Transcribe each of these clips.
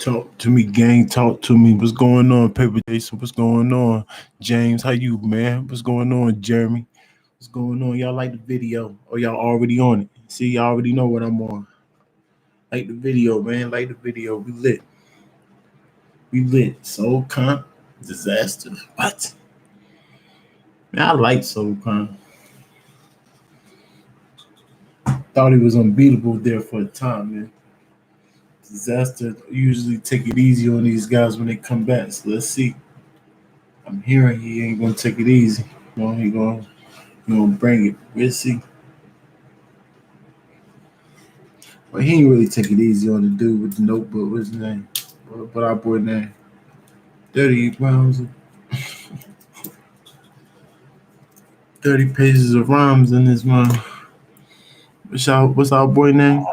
Talk to me, gang. Talk to me. What's going on, Paper Jason? What's going on, James? How you, man? What's going on, Jeremy? What's going on? Y'all like the video? Or y'all already on it? See, y'all already know what I'm on. Like the video, man. Like the video. We lit. We lit. Soul Con. Disaster. What? Man, I like Soul Con. Thought he was unbeatable there for a time, man. Disaster usually take it easy on these guys when they come back. So let's see. I'm hearing he ain't gonna take it easy. He gonna bring it. We'll see. But he ain't really take it easy on the dude with the notebook. What's his name? What our boy name? 30 rounds, 30 pages of rhymes in his mind. What's our boy name?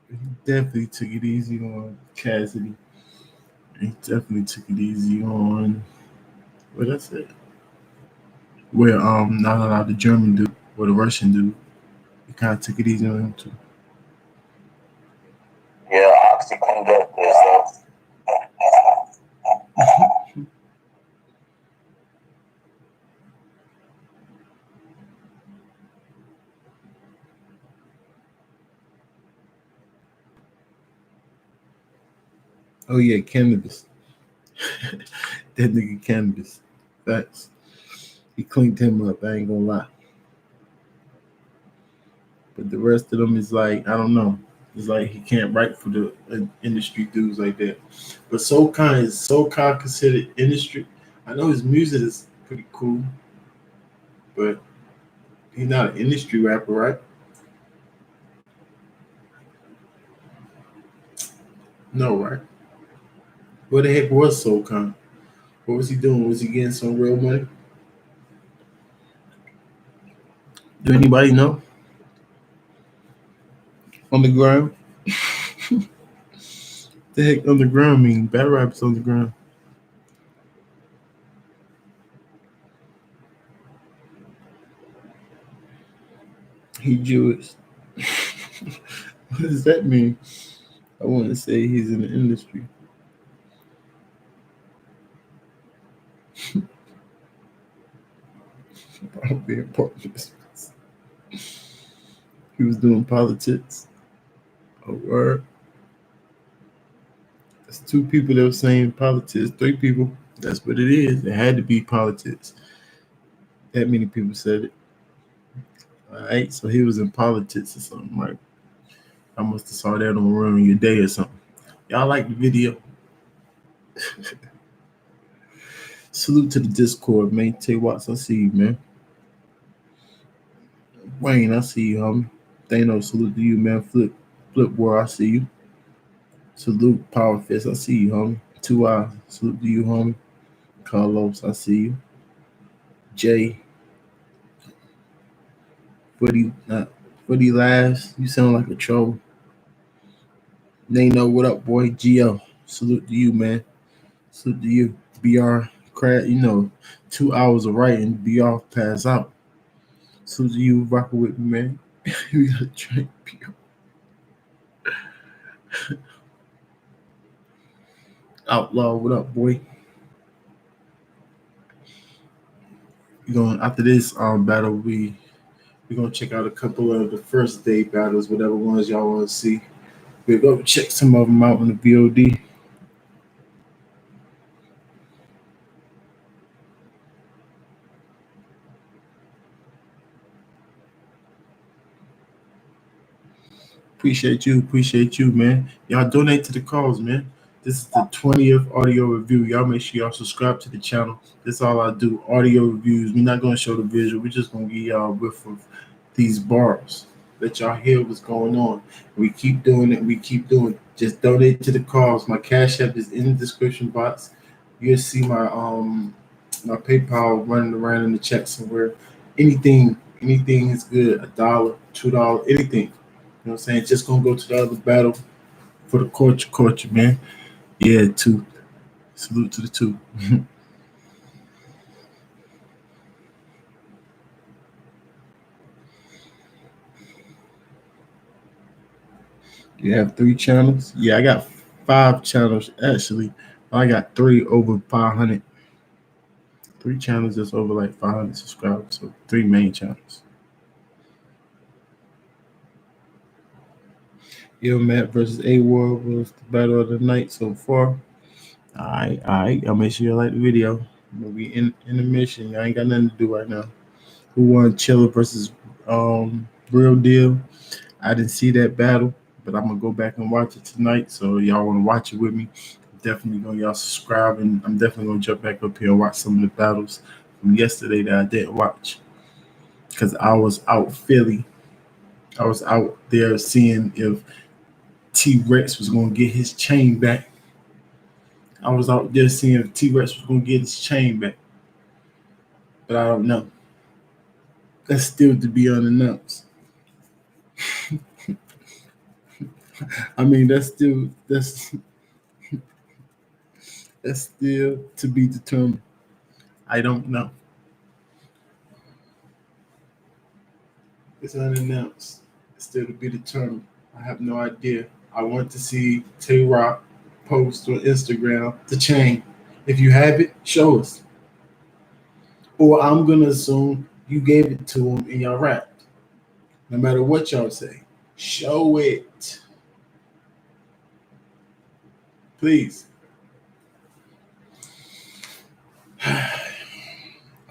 He definitely took it easy on Cassidy. He definitely took it easy on what that's it. Where not allowed the German dude or the Russian dude. He kinda took it easy on him too. Yeah, Oxy couldn't get this. Oh yeah, cannabis. That nigga cannabis. Facts. He cleaned him up, I ain't gonna lie. But the rest of them is like, I don't know. It's like he can't write for the industry dudes like that. But Soul Khan considered industry. I know his music is pretty cool, but he's not an industry rapper, right? No, right? What the heck was Soul Khan? What was he doing? Was he getting some real money? Do anybody know? On the ground? The heck underground mean? Bad rappers on the ground. He Jewish. What does that mean? I want to say he's in the industry. I'm being politics. He was doing politics. A word. That's two people that were saying politics. Three people. That's what it is. It had to be politics. That many people said it. All right. So he was in politics or something, right? I must have saw that on Ruin Your Day or something. Y'all like the video? Salute to the Discord, man. Tay Watts, I see you, man. Wayne, I see you, homie. Thanos, salute to you, man. Flip War, I see you. Salute Power Fist, I see you, homie. 2 Eyes, salute to you, homie. Carlos, I see you. Jay, Footy Last, you sound like a troll. Nano, what up, boy? GL, salute to you, man. Salute to you. BR, crack, 2 hours of writing, BR pass out. Salute to you, rocking with me, man. We gotta drink BR. Outlaw, what up, boy? We going after this battle. We're gonna check out a couple of the first day battles, whatever ones y'all want to see. We'll go check some of them out on the VOD. Appreciate you, man. Y'all donate to the cause, man. This is the 20th audio review. Y'all make sure y'all subscribe to the channel. That's all I do. Audio reviews. We're not gonna show the visual. We're just gonna give y'all a whiff of these bars. Let y'all hear what's going on. We keep doing it. We keep doing it. Just donate to the cause. My Cash App is in the description box. You'll see my PayPal running around in the chat somewhere. Anything is good. $1, $2, anything. You know what I'm saying? Just gonna go to the other battle for the culture, man. Yeah, two. Salute to the two. You have 3 channels? Yeah, I got 5 channels actually. I got 3 over 500. 3 channels that's over like 500 subscribers. So 3 main channels. Ill Matt versus A War was the battle of the night so far. Alright. I'll make sure you like the video. We'll be in the mission. I ain't got nothing to do right now. Who won Chiller versus Real Deal? I didn't see that battle, but I'm gonna go back and watch it tonight. So y'all wanna watch it with me? Definitely gonna y'all subscribe, and I'm definitely gonna jump back up here and watch some of the battles from yesterday that I didn't watch because I was out Philly. I was out there seeing if T Rex was gonna get his chain back. I was out there seeing if T Rex was gonna get his chain back, but I don't know. That's still to be unannounced. I mean, that's still to be determined. I don't know. It's unannounced. It's still to be determined. I have no idea. I want to see Tay Rock post on Instagram the chain. If you have it, show us. Or I'm gonna assume you gave it to him and y'all rapped. No matter what y'all say, show it, please.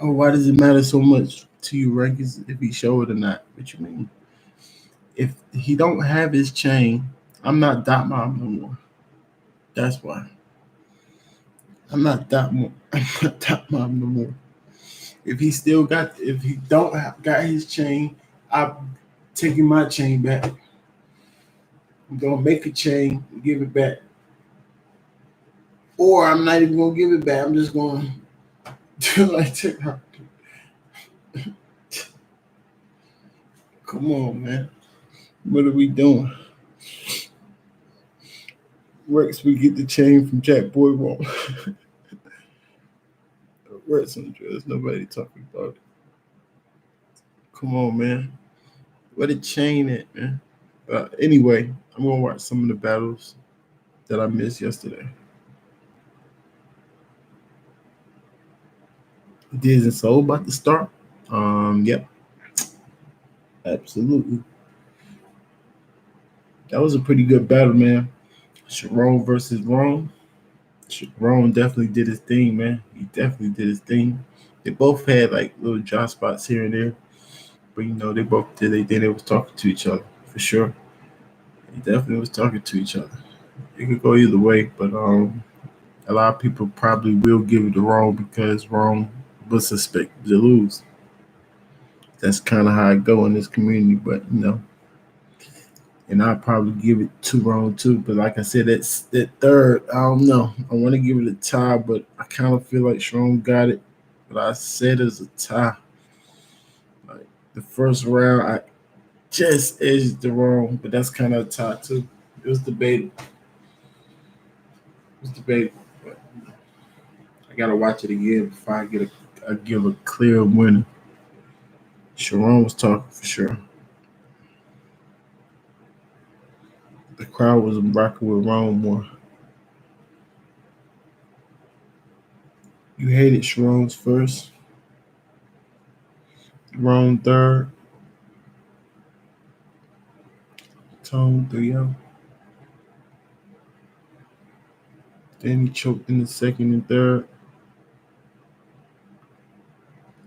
Oh, why does it matter so much to you, Rankins, if he show it or not? What you mean? If he don't have his chain, I'm not Dot Mom no more. That's why. I'm not Dot Mom. I'm not Dot Mom no more. If he don't got his chain, I'm taking my chain back. I'm gonna make a chain and give it back. Or I'm not even gonna give it back. I'm just gonna do like TikTok. Come on, man. What are we doing? Rex, we get the chain from Jack Boy Wrong. Rex on drugs. Nobody talking about it. Come on, man. Where the chain at, man? Anyway, I'm gonna watch some of the battles that I missed yesterday. Diz and Soul about to start. Yep, absolutely. That was a pretty good battle, man. Sharon versus Rome. Rome definitely did his thing, man. He definitely did his thing. They both had like little job spots here and there, but they both did their thing. They was talking to each other for sure. They definitely was talking to each other. It could go either way, but a lot of people probably will give it to Rome because Rome was suspected to lose. That's kind of how I go in this community, but and I'll probably give it to Rome too. But like I said, that's that third. I don't know. I want to give it a tie, but I kind of feel like Strong got it. But I said it's a tie. Like the first round, I just edged the Rome, but that's kind of a tie too. It was debated. It was debated. But I gotta watch it again before I give a clear winner. Sharon was talking for sure. The crowd was rocking with Rome more. You hated Sharon's first, Rome third, Tone 3-0. Then he choked in the second and third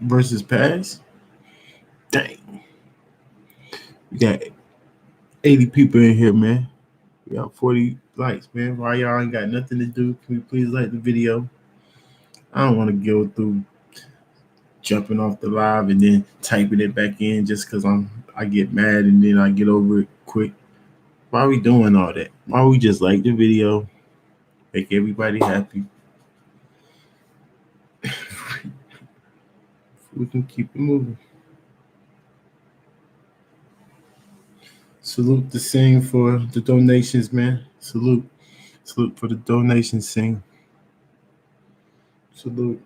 versus pass. Dang. We got 80 people in here, man. We got 40 likes, man. Why y'all ain't got nothing to do? Can we please like the video? I don't want to go through jumping off the live and then typing it back in just because I get mad and then I get over it quick. Why are we doing all that? Why don't we just like the video, make everybody happy? We can keep it moving. Salute the sing for the donations, man. Salute. Salute for the donations, sing. Salute.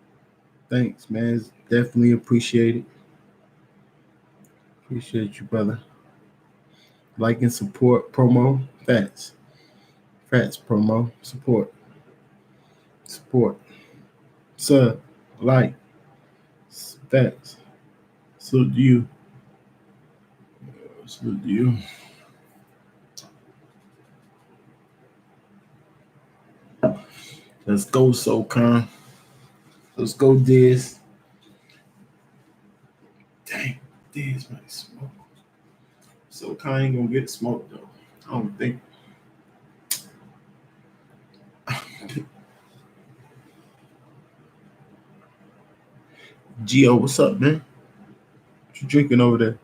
Thanks, man. It's definitely appreciated. Appreciate you, brother. Like and support promo. Fats promo. Support. Sub. Like. Fats. Salute to you. Salute to you. Let's go, SoCon. Let's go, Diz. Dang, Diz might smoke. SoCon ain't gonna get smoked though. I don't think. Gio, what's up, man? What you drinking over there?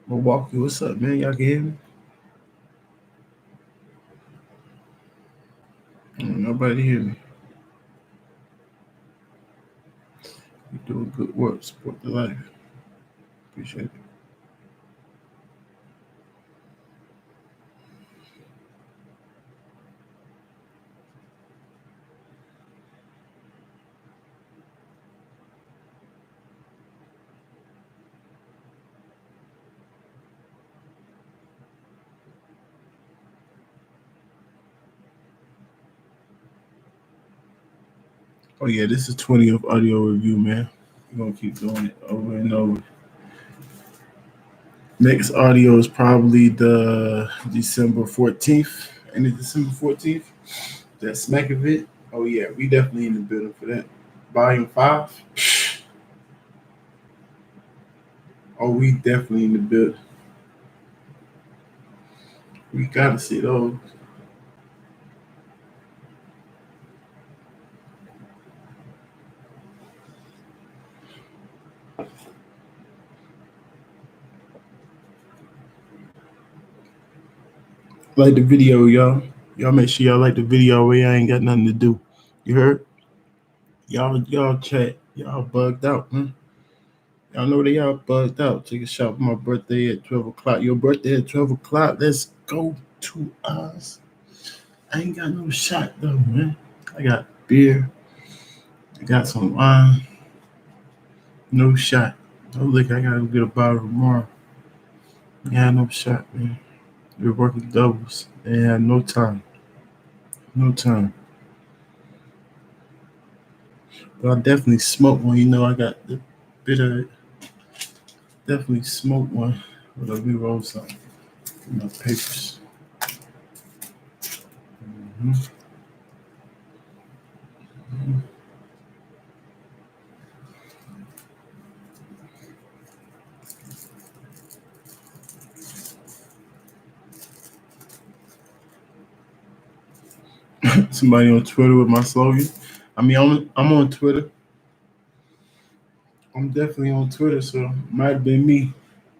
Milwaukee, what's up, man? Y'all can hear me? Nobody hear me. You doing good work. Support the life. Appreciate it. Oh yeah, this is 20th audio review, man. We're gonna keep doing it over and over. Next audio is probably the December 14th. And it's December 14th. That smack of it. Oh yeah, we definitely in the building for that. Volume 5. Oh, we definitely in the building. We gotta see those. Like the video, y'all. Y'all make sure y'all like the video where y'all ain't got nothing to do. You heard? Y'all chat. Y'all bugged out, man. Y'all know that y'all bugged out. Take a shot for my birthday at 12 o'clock. Your birthday at 12 o'clock. Let's go to us. I ain't got no shot though, man. I got beer. I got some wine. No shot. Oh, look, I gotta get a bottle tomorrow. Yeah, no shot, man. We're working doubles. They had no time. No time. But I definitely smoke one. You know, I got the bit of it. Definitely smoke one. But let me roll something. My papers. Mm-hmm. Somebody on Twitter with my slogan. I mean, I'm on Twitter. I'm definitely on Twitter, so it might have been me.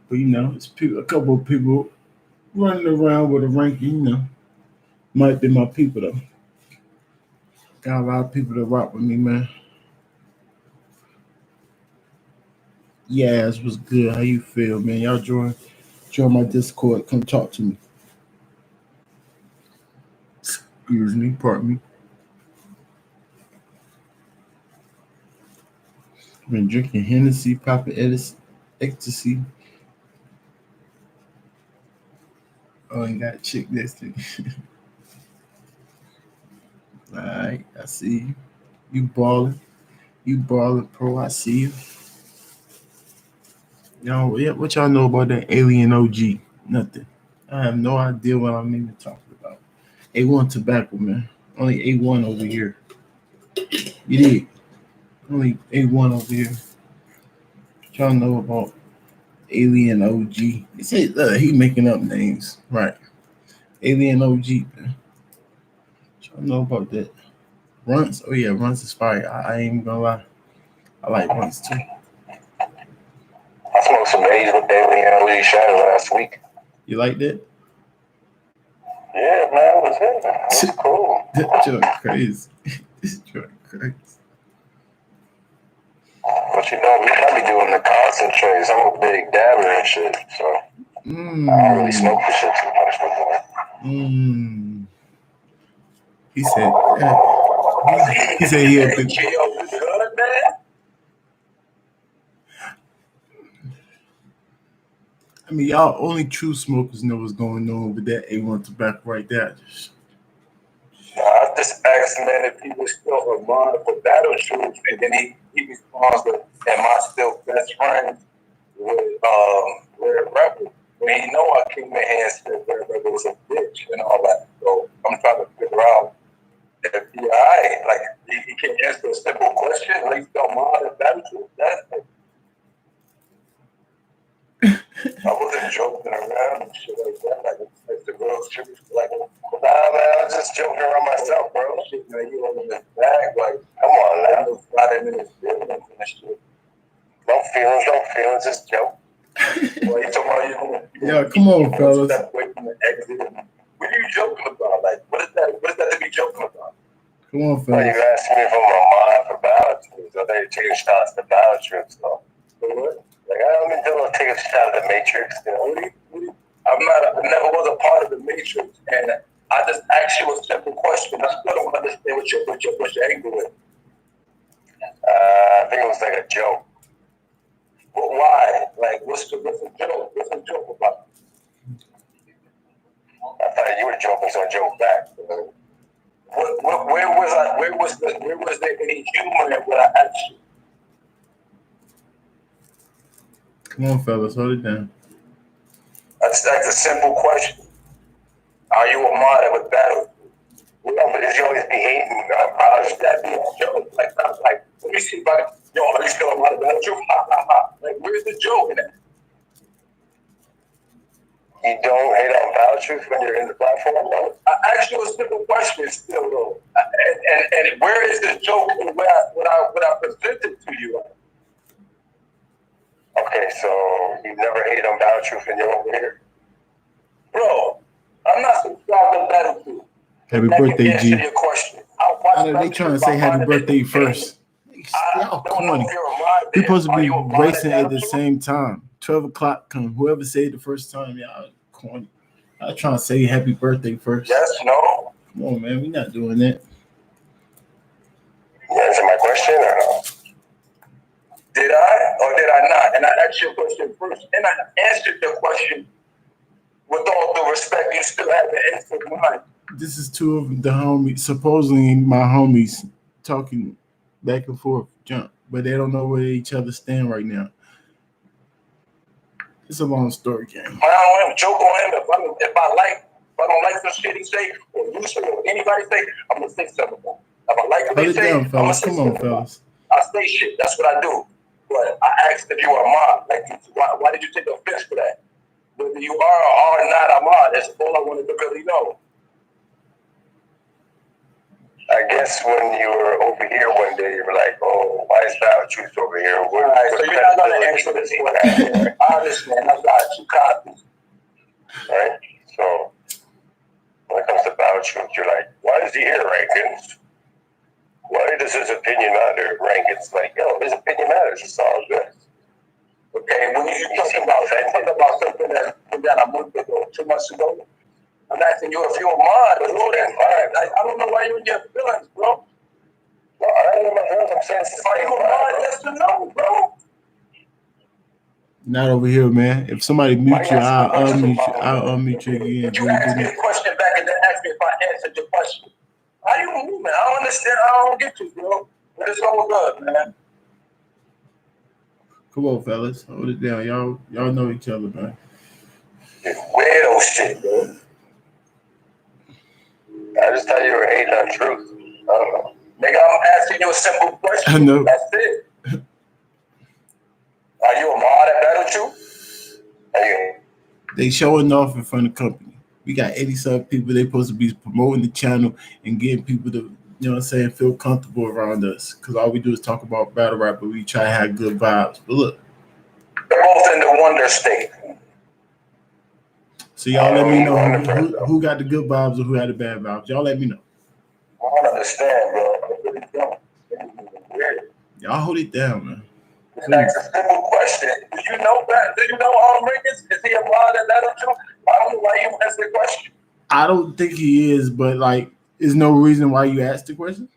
But you know, it's a couple of people running around with a ranking. You know, might be my people though. Got a lot of people that rock with me, man. Yes, was good. How you feel, man? Y'all join my Discord. Come talk to me. Excuse me, pardon me. Been drinking Hennessy, popping ecstasy. Oh, and got a chick next to me. All right, I see you. You balling. You balling, pro. I see you. Y'all, yeah, what y'all know about that alien OG? Nothing. I have no idea what I'm even talking about. A1 tobacco, man. Only A1 over here. You did. Only A1 over here. What y'all know about Alien OG? He said, he making up names. Right. Alien OG, man. What y'all know about that? Runs? Oh, yeah, Runs is fire. I ain't even gonna lie. I like Runs too. I smoked some alien weed shadow last week. You like that? Yeah, man, it was it. It was cool. That joint crazy. This joint crazy. But you know, I be doing the concentrates. I'm a big dabber and shit, so I don't really smoke the shit too much no more. He said he a big. Good, man. I mean, y'all only true smokers know what's going on with that A1 tobacco right there. I just asked man if he was still a mod for Battle Troops, and then he responds with, "Am I still best friends with Rebel?" When he know I came in here and said Rebel was a bitch and all that. So I'm trying to figure out if he alright. Like he can answer a simple question. Like he's still mod at Battle Troops. That's it. I wasn't joking around and shit like that. Like the girls trip like, nah, man, I was just joking around myself, bro. Shit, man, you on this bag, like, come on, man. I'm sliding in his feelings and shit. No feelings, just joke. Well, you talking about you? Yeah, come on, fellas. Step away from the exit. What are you joking about? Like, what is that? What is that to be joking about? Come on, fellas. Well, you asking me if I'm a mod for Battle Troops. I thought you taking shots to Battle Troops, though. What? Like, I don't mean to take a shot at the Matrix. You know? I never was a part of the Matrix, and I just asked you a simple question. I still don't understand what your angle is. I think it was like a joke. But why? Like, what's the joke? What's the joke about? I thought you were joking, so I joked back. Where was there any humor in what I asked you? Come on, fellas, hold it down. That's a simple question. Are you a mod with Battle? No, but if you always be hating, how should that be a joke? Like, let me see if I are you still a mod of Battle Troop? Like, where's the joke in that? You don't hate on Battle Troop when you're in the platform? No. I asked you a simple question still, though. And where is the joke in what I presented to you? Okay, so you never hated on Battle Troop and you're over here? Bro, I'm not subscribed to Battle Troop. Happy birthday, G. Your question. I know they trying to say happy birthday first. Y'all corny. We supposed to be racing at the same time. 12 o'clock come. Whoever said it the first time, y'all corny. I was trying to say happy birthday first. Yes, no. Come on, man. We're not doing that. You answer my question or no? Did I or did I not? And I asked your question first. And I answered your question with all due respect. You still haven't answered mine. This is two of the homies, supposedly my homies, talking back and forth, jump, but they don't know where each other stand right now. It's a long story, gang. I don't want to joke on him. If I don't like some shit he say, or you say, or anybody say, I'm gonna say something about it. If I like what he say, I'm gonna say something. Come on, fellas. I say shit. That's what I do. But I asked if you are a mod. Like, why did you take offense to that? Whether you are or are not a mod, that's all I wanted to really know. I guess when you were over here one day, you were like, "Oh, why is Battle Troops over here?" All right, so you're not going to answer this question. I understand. I got two copies. Right? So when it comes to Battle Troops, you're like, "Why is he here, Rankins? Why does his opinion matter?" Rankins like, "Yo, his opinion matters. It's all good." Okay, when you talking about something that went down a month ago, 2 months ago. I'm asking you if you're a mod, but who then? I don't know why you in your feelings, bro. Well, I don't know my feelings. I'm saying, are you a mod? Yes or no, bro? Not over here, man. If somebody mute you, I'll unmute you again. But you asked me a question back and then asked me if I answered your question. How you moving? I don't understand. I don't get you, bro. But it's all good, man. Come on, fellas. Hold it down. Y'all know each other, man. Weirdo shit, bro. I just thought you were hating on truth. I don't know. Nigga, I'm asking you a simple question. I know. That's it. Are you a mod at Battle Truth? They showing off in front of the company. We got 80-some people. They supposed to be promoting the channel and getting people to, you know what I'm saying, feel comfortable around us. Because all we do is talk about battle rap, but we try to have good vibes. But look. They're both in the wonder state. So y'all let me know who got the good vibes or who had the bad vibes. Y'all let me know. I don't understand, bro. I really don't. Y'all hold it down, man. That's a simple question. Do you know Rankins? Is he a mod at Battle Truth? I don't know why you asked the question. I don't think he is, but like, there's no reason why you asked the question.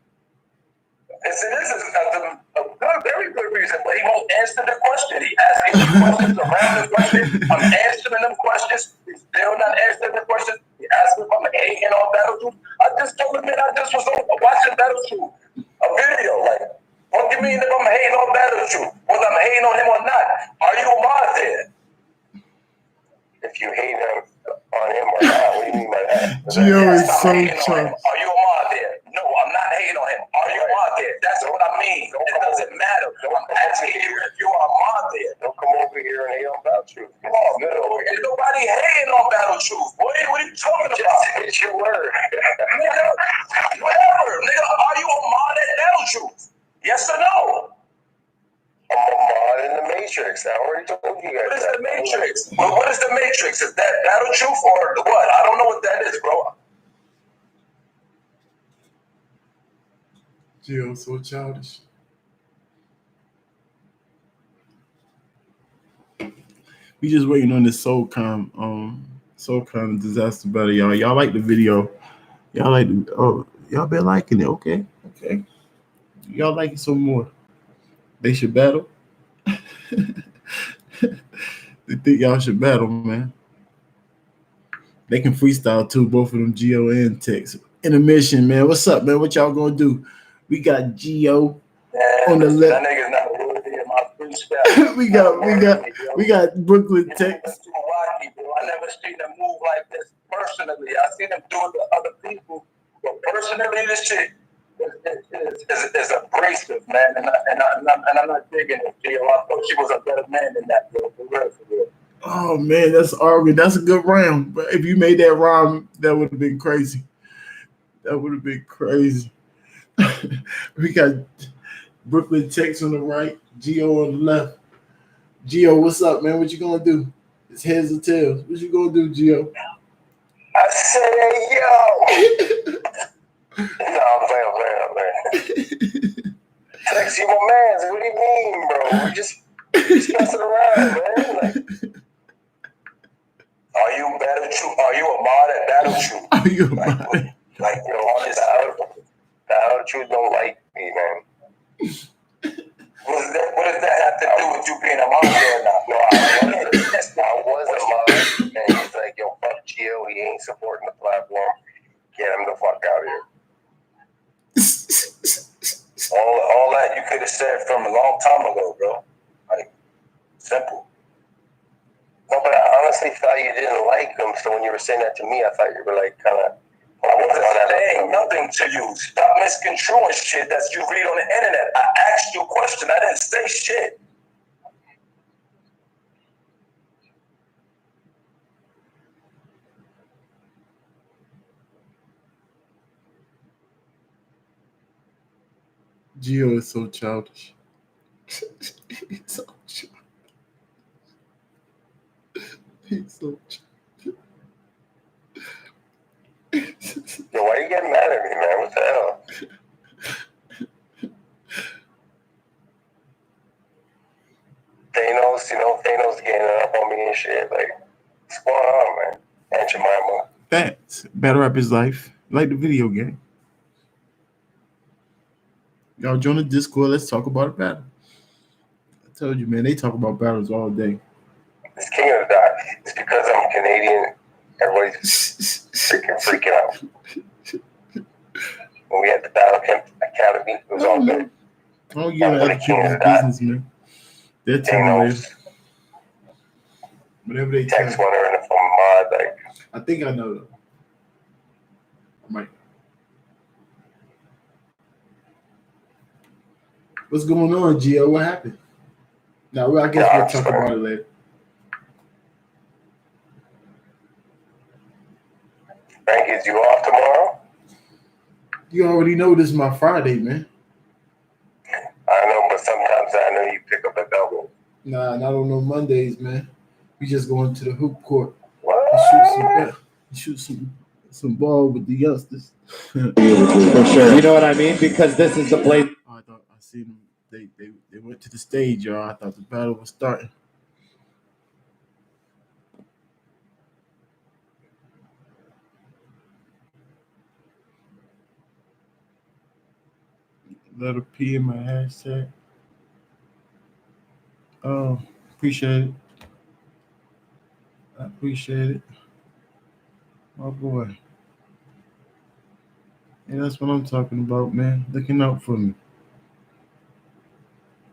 This is a very good reason. reason, but he won't answer the question. He asking me questions around the question. I'm answering them questions. He's still not answering the questions. He asked me if I'm hating on Battle Truth. I just told him, man, I just was watching Battle Truth, a video. Like, what do you mean if I'm hating on Battle Truth? Whether I'm hating on him or not? Are you a mod there? If you hate him on him or not, what do you mean by that? Gio is so tough. Are you a mod there? No, I'm not hating on him. Are you a mod there? That's what I mean. It doesn't matter. I'm asking you if you are a mod there. Don't come over here and hate on Battle Truth. Come on, ain't nobody hating on Battle Truth. What are you talking about? It's your word. Nigga, whatever. Nigga, are you a mod at Battle Truth? Yes or no? I'm a mod in the Matrix. I already told you guys. What is the Matrix? Well, what is the Matrix? Is that Battle Truth or what? I don't know what that is, bro. Gio, so childish. We just waiting on this SoulCon disaster battle, y'all. Y'all like the video? Y'all been liking it? Okay. Y'all like it some more? They should battle. They think y'all should battle, man. They can freestyle too, both of them, Gio and Tex. Intermission, man. What's up, man? What y'all gonna do? We got Gio on the left. That nigga's not worthy of my freestyle. we got Brooklyn Tex. I never seen them move like this personally. I seen them do it to other people, but personally, this shit is abrasive, man. And I'm not digging it, Gio. I thought she was a better man than that, bro. For real. Oh man, that's arguing. That's a good round. But if you made that rhyme, that would have been crazy. We got Brooklyn Tex on the right, Gio on the left. Gio, what's up, man? What you gonna do? It's heads or tails. What you gonna do, Gio? I said, yo. No, I'm playing. Tex, you my man. What do you mean, bro? We just messing around, man. Like, are you Battle Truth? Are you a mod at Battle Truth? Are you a mod? Like, you know, honest, Battle Truth don't like me, man. What does that have to do with you being a mod there now? No, I was a mod, and he's like, yo, fuck Gio, he ain't supporting the platform. Get him the fuck out of here. All that you could have said from a long time ago, bro. Like, simple. No, but I honestly thought you didn't like him, so when you were saying that to me, I thought you were like kind of. I wasn't saying nothing to you. Stop misconstruing shit that you read on the internet. I asked you a question. I didn't say shit. Gio is so childish. He's so childish. Yo, why are you getting mad at me, man? What the hell? Thanos getting up on me and shit. Like, what's going on, man? Aunt Jemima. Facts. Battle rap is life. Like the video game. Y'all join the Discord. Let's talk about a battle. I told you, man, they talk about battles all day. It's king of the dot. It's because I'm Canadian. Everybody's freaking out. When we had the Battle Academy, it was all good. Oh, yeah, other people's business, man. They're telling you. Whatever they tell Text winner in the form of mod, like. I think I know them. I might. What's going on, Gio? What happened? Now, I guess we'll talk about it later. Frank, is you off tomorrow? You already know this is my Friday, man. I know, but sometimes I know you pick up a double. Nah, not on no Mondays, man. We just going to the hoop court What? and shoot some ball with the youngsters. For sure. You know what I mean? Because this is the place. I thought I seen them. They went to the stage, y'all. I thought the battle was starting. Letter P in my hashtag. Oh, appreciate it. I appreciate it. Oh boy. Yeah, that's what I'm talking about, man. Looking out for me.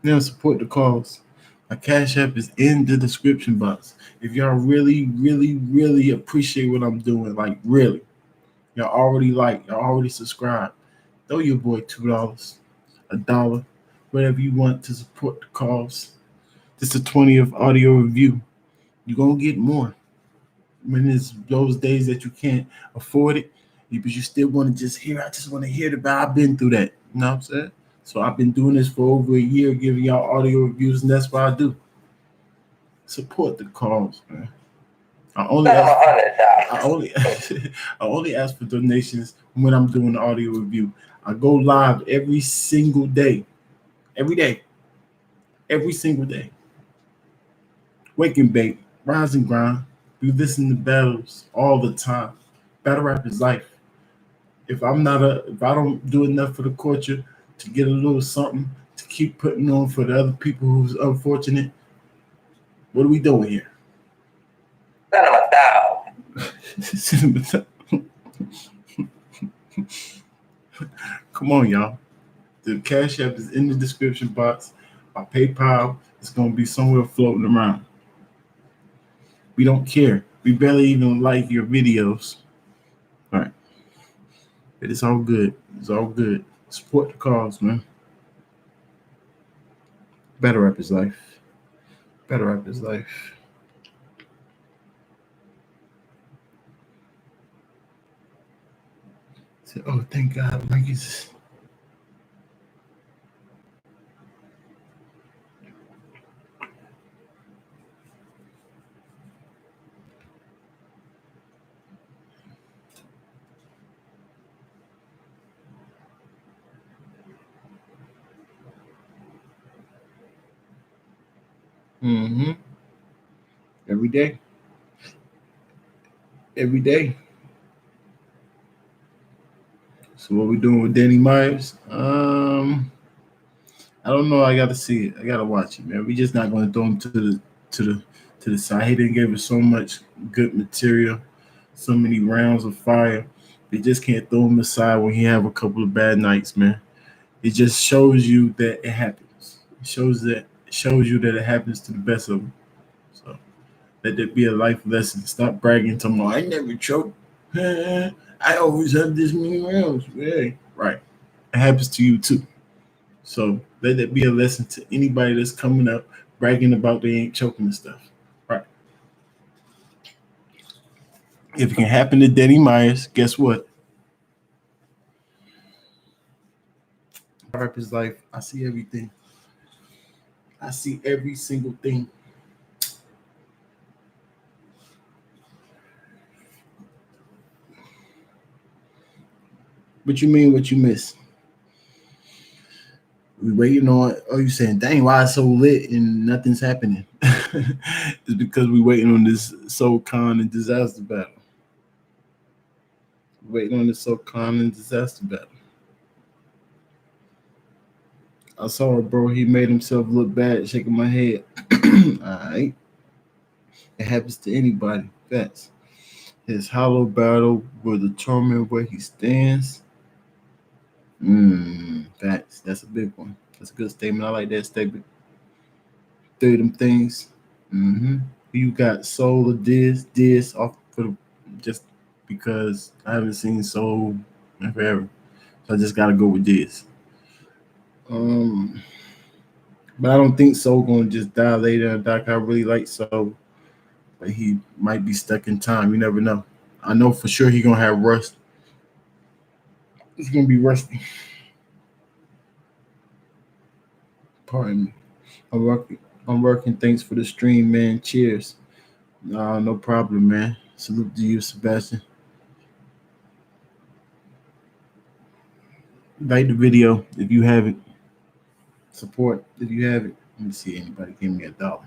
Now support the cause. My Cash App is in the description box. If y'all really, really, really appreciate what I'm doing, like really, y'all already subscribe. Throw your boy $2, $1, whatever you want to support the cause. This is the 20th audio review. You're gonna get more. When it's those days that you can't afford it, but you still want to just hear. I just want to hear about. I've been through that. You know what I'm saying? So I've been doing this for over a year, giving y'all audio reviews, and that's what I do. Support the cause, man. I only ask, I only I only ask for donations when I'm doing the audio review. I go live every single day, every day, every single day. Wake and bake, rise and grind. We listen to battles all the time. Battle rap is life. If I don't do enough for the culture to get a little something to keep putting on for the other people who's unfortunate, what are we doing here? Come on, y'all. The Cash App is in the description box. My PayPal is going to be somewhere floating around. We don't care. We barely even like your videos. All right. But it's all good. It's all good. Support the cause, man. Better rap is life. Better rap is life. Oh, thank God, Marcus. Mm-hmm. Every day. Every day. So what we doing with Danny Myers? I don't know. I gotta see it. I gotta watch it, man. We just not gonna throw him to the to the side. He didn't give us so much good material, so many rounds of fire. We just can't throw him aside when he have a couple of bad nights, man. It just shows you that it happens. It shows you that it happens to the best of them. So let that be a life lesson. Stop bragging to me. I never choke. I always have this many rounds. Yeah, right. It happens to you too. So let that be a lesson to anybody that's coming up bragging about they ain't choking and stuff. Right. If it can happen to Danny Myers, guess what? Rap is life. I see everything. I see every single thing. What you mean? What you miss? We waiting on. Oh, you saying, dang, why it's so lit and nothing's happening? It's because we waiting on this Soul Con and disaster battle. Waiting on the Soul Con and disaster battle. I saw it, bro. He made himself look bad, shaking my head. All right. It happens to anybody. Facts. His hollow battle will determine where he stands. Facts. That's a big one. That's a good statement. I like that statement. Three of them things. Mm-hmm. You got Soul or Diz off for the, just because I haven't seen Soul in forever. So I just gotta go with Diz. But I don't think Soul gonna just die later. Doc, I really like Soul, but he might be stuck in time. You never know. I know for sure he gonna have rust. It's gonna be rusty. Pardon me. I'm working. I'm working. Thanks for the stream, man. Cheers. No problem, man. Salute to you, Sebastian. Like the video if you haven't. Support if you haven't. Let me see anybody give me $1.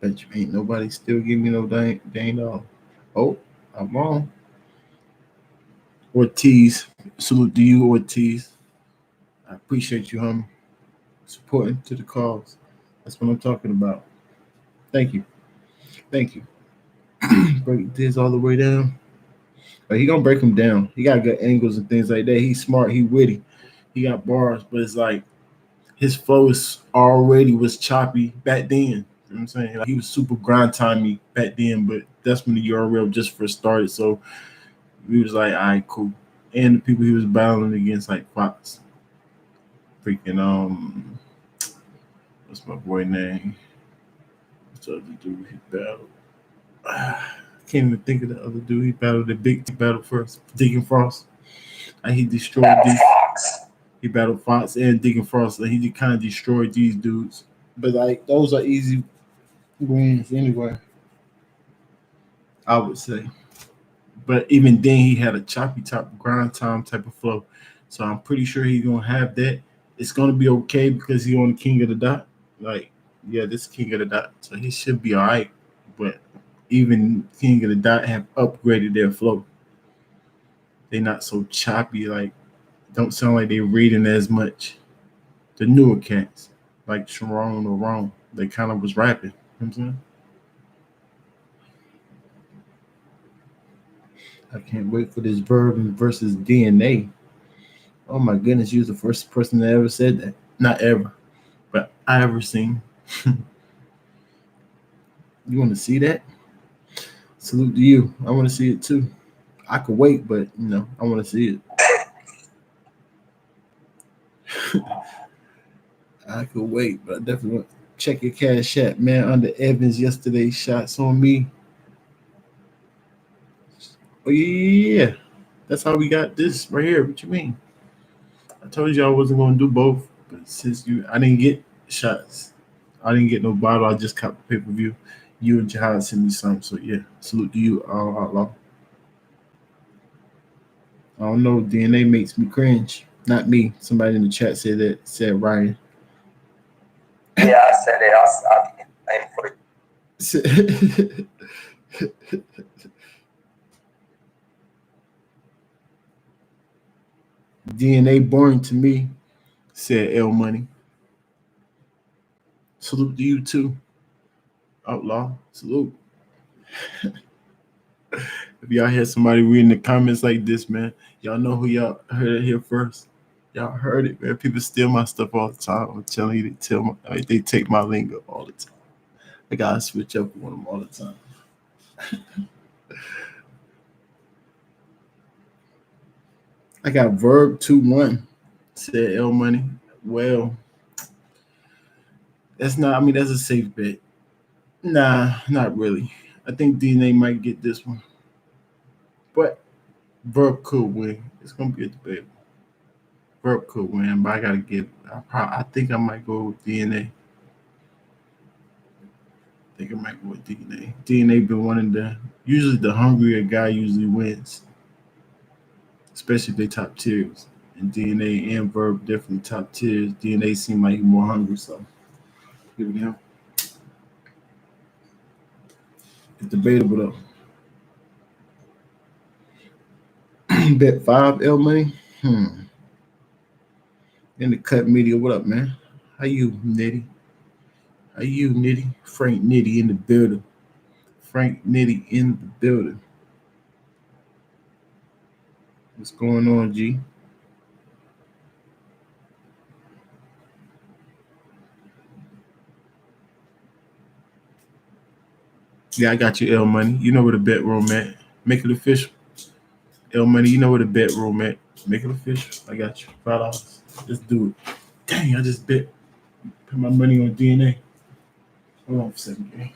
Bet you ain't nobody still give me no dang dollar. Oh, I'm wrong. Ortiz. Salute to you, Ortiz. I appreciate you, homie. Supporting to the cause. That's what I'm talking about. Thank you. Thank you. Break this all the way down. But he gonna break him down. He got good angles and things like that. He's smart. He witty. He got bars, but it's like his flow is already was choppy back then. You know what I'm saying? Like, he was super grind timey back then, but that's when the URL just first started. So we was like, all right, cool. And the people he was battling against, like Fox, freaking what's my boy name? What's the other dude he battled? I can't even think of the other dude he battled. The big battle first, Deacon Frost. And he destroyed these. He battled Fox and Deacon Frost, and he kind of destroyed these dudes. But like those are easy wins anyway, I would say. But even then, he had a choppy top grind time type of flow. So I'm pretty sure he's gonna have that. It's gonna be okay because he's on the King of the Dot. Like, yeah, this is King of the Dot, so he should be all right. But even King of the Dot have upgraded their flow. They're not so choppy. Like, don't sound like they're reading as much. The newer cats, like Sharon or Wrong, they kind of was rapping. You know what I'm saying? I can't wait for this Verb versus DNA. Oh my goodness, you was the first person that ever said that. Not ever, but I ever seen. You want to see that? Salute to you. I want to see it too. I could wait, but I want to see it. I could wait, but I definitely want to check your cash app, man. Under Evans yesterday shots on me. Oh yeah. That's how we got this right here. What you mean? I told you I wasn't gonna do both, but since I didn't get shots. I didn't get no bottle. I just caught the pay per view. You and Jihad sent me some, so yeah. Salute to you, Outlaw. I don't know. DNA makes me cringe. Not me. Somebody in the chat said that. Said Ryan. Yeah, I said it. I for DNA boring to me. Said L Money. Salute to you too, Outlaw. Salute. If y'all hear somebody reading the comments like this, man, y'all know who y'all heard it here first. Y'all heard it, man. People steal my stuff all the time. I'm telling you, they take my lingo all the time. I gotta switch up on them all the time. I got Verb 2-1, said L Money. Well, that's not. I mean, that's a safe bet. Nah, not really. I think DNA might get this one, but Verb could win. It's gonna be a debate. Verb could win, but I gotta give. I think I might go with DNA. Think I might go with DNA. DNA been one of the usually the hungrier guy usually wins, especially if they top tiers. And DNA and Verb definitely top tiers. DNA seem like he's more hungry, so give it him. It's debatable though. Bet 5 L Money. In the cut media, what up, man? How you, Nitty? How you, Nitty? Frank Nitty in the building. Frank Nitty in the building. What's going on, G? Yeah, I got you, L Money. You know where the bet room at. Make it official. L Money, you know where the bet room at. Make it official. I got you. $5. Let's do it. Dang, I just bet. Put my money on DNA. Hold on for a second, gang.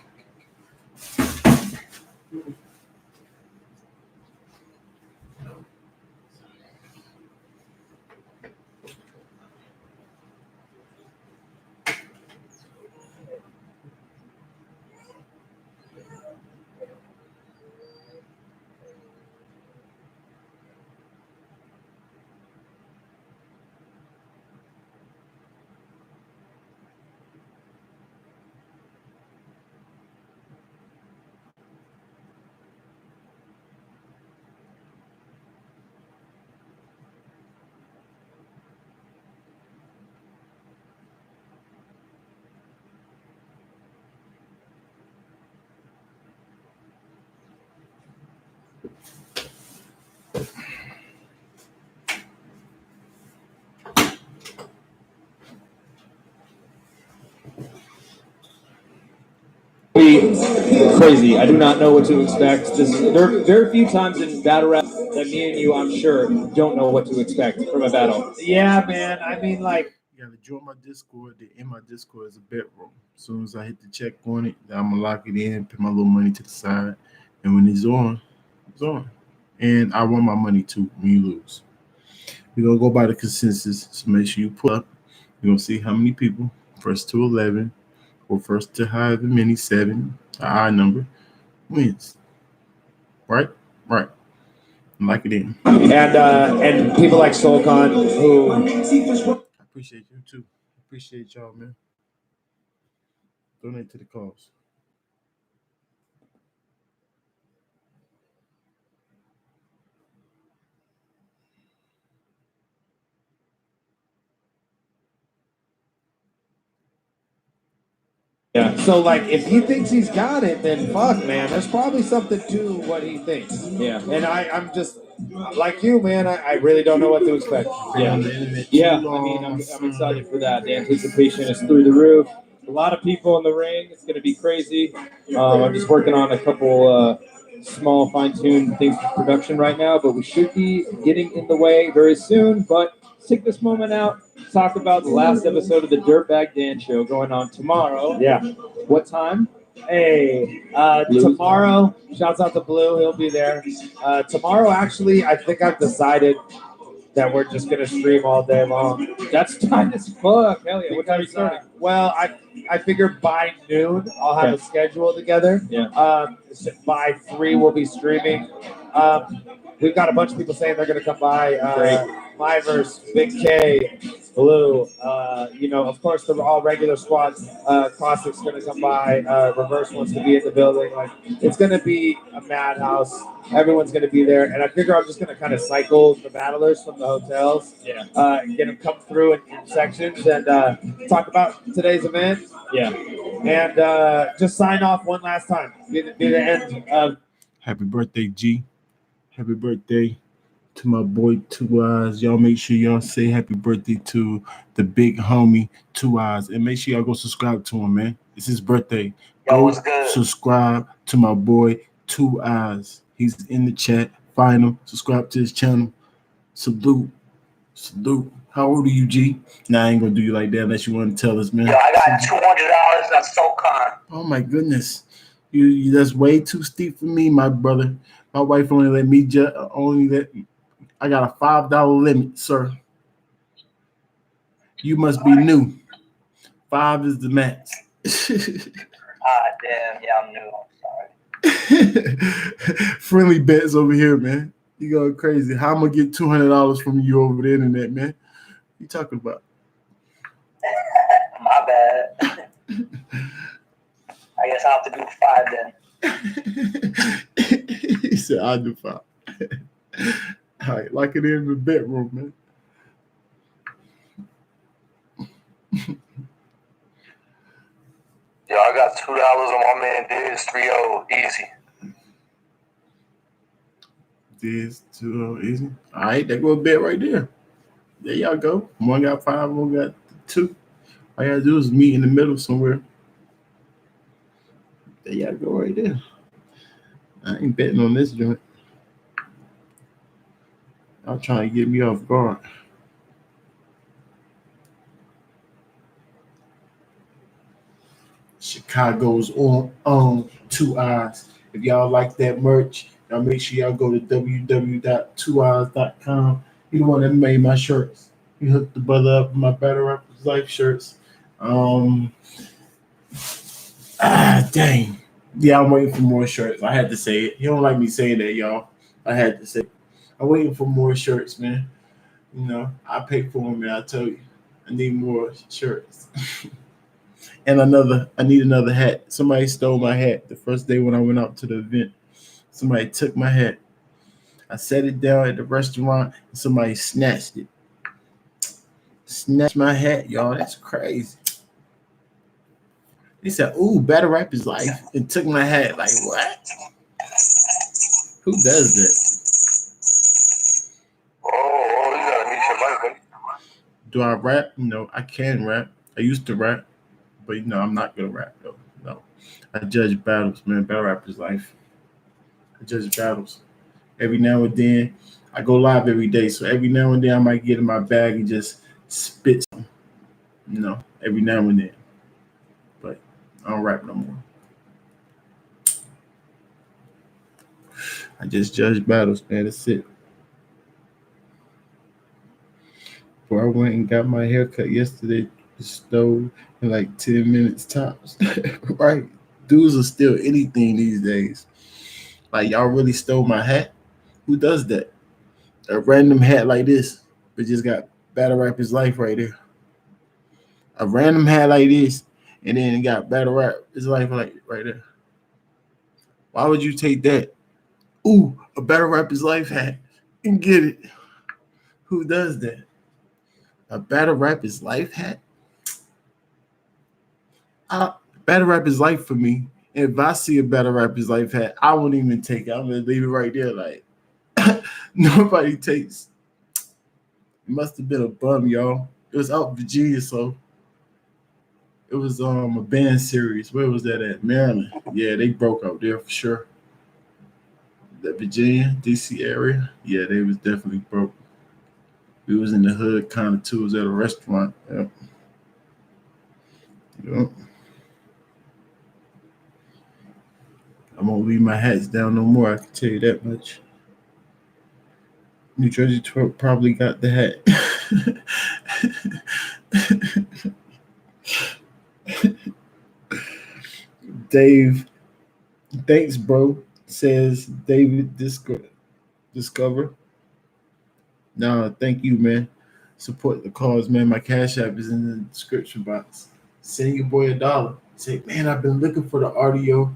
be crazy. I do not know what to expect. There are very few times in battle rap that me and you, I'm sure, don't know what to expect from a battle. Yeah, man. I mean, like, You gotta join my Discord. In my Discord is a bedroom. As soon as I hit the check on it, I'm gonna lock it in, put my little money to the side, and when it's on, it's on. And I want my money too when you lose. We're gonna go by the consensus. So make sure you pull up. You're gonna see how many people, first to 11, or first to however many, 7, an odd number, wins. Right? Right. Lock it in. and people like Solcon who I appreciate you too. Appreciate y'all, man. Donate to the cause. Yeah. So like, if he thinks he's got it, then fuck, man. There's probably something to what he thinks. Yeah. And I'm just like you, man. I really don't know what to expect. Been on the internet Yeah, too I mean, long, I'm son. excited for that. The anticipation is through the roof. A lot of people in the ring. It's going to be crazy. I'm just working on a couple small fine-tuned things for production right now, but we should be getting in the way very soon. But let's take this moment out to talk about the last episode of the Dirtbag Dan Show going on tomorrow. Yeah. What time? Hey, Blue's tomorrow, shouts out to Blue. He'll be there. Tomorrow, actually, I think I've decided that we're just gonna stream all day long. That's tight as fuck. Hell yeah. What time are you Because, starting? well, I figure by noon I'll have a schedule together. Yeah. So by 3 we'll be streaming. We've got a bunch of people saying they're gonna come by. Myverse, Big K, Blue. Of course the all regular squad. Classic's gonna come by. Reverse wants to be in the building. Like, it's gonna be a madhouse. Everyone's gonna be there, and I figure I'm just gonna kind of cycle the battlers from the hotels. Yeah. Get them come through in sections and talk about today's event. Yeah. And just sign off one last time. Be the end of. Happy birthday, G. Happy birthday to my boy Two Eyes. Y'all make sure y'all say happy birthday to the big homie Two Eyes. And make sure y'all go subscribe to him, man. It's his birthday. Go subscribe to my boy Two Eyes. He's in the chat. Find him. Subscribe to his channel. Salute. Salute. How old are you, G? Nah, I ain't gonna do you like that unless you want to tell us, man. Yo, I got $200. That's so kind. Oh my goodness. You that's way too steep for me, my brother. My wife only let me I got a $5 limit, sir. You must be new. 5 is the max. Damn. Yeah, I'm new. I'm sorry. Friendly bets over here, man. You going crazy. How I'm gonna get $200 from you over the internet, man? You talking about? My bad. I guess I'll have to do 5 then. He said I'll do 5. All right, lock it in the bedroom, man. Yo, I got $2 on my man Diz 3-0 easy. This 2 easy. All right, that go a bet right there. There y'all go. One got 5, one got 2. All you gotta do is meet in the middle somewhere. There y'all go right there. I ain't betting on this joint. Y'all trying to get me off guard. Chicago's on 2 Eyes. If y'all like that merch, y'all make sure y'all go to www.2eyes.com. He the one that made my shirts. He hooked the brother up with my Battle Rappers Life shirts. Dang. Yeah, I'm waiting for more shirts. I had to say it. He don't like me saying that, y'all. I had to say it. I'm waiting for more shirts, man. You know, I pay for them, man. I tell you, I need more shirts. And I need another hat. Somebody stole my hat the first day when I went out to the event. Somebody took my hat. I set it down at the restaurant and somebody snatched it. Snatched my hat, y'all. That's crazy. They said, ooh, Battle Rap is life, and took my hat. Like, what? Who does that? Oh, you gotta meet your money. Do I rap? No, I can rap. I used to rap, but I'm not gonna rap though. No, I judge battles, man. Battle rap is life. I judge battles. Every now and then, I go live every day, so every now and then I might get in my bag and just spit some, every now and then. But I don't rap no more. I just judge battles, man. That's it. Before I went and got my hair cut yesterday, it snowed in like 10 minutes tops. Right? Dudes are still anything these days. Like, y'all really stole my hat? Who does that? A random hat like this, but just got battle rap his life right there. A random hat like this, and then it got battle rap his life like right there. Why would you take that? Ooh, a battle rap his life hat and get it. Who does that? A battle rap his life hat? I, battle rap is life for me. If I see a battle rap his life hat, I won't even take it. I'm gonna leave it right there. Like nobody takes. It must have been a bum, y'all. It was out in Virginia, so it was a band series. Where was that at? Maryland. Yeah, they broke out there for sure. The Virginia, DC area. Yeah, they was definitely broke. We was in the hood kind of too. It was at a restaurant. Yep. Yep. I won't leave my hats down no more. I can tell you that much. New Jersey probably got the hat. Dave, thanks, bro. Says David Discover. No, thank you, man. Support the cause, man. My cash app is in the description box. Send your boy $1. Say, man, I've been looking for the audio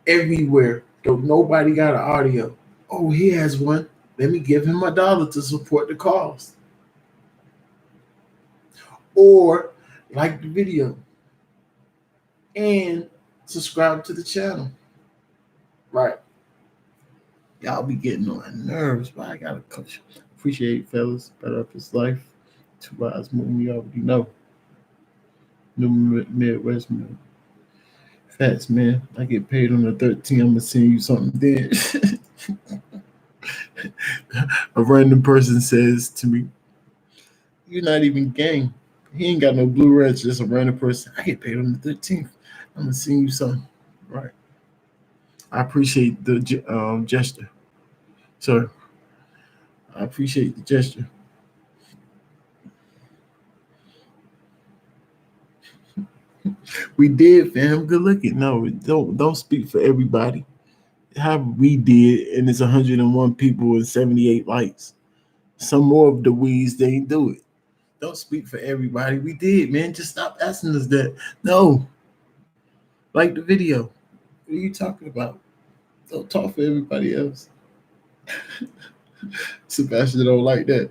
everywhere. Don't nobody got an audio. Oh, he has one. Let me give him $1 to support the cause. Or like the video and subscribe to the channel. Right. Y'all be getting on my nerves, but I gotta coach. Appreciate it, fellas. Better up his life. 2 hours moving, you already know. New Midwest man. Fats man. I get paid on the 13th. I'm gonna send you something then. A random person says to me, "You're not even gang. He ain't got no blue reds, just a random person. I get paid on the 13th. I'm gonna send you something." Right. I appreciate the gesture. So I appreciate the gesture. We did, fam. Good looking. No, don't speak for everybody. How we did, and it's 101 people and 78 likes. Some more of the weeds they ain't do it. Don't speak for everybody. We did, man. Just stop asking us that. No, like the video. What are you talking about? Don't talk for everybody else. Sebastian don't like that.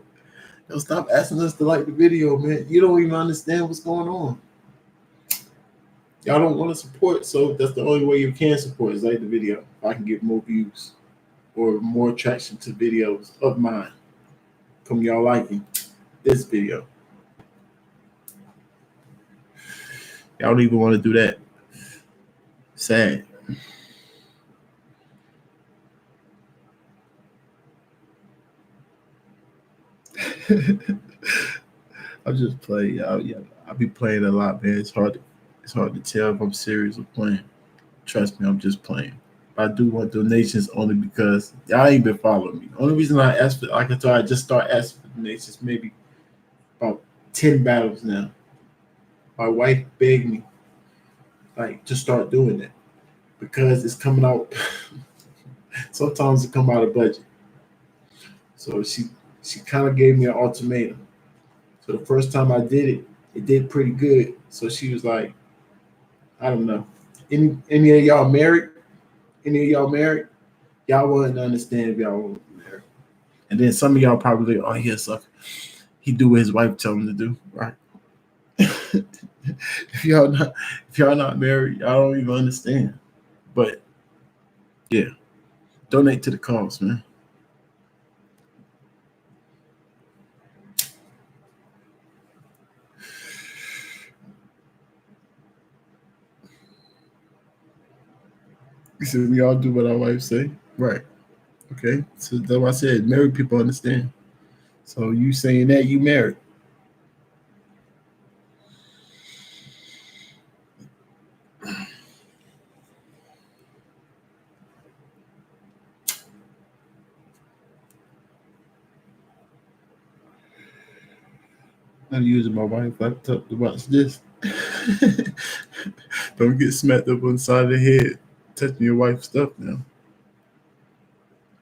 Don't stop asking us to like the video, man. You don't even understand what's going on. Y'all don't want to support, so that's the only way you can support is like the video. If I can get more views or more traction to videos of mine from y'all liking this video. Y'all don't even want to do that. Sad. I just play, y'all. Yeah, I be playing a lot, man. It's hard to tell if I'm serious or playing. Trust me, I'm just playing. I do want donations only because y'all ain't been following me. The only reason I asked for, like I told, I just start asking for donations maybe about 10 battles now. My wife begged me like to start doing that because it's coming out. Sometimes it come out of budget. So she kind of gave me an ultimatum. So the first time I did it, it did pretty good. So she was like, I don't know. Any of y'all married? Any of y'all married? Y'all wouldn't understand if y'all weren't married. And then some of y'all probably, oh, he a sucker. He do what his wife tell him to do, right? if y'all not married, y'all don't even understand. But yeah, donate to the cause, man. said we all do what our wives say. Right. Okay. So that's why I said married people understand. So you saying that you married. I'm using my wife's laptop to watch this. Don't get smacked up on the side of the head touching your wife's stuff now.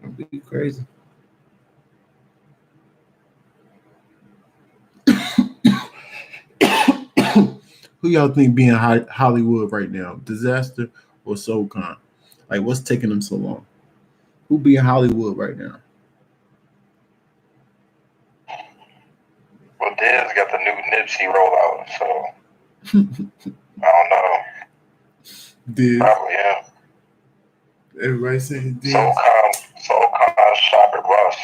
Don't be crazy. Who y'all think being Hollywood right now? Disaster or SoulCon? Like, what's taking them so long? Who being Hollywood right now? Well, Dez got the new Nipsey rollout, so I don't know. Diz. Probably him. Everybody saying Diz. SoulCon shop at Russ,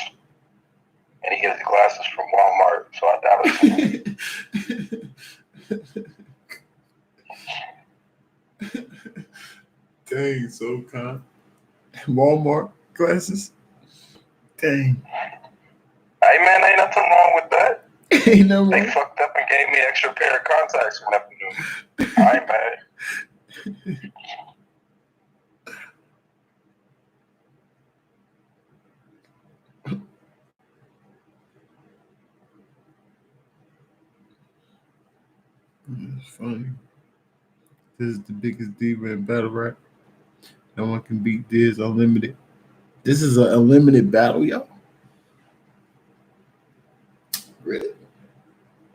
and he gets the glasses from Walmart, so I doubt it's Dang, SoulCon. Walmart glasses. Dang. Hey man, ain't nothing wrong with that. Ain't no They wrong. fucked up and gave me an extra pair of contacts for nothing new. I ain't mad. It's funny. This is the biggest diva in battle rap. No one can beat Diz Unlimited. This is an unlimited battle, y'all. Really?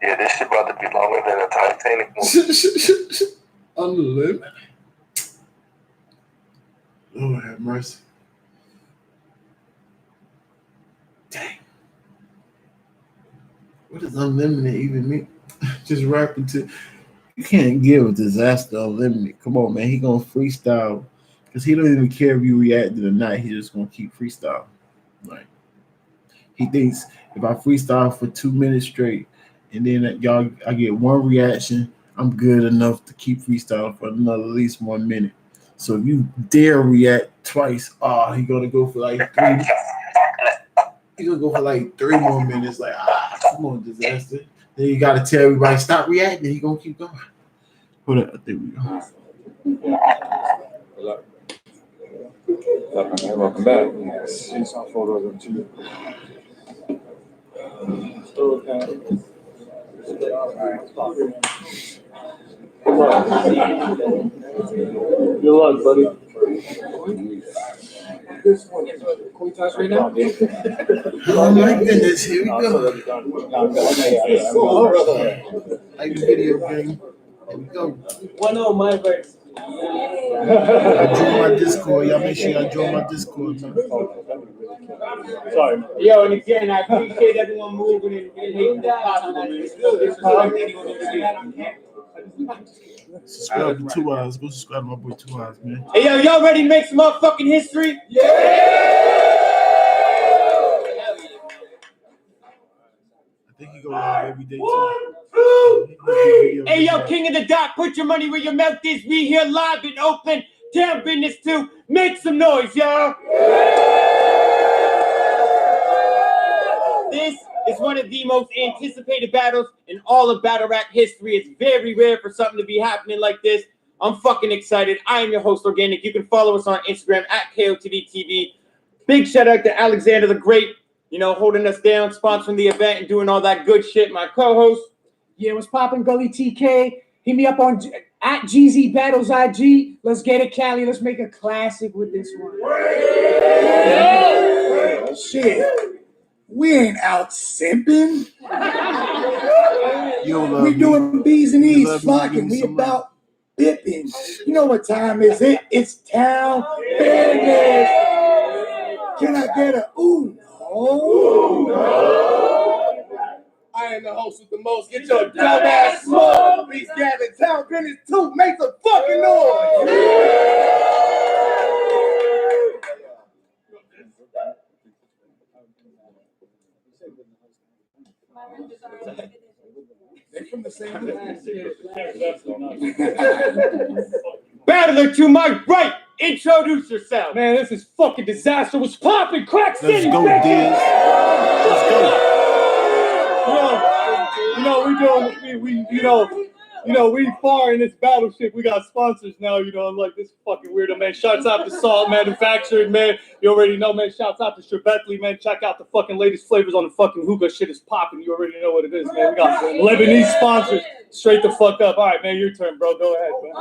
Yeah, this shit about to be longer than a Titanic movie. Unlimited. Lord have mercy. Dang. What does unlimited even mean? Just rapping to. You can't give a disaster unlimited. Come on, man. He gonna freestyle because he don't even care if you reacted or not. He just gonna keep freestyle. Like he thinks if I freestyle for 2 minutes straight and then I get one reaction, I'm good enough to keep freestyling for another at least 1 minute. So if you dare react twice, he gonna go for like 3. He gonna go for like 3 more minutes. Like come on, disaster. Then you gotta tell everybody stop reacting. He gonna keep going. Hold on, there we go. Welcome back. Good luck, buddy. Right now? Oh my goodness, here we go. Like the video game. Here we go. 1-0 my verse. I join my Discord. Y'all make sure y'all join my Discord, man. Sorry. Yo, and again, I appreciate everyone moving and making this possible. Subscribe to 2 Eyes. Go subscribe to my boy 2 Eyes, man. Hey, yo, y'all ready to make some motherfucking history? Yeah! I think he go live every day, too. Hey, yo, King of the Dot, put your money where your mouth is. We here live in Oakland. Town business too. Make some noise, y'all. This is one of the most anticipated battles in all of battle rap history. It's very rare for something to be happening like this. I'm fucking excited. I am your host, Organic. You can follow us on Instagram at KOTDTV. Big shout out to Alexander the Great, holding us down, sponsoring the event and doing all that good shit. My co-host. Yeah, what's poppin', Gully TK? Hit me up on at GZ Battles IG. Let's get it, Cali. Let's make a classic with this one. Shit. We ain't out simping. We doing B's and E's flocking. We about bipping. You know what time is it? It's town business. Can I get a ooh no? I am the host with the most. Get your dumb ass small. Please gather town business too. Make some fucking noise. They're from the same Battler to my right Introduce yourself. Man, this is fucking disaster. What's popping? Crack City, Let's go, bitches. Diz. Let's go. We far in this battleship. We got sponsors now. I'm like this fucking weirdo, man. Shouts out to Salt Manufacturing, man. You already know, man. Shouts out to Sherbetli, man. Check out the fucking latest flavors on the fucking hookah. Shit is popping. You already know what it is, man. We got Lebanese sponsors. Straight the fuck up. All right, man. Your turn, bro. Go ahead, man.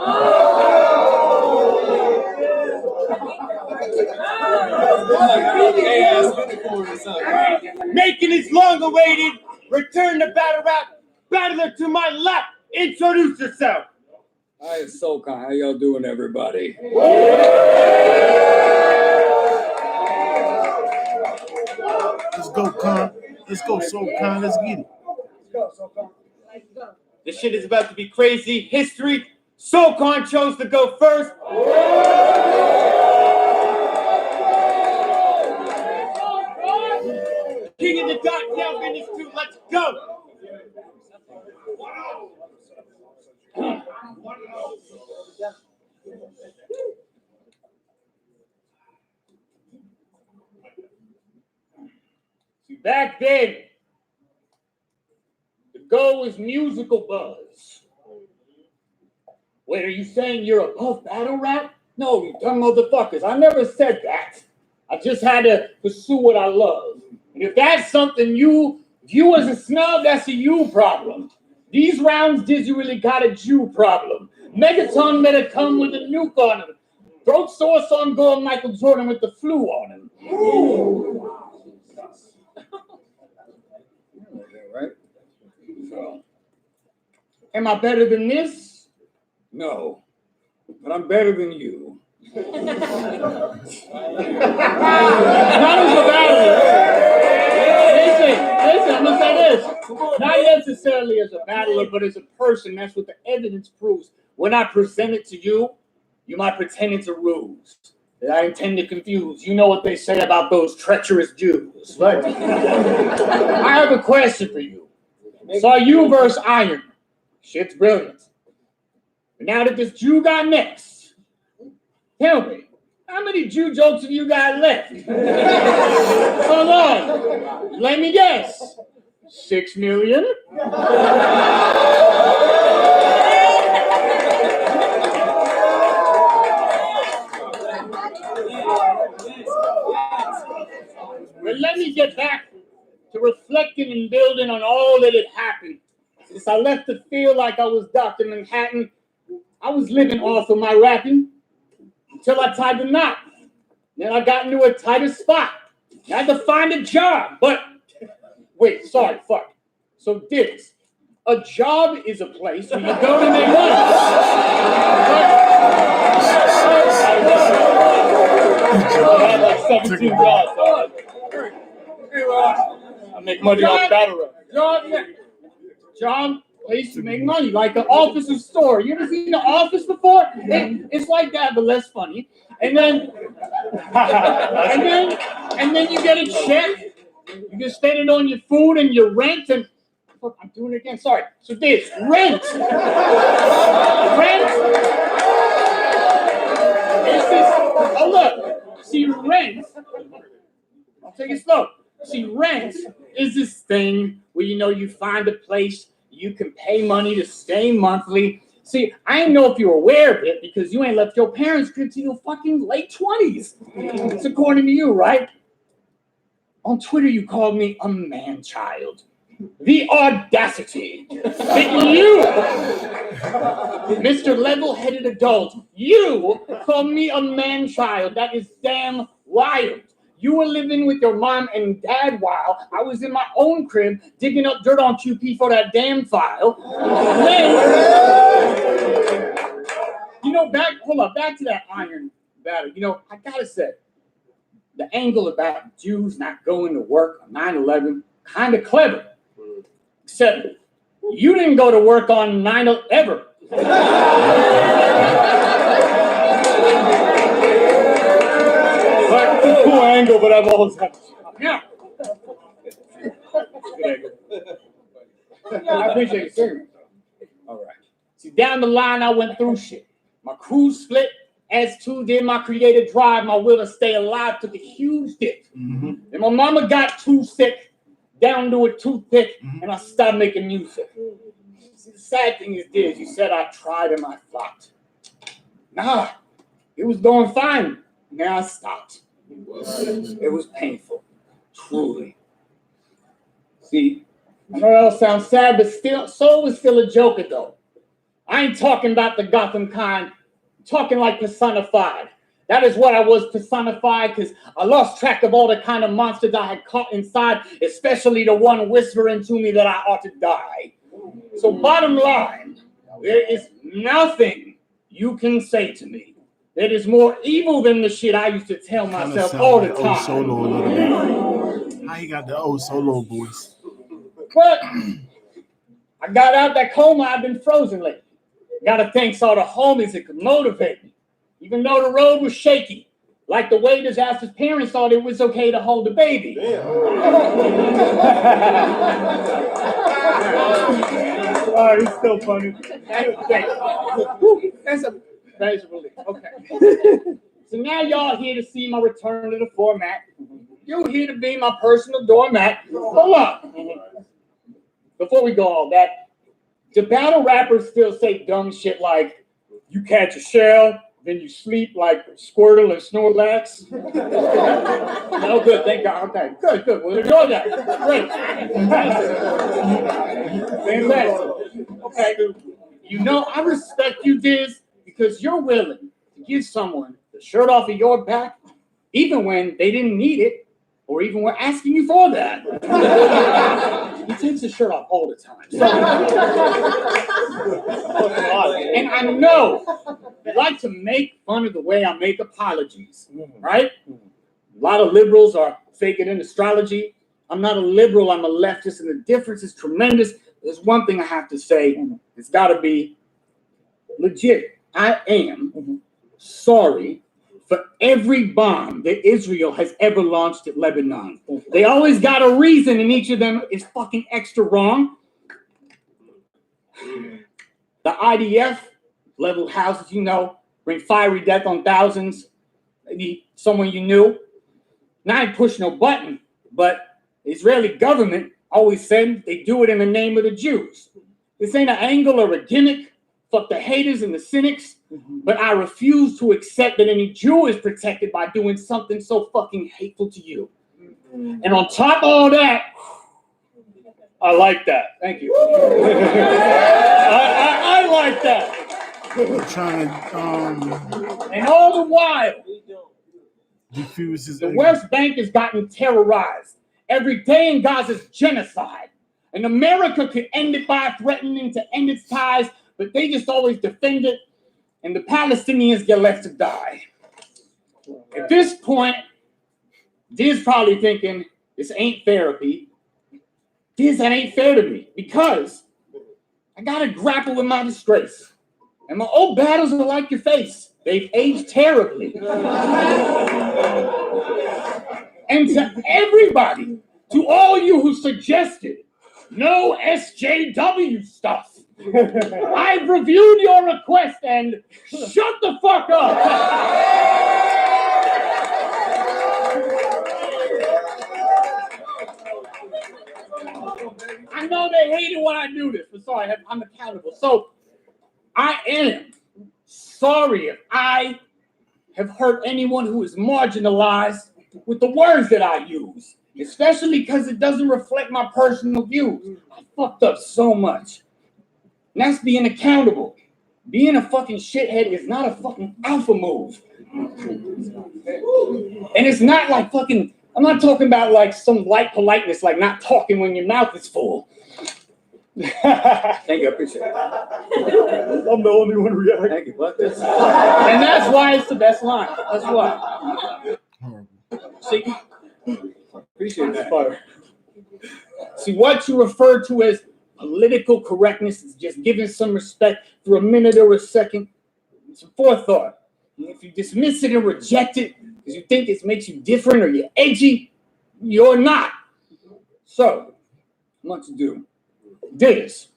Making his long-awaited return to battle rap battler to my left. Introduce yourself. Hi, it's Sokan. How y'all doing, everybody? Let's go, Con. Let's go, Con. Let's get it. This shit is about to be crazy. History. Sokan chose to go first. King of the dot now finished too. Let's go. Back then, the goal was musical buzz. Wait, are you saying you're above battle rap? No, you dumb motherfuckers. I never said that. I just had to pursue what I love. And if that's something you view as a snub, that's a you problem. These rounds, Dizzy really got a Jew problem. Megaton better come with a nuke on him. Throat sauce on goal Michael Jordan with the flu on him. Right? Am I better than this? No, but I'm better than you. Not as a battler. Listen, I'm gonna say this. Not necessarily as a battler, but as a person. That's what the evidence proves. When I present it to you, you might pretend it's a ruse that I intend to confuse. You know what they say about those treacherous Jews, right? I have a question for you. Saw you versus Iron. Shit's brilliant. But now that this Jew got next, tell me, how many Jew jokes have you got left? Hold on. Let me guess. 6 million? But let me get back to reflecting and building on all that had happened. Since I left to feel like I was Dr. Manhattan, I was living off of my rapping until I tied the knot. Then I got into a tighter spot. I had to find a job, but wait, sorry, fuck. So this, a job is a place where you go to make money. I had like 17 jobs. I make money off battle rap. Job, place to make money, like an office or store. You ever seen an office before? It's like that, but less funny. And then you get a check. You can spend it on your food and your rent. And fuck, I'm doing it again. Sorry. So this rent. Is this? Oh look. See, rent. I'll take it slow. See, rent is this thing where you find a place you can pay money to stay monthly. See, I didn't know if you were aware of it because you ain't left your parents' crib till your fucking late 20s. It's according to you, right? On Twitter, you called me a man-child. The audacity that you, Mr. Level-Headed Adult, you called me a man-child. That is damn wild. You were living with your mom and dad while I was in my own crib digging up dirt on QP for that damn file. Then, back to that Iron battle. I gotta say, the angle about Jews not going to work on 9/11, kind of clever. Except you didn't go to work on 9/11 ever. But it's a cool angle, but I've always had to. Yeah. I appreciate you saying that. All right. See, down the line, I went through shit. My crew split. As to then my creative drive, my will to stay alive took a huge dip. Mm-hmm. And my mama got too sick, down to a toothpick, and I stopped making music. See, the sad thing is this, you said I tried and I flopped. Nah, it was going fine. Now I stopped. It was painful, truly. See, I know that all sounds sad, but still, soul is still a joker though. I ain't talking about the Gotham kind, I'm talking like personified. That is what I was personified because I lost track of all the kind of monsters I had caught inside, especially the one whispering to me that I ought to die. So bottom line, there is nothing you can say to me that is more evil than the shit I used to tell myself all the time. Solo a little bit. How you got the old Solo voice? But I got out that coma. I've been frozen lately. Gotta thanks all the homies that could motivate me. Even though the road was shaky. Like the way Disaster's parents thought it was okay to hold the baby. Oh, he's still funny. That's a relief. Okay. So now y'all here to see my return to the format. You're here to be my personal doormat. Hold on. Before we go all that, do battle rappers still say dumb shit like, you catch a shell, then you sleep like Squirtle and Snorlax? No, good, thank God. Okay, good. We'll enjoy that. Great. Fantastic. Okay, you know, I respect you, Diz, because you're willing to give someone the shirt off of your back, even when they didn't need it, or even were asking you for that. He takes his shirt off all the time. So, and I know they like to make fun of the way I make apologies, right? A lot of liberals are faking in astrology. I'm not a liberal, I'm a leftist, and the difference is tremendous. There's one thing I have to say, it's gotta be legit. I am sorry for every bomb that Israel has ever launched at Lebanon. They always got a reason, and each of them is fucking extra wrong. The IDF level houses, you know, bring fiery death on thousands. Maybe someone you knew. Now I ain't push no button, but the Israeli government always said they do it in the name of the Jews. This ain't an angle or a gimmick. Fuck the haters and the cynics. But I refuse to accept that any Jew is protected by doing something so fucking hateful to you. And on top of all that, I like that. Thank you. I like that. I'm trying to And all the while, diffuse his the anger. West Bank has gotten terrorized. Every day in Gaza's genocide. And America could end it by threatening to end its ties, but they just always defend it. And the Palestinians get left to die. At this point, Diz probably thinking, this ain't therapy. Diz, that ain't fair to me because I gotta grapple with my disgrace. And my old battles are like your face. They've aged terribly. And to everybody, to all you who suggested no SJW stuff, I've reviewed your request and shut the fuck up. I know they hate it when I do this, but sorry, I'm accountable. So I am sorry if I have hurt anyone who is marginalized with the words that I use, especially because it doesn't reflect my personal views. I fucked up so much. And that's being accountable. Being a fucking shithead is not a fucking alpha move. And it's not like fucking, I'm not talking about like some light politeness, like not talking when your mouth is full. Thank you, I appreciate it. I'm the only one reacting. Thank you, but and that's why it's the best line. That's why. See, appreciate that. Fire. See, what you refer to as political correctness is just giving some respect for a minute or a second. It's a forethought. And if you dismiss it and reject it because you think it makes you different or you're edgy, you're not. So, what to do? Diz,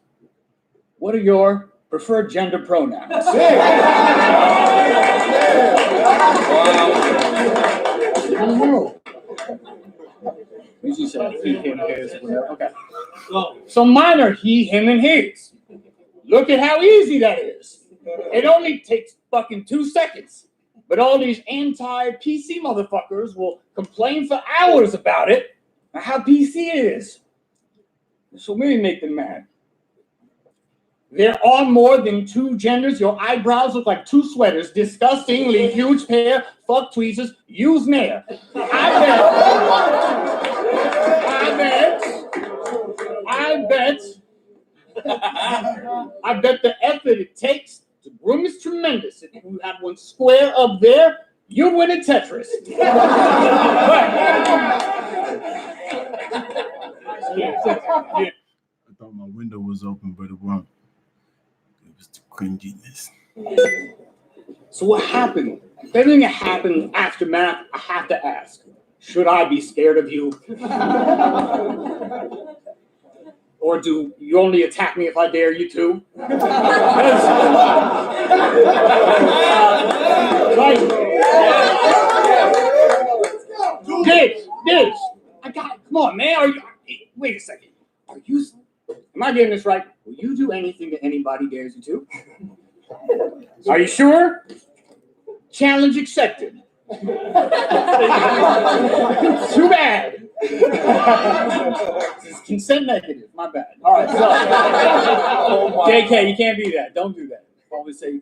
what are your preferred gender pronouns? She said he, him, his, whatever. Okay. So mine are he, him, and his. Look at how easy that is. It only takes fucking 2 seconds. But all these anti-PC motherfuckers will complain for hours about it and how PC it is. So maybe make them mad. There are more than 2 genders. Your eyebrows look like 2 sweaters. Disgustingly huge pair. Fuck tweezers. Use Nair. I bet the effort it takes to groom is tremendous. If you had one square up there, you'd win at Tetris. I thought my window was open, but it wasn't. It was the cringiness. So what happened? If everything that happened after math, I have to ask, should I be scared of you? Or do you only attack me if I dare you to? Dibs. I got it. Come on, man. Wait a second. Am I getting this right? Will you do anything that anybody dares you to? Are you sure? Challenge accepted. Too bad. Consent negative. My bad. All right. So, JK, you can't be that. Don't do that. Always say.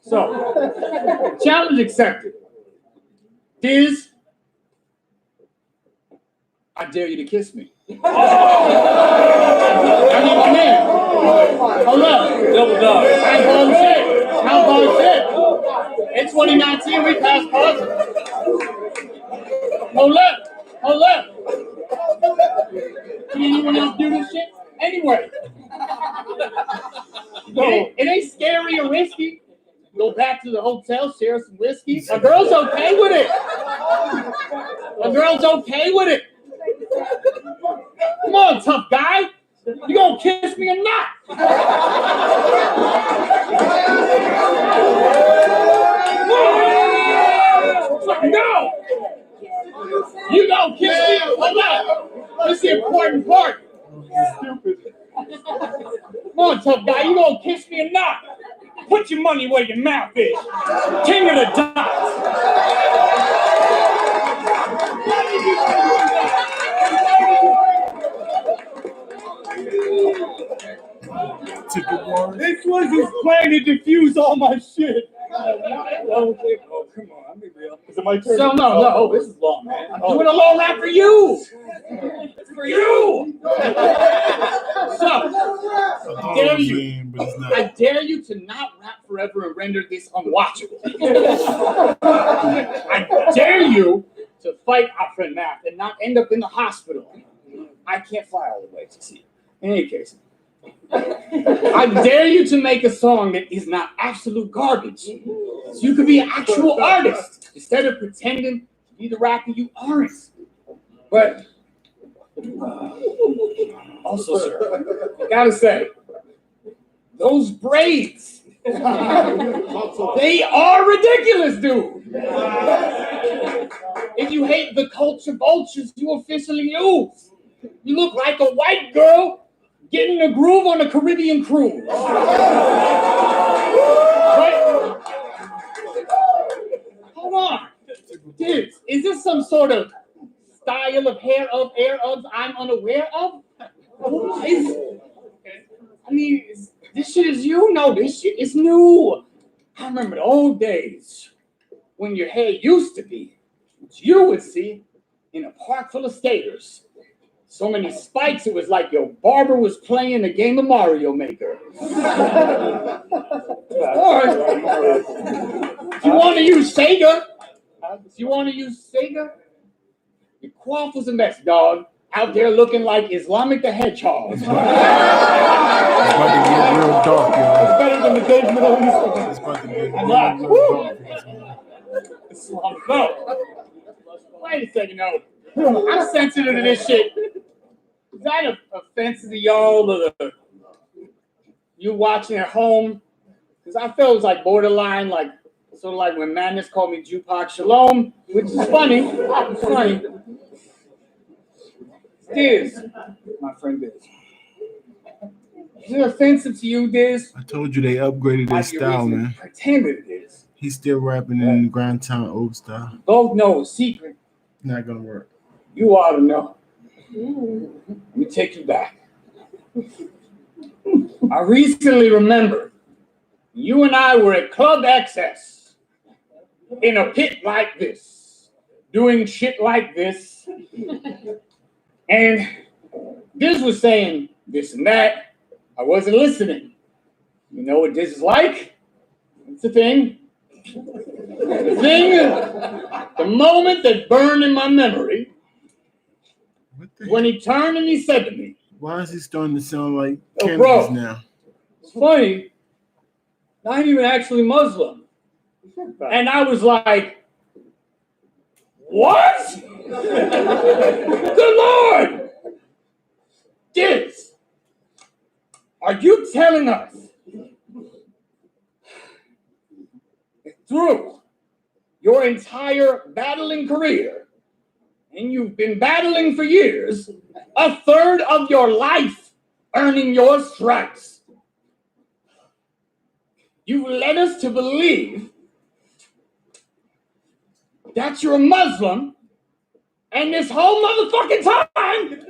So, challenge accepted. Diz, I dare you to kiss me. I mean, my man. Hold up. Double dog. How about shit? In 2019, we passed positive. Hold up. Can anyone else do this shit? Anyway. It ain't scary or risky. Go back to the hotel, share some whiskey. A girl's okay with it. Come on, tough guy. You gonna kiss me or not? No! You gonna kiss me? Hold on. This is the important part. Stupid. Come on, tough guy. You gonna kiss me or not? Put your money where your mouth is. King of the dots. This was his plan to defuse all my shit. Oh, come on. I'm being real. Is it my turn? So, no. This is long, man. I'm doing a long rap for you. It's for you. So, I dare you to not rap forever and render this unwatchable. I dare you to fight our friend Matt and not end up in the hospital. I can't fly all the way to see you. In any case, I dare you to make a song that is not absolute garbage. So you could be an actual artist instead of pretending to be the rapper you aren't. But also, sir, I gotta say, those braids, they are ridiculous, dude. If you hate the culture vultures, you officially lose. You look like a white girl getting a groove on a Caribbean cruise. Right? Hold on. Dude, is this some sort of style of hair of air of I'm unaware of? This shit is you? No, this shit is new. I remember the old days when your hair used to be what you would see in a park full of skaters. So many spikes, it was like your barber was playing a game of Mario Maker. Or, if you want to use Sega, your quaff was a mess, dog. Out there looking like Islamic the Hedgehog. It's about to get real dark, y'all. It's better than the Dave Middle East. It's about to get real dark. No. Wait a second, no. I'm sensitive to this shit. Is that offensive to y'all or you watching at home? Because I felt it was like borderline, like Sort of like when Madness called me Jupac Shalom, which is funny. It's funny. Diz, my friend Diz. Is it offensive to you, Diz? I told you they upgraded their style, man. Pretend it is. He's still rapping in the Grand Town old style. Both know a secret. Not gonna work. You ought to know. Let me take you back. I recently remembered you and I were at Club XS in a pit like this, doing shit like this. And Diz was saying this and that. I wasn't listening. You know what Diz is like? It's a thing. The thing, the moment that burned in my memory, when he turned and he said to me, why is he starting to sound like bro, now? It's funny. Not even actually Muslim. And I was like, what? Good Lord! Diz, are you telling us that through your entire battling career, and you've been battling for years, a third of your life earning your stripes, you've led us to believe that you're a Muslim, and this whole motherfucking time,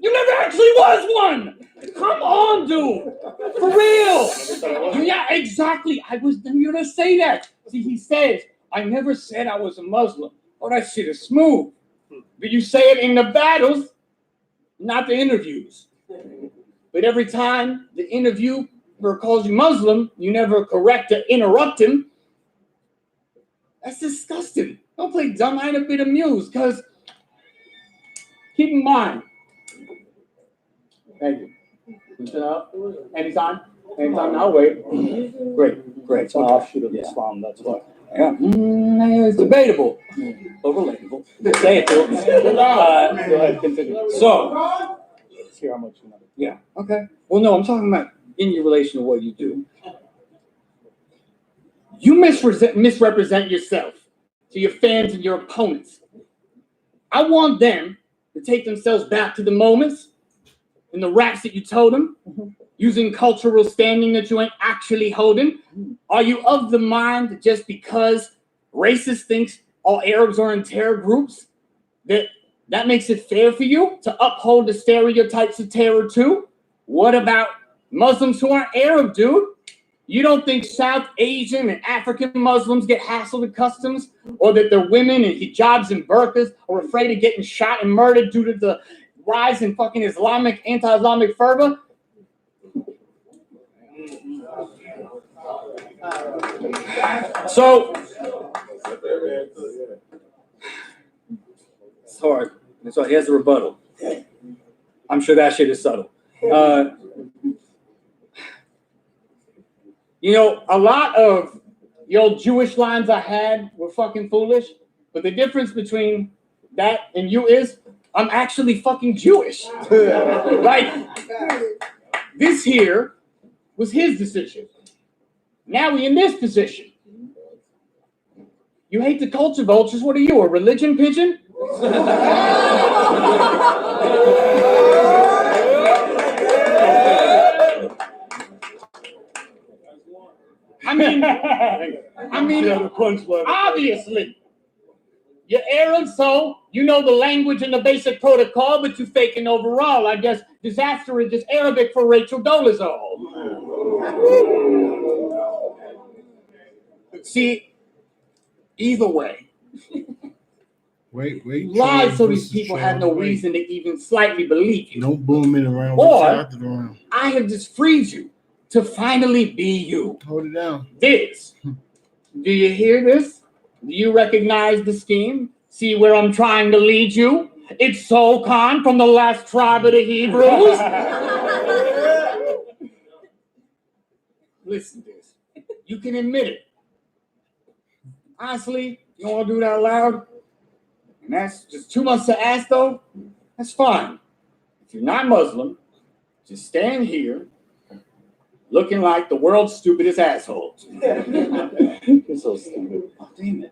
you never actually was one. Come on, dude. For real. Yeah, exactly. I was going to say that. See, he says, I never said I was a Muslim. Oh, that shit is smooth. But you say it in the battles, not the interviews. But every time the interviewer calls you Muslim, you never correct or interrupt him. That's disgusting. Don't play dumb. I ain't a bit amused, because keep in mind. Thank you. Anytime? Anytime now, wait. Great. So I'll shoot up Islam, that's why. Yeah. It's debatable. But relatable. Say it to him. Go ahead, continue. So, let's hear how much you know. Yeah, okay. Well, no, I'm talking about in your relation to what you do. You misrepresent yourself to your fans and your opponents. I want them to take themselves back to the moments in the raps that you told them, using cultural standing that you ain't actually holding. Are you of the mind that just because racist thinks all Arabs are in terror groups, that makes it fair for you to uphold the stereotypes of terror too? What about Muslims who aren't Arab, dude? You don't think South Asian and African Muslims get hassled at customs, or that their women in hijabs and burqas are afraid of getting shot and murdered due to the rise in fucking anti-Islamic fervor? So, sorry. So here's the rebuttal. I'm sure that shit is subtle. You know, a lot of the old Jewish lines I had were fucking foolish, but the difference between that and you is I'm actually fucking Jewish. Like, this here was his decision. Now we in this position. You hate the culture vultures. What are you, a religion pigeon? I mean, obviously, you're Arab, so you know the language and the basic protocol, but you're faking overall. I guess disaster is just Arabic for Rachel Dolezal. See, either way. Wait. Lie so these people have no reason to even slightly believe you. No booming around. Or I have just freed you to finally be you. Hold it down. This. Do you hear this? Do you recognize the scheme? See where I'm trying to lead you? It's Sol Khan from the last tribe of the Hebrews. Listen to this. You can admit it. Honestly, you don't want to do that loud? And that's just too much to ask, though? That's fine. If you're not Muslim, just stand here. looking like the world's stupidest assholes. You're so stupid. Oh, damn it.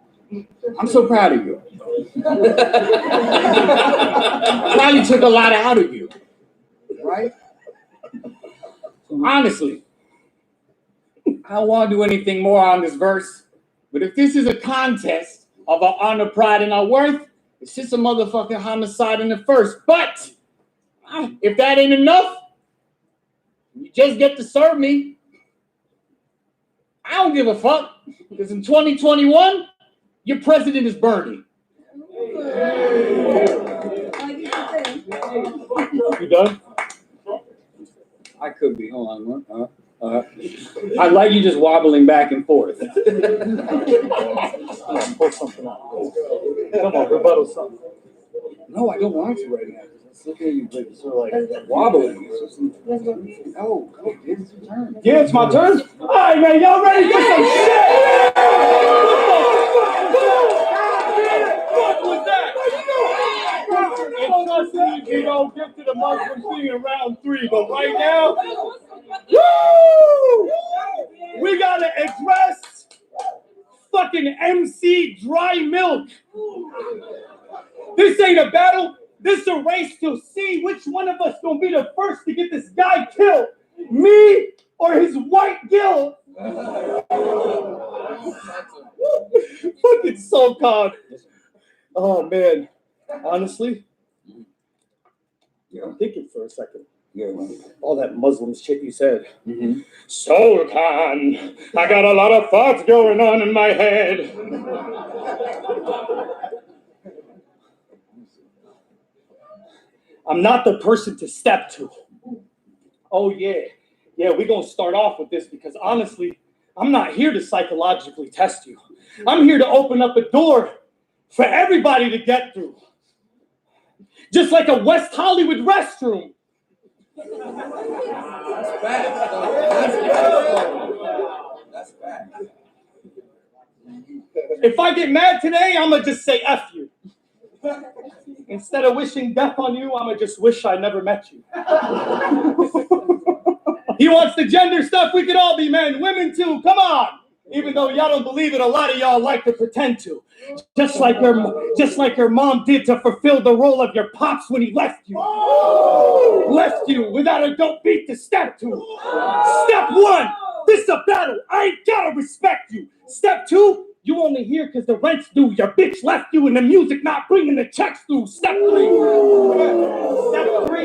I'm so proud of you. Probably took a lot out of you, right? Honestly, I don't want to do anything more on this verse, but if this is a contest of our honor, pride, and our worth, it's just a motherfucking homicide in the first. But if that ain't enough, you just get to serve me. I don't give a fuck, because in 2021, your president is Bernie. You done? I could be. Hold on. I like you just wobbling back and forth. Pull something out. Come on, rebuttal something. No, I don't want to right now. Let's look at you, like, sort of like wobbling. No, it's your turn. Yeah, it's my turn. All right, man, y'all ready for some shit? What was that? And trust me, we don't get to the Muslim thing in round 3, but right now, woo! We gotta address fucking MC Dry Milk. This ain't a battle. This is a race to see which one of us gonna be the first to get this guy killed. Me or his white guilt. Fucking so called. Oh man. Honestly, I'm thinking for a second. All that Muslim shit you said. Mm-hmm. Sultan, I got a lot of thoughts going on in my head. I'm not the person to step to. Oh yeah, we're gonna start off with this because honestly, I'm not here to psychologically test you. I'm here to open up a door for everybody to get through. Just like a West Hollywood restroom. That's bad. That's bad. If I get mad today, I'm gonna just say F you. Instead of wishing death on you, I'm gonna just wish I never met you. He wants the gender stuff. We could all be men, women too. Come on. Even though y'all don't believe it, a lot of y'all like to pretend to. Just like your mom did to fulfill the role of your pops when he left you. Left you without a dope beat to step to. Step 1, this is a battle. I ain't gotta respect you. Step 2, you only here because the rent's due. Your bitch left you and the music not bringing the checks through. Step 3. Step 3.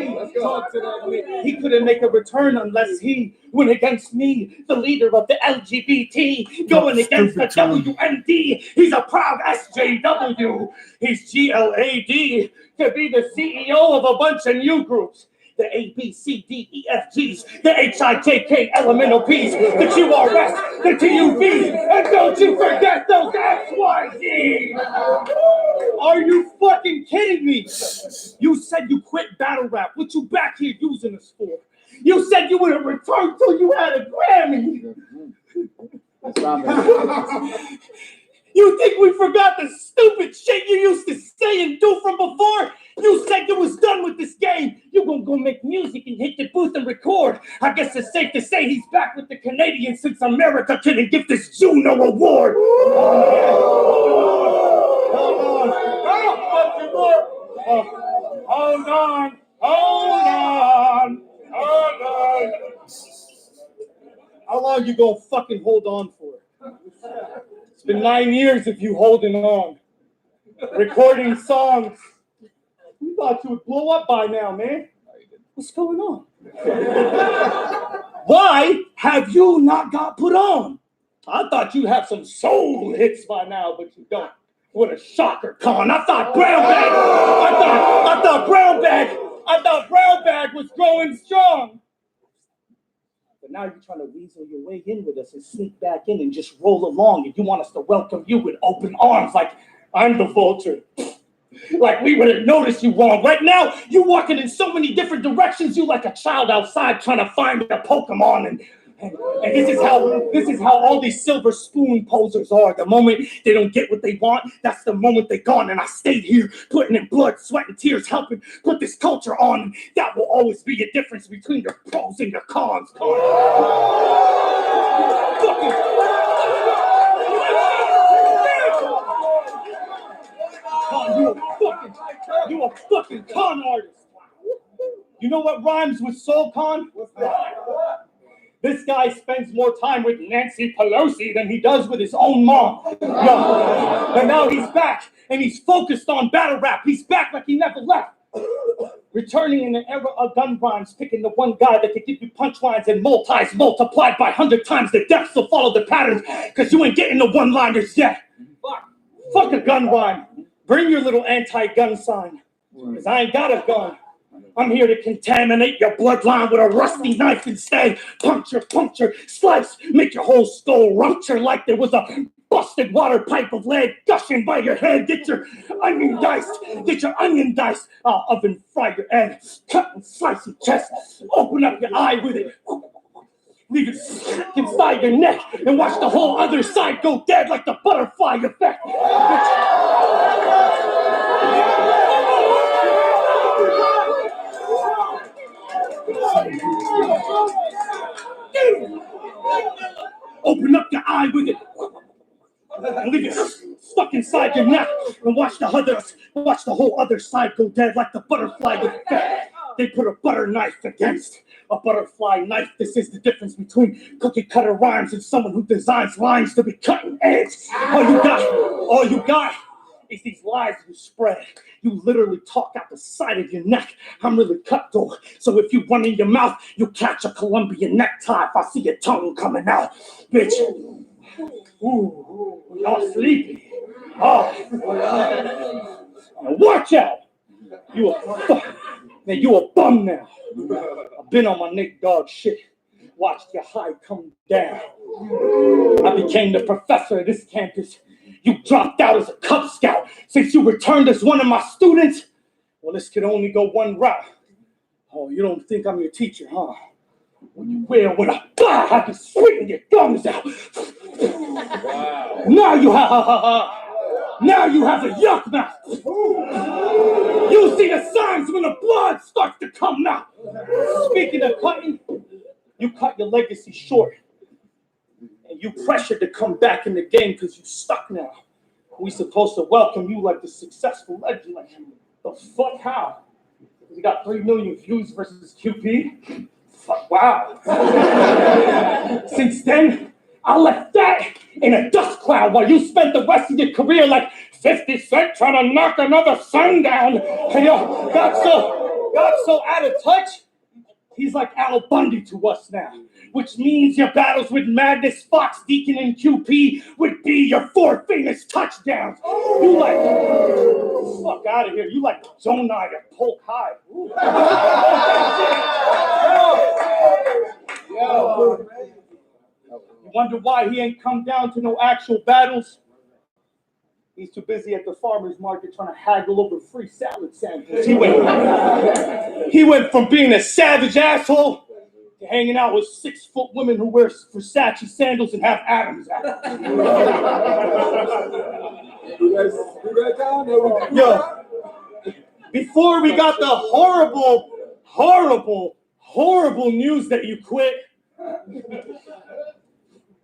He couldn't make a return unless he went against me, the leader of the LGBT, going against the WMD. He's a proud SJW. He's GLAD to be the CEO of a bunch of new groups. The ABCDEFGs, the HIJK elemental Ps, the QRS, the TUVs, and don't you forget those XYZs! Are you fucking kidding me? You said you quit battle rap. What you back here using us for? You said you wouldn't return till you had a Grammy. You think we forgot the stupid shit you used to say and do from before? You said you was done with this game. You gonna go make music and hit the booth and record. I guess it's safe to say he's back with the Canadians since America couldn't give this Juno award. Hold on. How long you gonna fucking hold on for? It's been 9 years of you holding on. Recording songs. You thought you would blow up by now, man. What's going on? Why have you not got put on? I thought you'd have some soul hits by now, but you don't. What a shocker, Con. I thought Brown Bag was growing strong. But now you're trying to weasel your way in with us and sneak back in and just roll along. And you want us to welcome you with open arms like I'm the vulture. Like we would have noticed you wrong. Right now, you walking in so many different directions. You like a child outside trying to find a Pokemon and And this is how all these silver spoon posers are. The moment they don't get what they want, that's the moment they're gone. And I stayed here, putting in blood, sweat, and tears, helping put this culture on. And that will always be a difference between your pros and your cons. You a fucking con artist. You know what rhymes with soul con? What's that? This guy spends more time with Nancy Pelosi than he does with his own mom. No. But now he's back, and he's focused on battle rap. He's back like he never left. Returning in an era of gun rhymes, picking the one guy that can give you punchlines and multis multiplied by 100 times the depth, so follow the patterns, because you ain't getting the one-liners yet. Fuck a gun rhyme. Bring your little anti-gun sign, because I ain't got a gun. I'm here to contaminate your bloodline with a rusty knife instead. Puncture, slice, make your whole skull rupture like there was a busted water pipe of lead gushing by your head. Get your onion diced. I'll oven fry your egg, cut and slice your chest. Open up your eye with it. Leave it stuck inside your neck and watch the whole other side go dead like the butterfly effect. Open up your eye with it. And leave it stuck inside your neck and watch the whole other side go dead like the butterfly effect. They put a butter knife against a butterfly knife. This is the difference between cookie cutter rhymes and someone who designs lines to be cutting edge. All you got is these lies you spread. You literally talk out the side of your neck. I'm really cutthroat. So if you run in your mouth, you catch a Colombian necktie if I see your tongue coming out. Bitch. Ooh, y'all sleepy. Oh. Now watch out. You a bum now. I've been on my Nick Dogg shit. Watched your high come down. I became the professor of this campus. You dropped out as a Cub Scout. Since you returned as one of my students, well, this could only go one route. Oh, you don't think I'm your teacher, huh? When you will, when I be spitting your gums out. Wow. Now you have a yuck mouth. You see the signs when the blood starts to come out. Speaking of cutting, you cut your legacy short. And you pressured to come back in the game because you stuck now. We supposed to welcome you like the successful legend. Like, the fuck how? You got 3 million views versus QP? Fuck, wow. Since then, I left that in a dust cloud while you spent the rest of your career like 50 Cent trying to knock another son down. And yo, got so out of touch, he's like Al Bundy to us now. Which means your battles with Madness, Fox, Deacon, and QP would be your 4 famous touchdowns. You like, fuck out of here. You like Jonah at Polk High. Yo. You wonder why he ain't come down to no actual battles? He's too busy at the farmer's market trying to haggle over free salad samples. He went from being a savage asshole to hanging out with 6-foot women who wear Versace sandals and have Adam's apples. Yo, before we got the horrible news that you quit,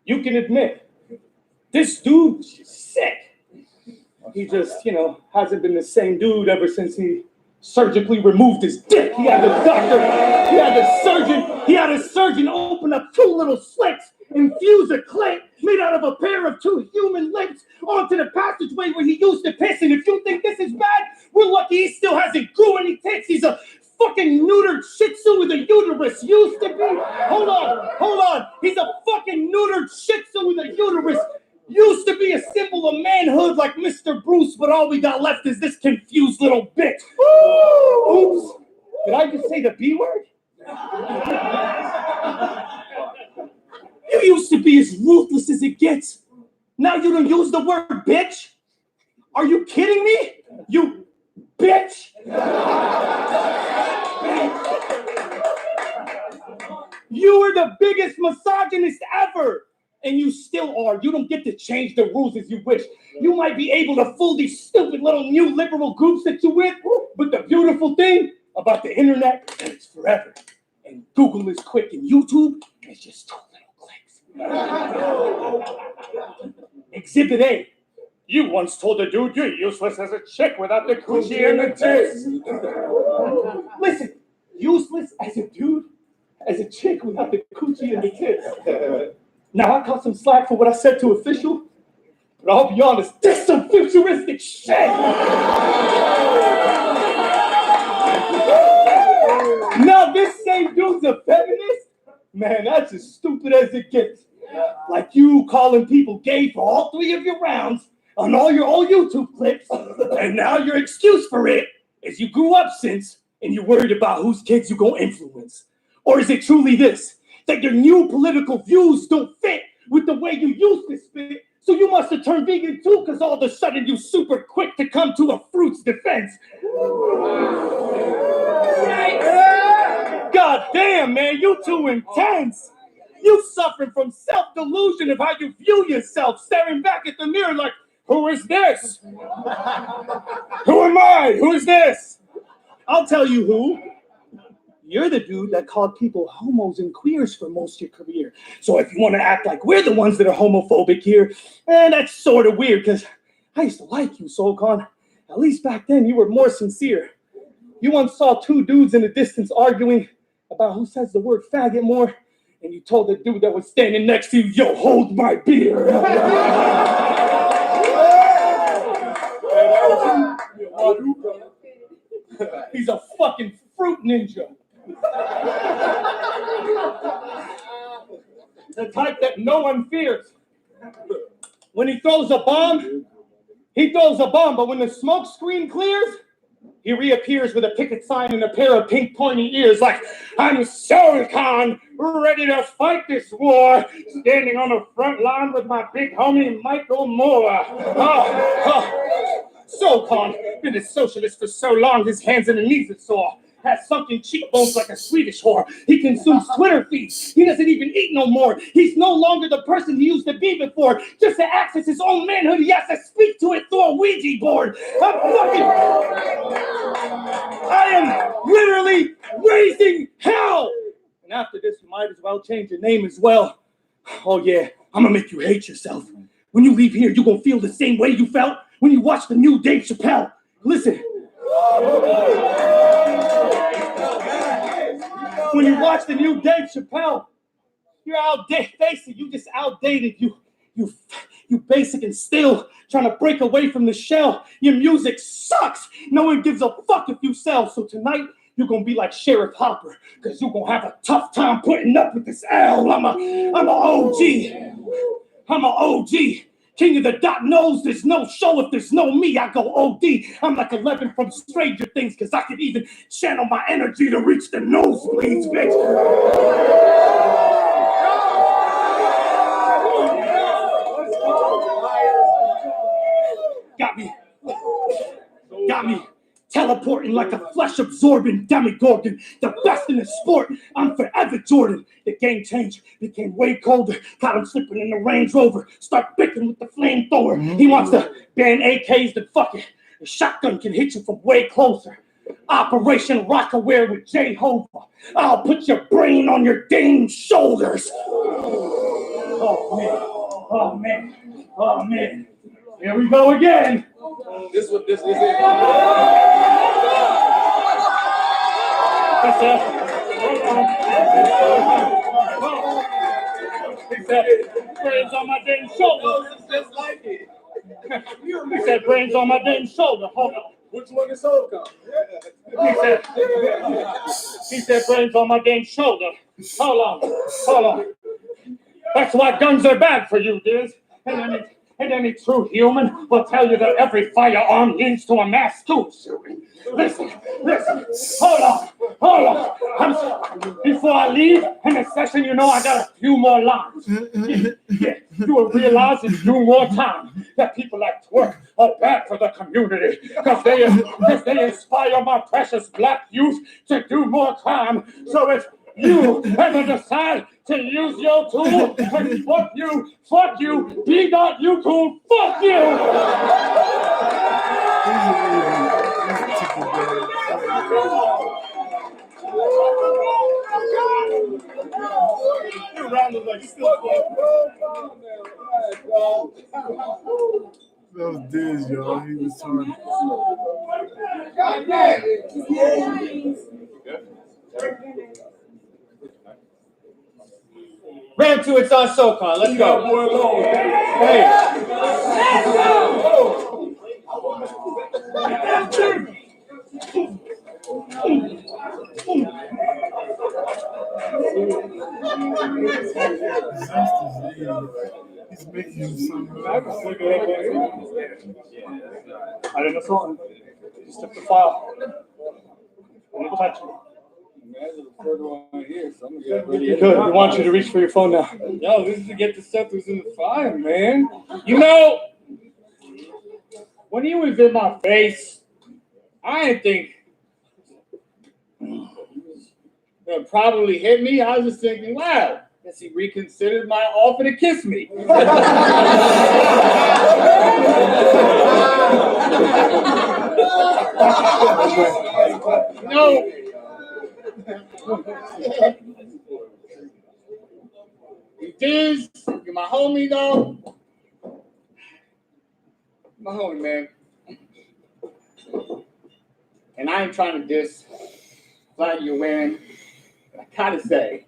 you can admit, this dude's sick. He just, hasn't been the same dude ever since he surgically removed his dick. He had a surgeon open up 2 little slits, infuse a clit made out of a pair of 2 human lips onto the passageway where he used to piss. And if you think this is bad, we're lucky he still hasn't grew any tits. He's a fucking neutered Shih Tzu with a uterus. Used to be. Hold on. He's a fucking neutered Shih Tzu with a uterus. Used to be a symbol of manhood like Mr. Bruce, but all we got left is this confused little bitch. Oops. Did I just say the B word? You used to be as ruthless as it gets. Now you don't use the word bitch? Are you kidding me? You bitch! You were the biggest misogynist ever. And you still are. You don't get to change the rules as you wish. You might be able to fool these stupid little new liberal groups that you're with, but the beautiful thing about the internet is it's forever. And Google is quick, and YouTube is just 2 little clicks. Exhibit A. You once told a dude you're useless as a chick without the coochie and the tits. Listen, useless as a dude, as a chick without the coochie and the tits. Now, I caught some slack for what I said to official, but I'll be honest, this some futuristic shit. Now, this same dude's a feminist? Man, that's as stupid as it gets. Like you calling people gay for all 3 of your rounds on all your old YouTube clips, and now your excuse for it is you grew up since and you're worried about whose kids you're going to influence. Or is it truly this? That your new political views don't fit with the way you used to spit, so you must have turned vegan too, because all of a sudden you super quick to come to a fruit's defense. God damn, man, you too intense. You suffering from self-delusion of how you view yourself, staring back at the mirror like, who is this? Who am I? Who is this? I'll tell you who. You're the dude that called people homos and queers for most of your career. So if you want to act like we're the ones that are homophobic here, that's sort of weird, because I used to like you, SoulCon. At least back then, you were more sincere. You once saw 2 dudes in the distance arguing about who says the word faggot more, and you told the dude that was standing next to you, yo, hold my beer. He's a fucking fruit ninja. The type that no one fears. When he throws a bomb, but when the smoke screen clears, he reappears with a picket sign and a pair of pink pointy ears like, I'm SoulCon, ready to fight this war, standing on the front line with my big homie Michael Moore. SoulCon, been a socialist for so long, his hands and knees are sore. Has sunken cheekbones like a Swedish whore. He consumes Twitter feeds. He doesn't even eat no more. He's no longer the person he used to be before. Just to access his own manhood, he has to speak to it through a Ouija board. I am literally raising hell. And after this, you might as well change your name as well. Oh yeah, I'm gonna make you hate yourself. When you leave here, you're gonna feel the same way you felt when you watched the new Dave Chappelle. Listen. When you watch the new Dave Chappelle, you're outdated. Basically, you just outdated. You basic and still trying to break away from the shell. Your music sucks. No one gives a fuck if you sell. So tonight, you're going to be like Sheriff Hopper, because you're going to have a tough time putting up with this L. I'm a OG. I'm a OG. King of the dot knows there's no show if there's no me. I go OD. I'm like 11 from Stranger Things, because I can even channel my energy to reach the nosebleeds, bitch. Got me. Teleporting like a flesh-absorbing demigorgon. The best in the sport. I'm forever Jordan. The game changed. Became way colder. Got him slipping in the Range Rover. Start picking with the flamethrower. He wants to ban AKs, then fuck it. The shotgun can hit you from way closer. Operation Rockaware with Jehovah. I'll put your brain on your dame shoulders. Oh man. Here we go again. This is it. That's it. He said, brains on my damn shoulder. Just like it. He said, brains on my damn shoulder. Hold on. Which one is SoulCon? He said, brains on my damn shoulder. Hold on. That's why guns are bad for you, Diz. And any true human will tell you that every firearm leads to a mass school shooting. Listen. Hold on. Before I leave in the session, you know I got a few more lines. Yeah, you will realize in due more time that people like twerk are bad for the community because they inspire my precious black youth to do more crime. So if you ever decide to use your tool, and fuck you, B.U tool, fuck you! That was Diz, y'all. He was trying. Round two, it's on SoCon. Let's go. Hey. He's making something. I didn't assault him. Just took the file. I didn't touch him. You could. We want you to reach for your phone now. No, this is to get the stuff that's in the fire, man. You know, when he was in my face, I didn't think it probably hit me. I was just thinking, wow, guess he reconsidered my offer to kiss me. No. You Diz, you're my homie though. My homie, man. And I ain't trying to diss what you're wearing. But I gotta say,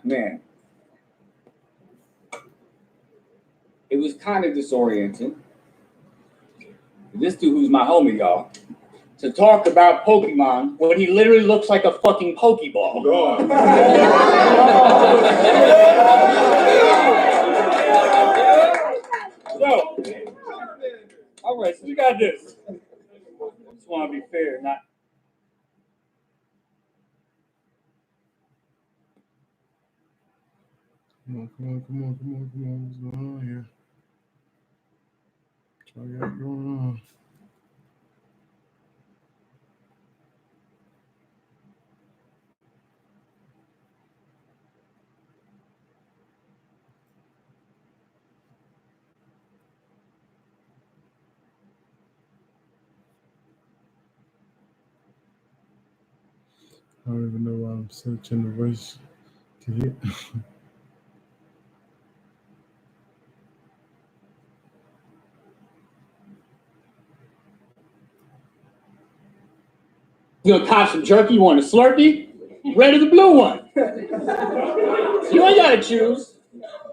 man, it was kind of disorienting. This dude who's my homie, y'all, to talk about Pokemon when he literally looks like a fucking Pokeball. So, all right, so we got this. I just want to be fair, not. Come on. What's going on here? What you got going on? I don't even know why I'm searching the voice to hit. You gonna cop some jerky? You want a Slurpee? Red or the blue one? You ain't gotta choose.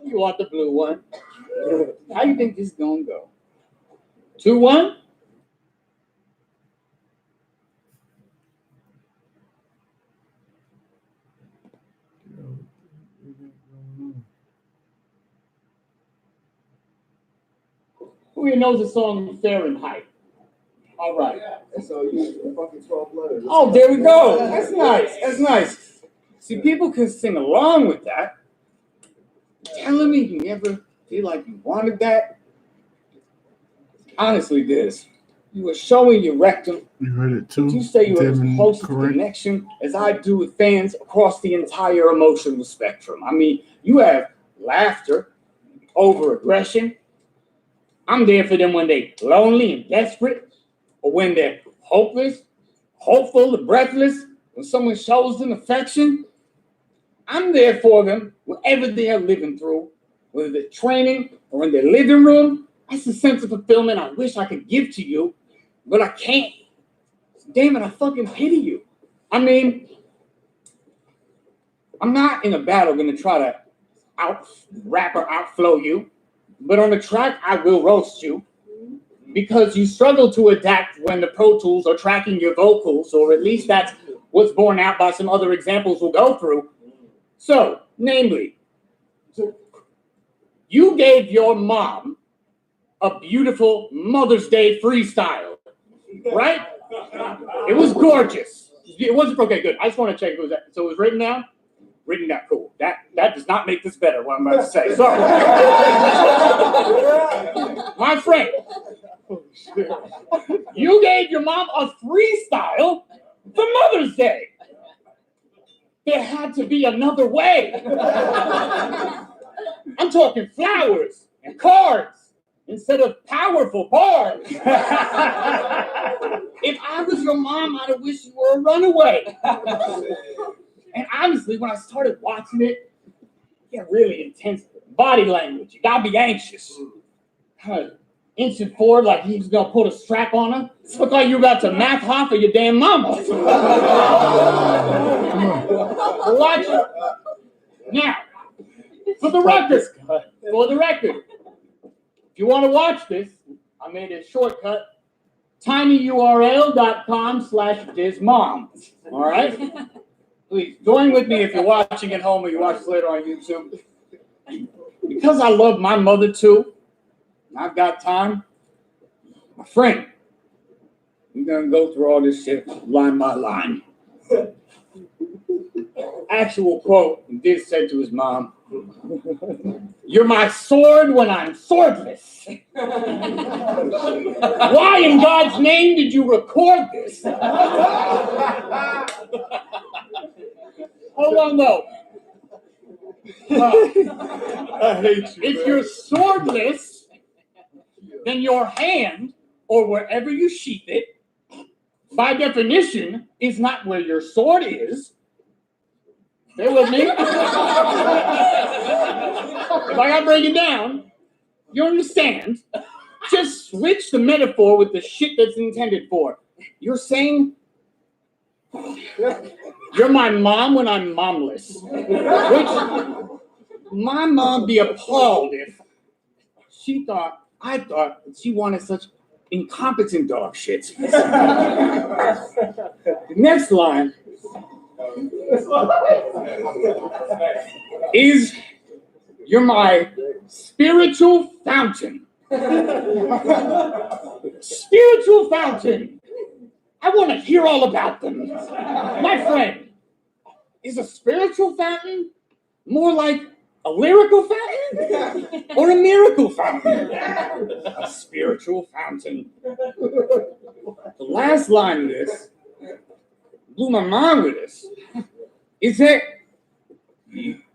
You want the blue one. How you think this is gonna go? 2-1? Who here knows the song Fahrenheit? All right. So you fucking 12 letters. Oh, there we go. That's nice. That's nice. See, people can sing along with that. Telling me you never feel like you wanted that? Honestly, Diz, you were showing your rectum. You heard it too. You say you have as close a connection as I do with fans across the entire emotional spectrum. I mean, you have laughter over aggression. I'm there for them when they're lonely and desperate, or when they're hopeless, hopeful, or breathless. When someone shows them affection, I'm there for them whatever they are living through, whether they're training or in their living room. That's the sense of fulfillment I wish I could give to you, but I can't. Damn it, I fucking pity you. I mean, I'm not in a battle going to try to out-rap or outflow you, but on the track, I will roast you because you struggle to adapt when the Pro Tools are tracking your vocals, or at least that's what's borne out by some other examples we'll go through. So, namely, you gave your mom a beautiful Mother's Day freestyle, right? It was gorgeous. It wasn't okay. Good. I just want to check if it was that. So it was written down. Written down. Cool. That does not make this better. What I'm about to say. Sorry, my friend. You gave your mom a freestyle for Mother's Day. There had to be another way. I'm talking flowers and cards instead of powerful bars. If I was your mom, I'd have wished you were a runaway. And honestly, when I started watching it, get really intense. Body language, you gotta be anxious. Inching forward like he was gonna put a strap on her. It looked like you were about to mouth half of your damn mama. Watch it. Now, for the record, if you want to watch this, I made a shortcut, tinyurl.com/dismom. All right? Please join with me if you're watching at home or you watch this later on YouTube. Because I love my mother too, and I've got time, my friend, we're going to go through all this shit line by line. Actual quote, Diz said to his mom, "You're my sword when I'm swordless." Why in God's name did you record this? Hold on though. I hate you. If you're swordless, then your hand, or wherever you sheath it, by definition, is not where your sword is. Bear with me. If I gotta break it down, you understand. Just switch the metaphor with the shit that's intended for. You're saying you're my mom when I'm momless. Which my mom be appalled if I thought that she wanted such incompetent dog shit. The next line is, "You're my spiritual fountain." Spiritual fountain. I want to hear all about them. My friend, is a spiritual fountain more like a lyrical fountain or a miracle fountain? A spiritual fountain. The last line of this blew my mind with this. Is that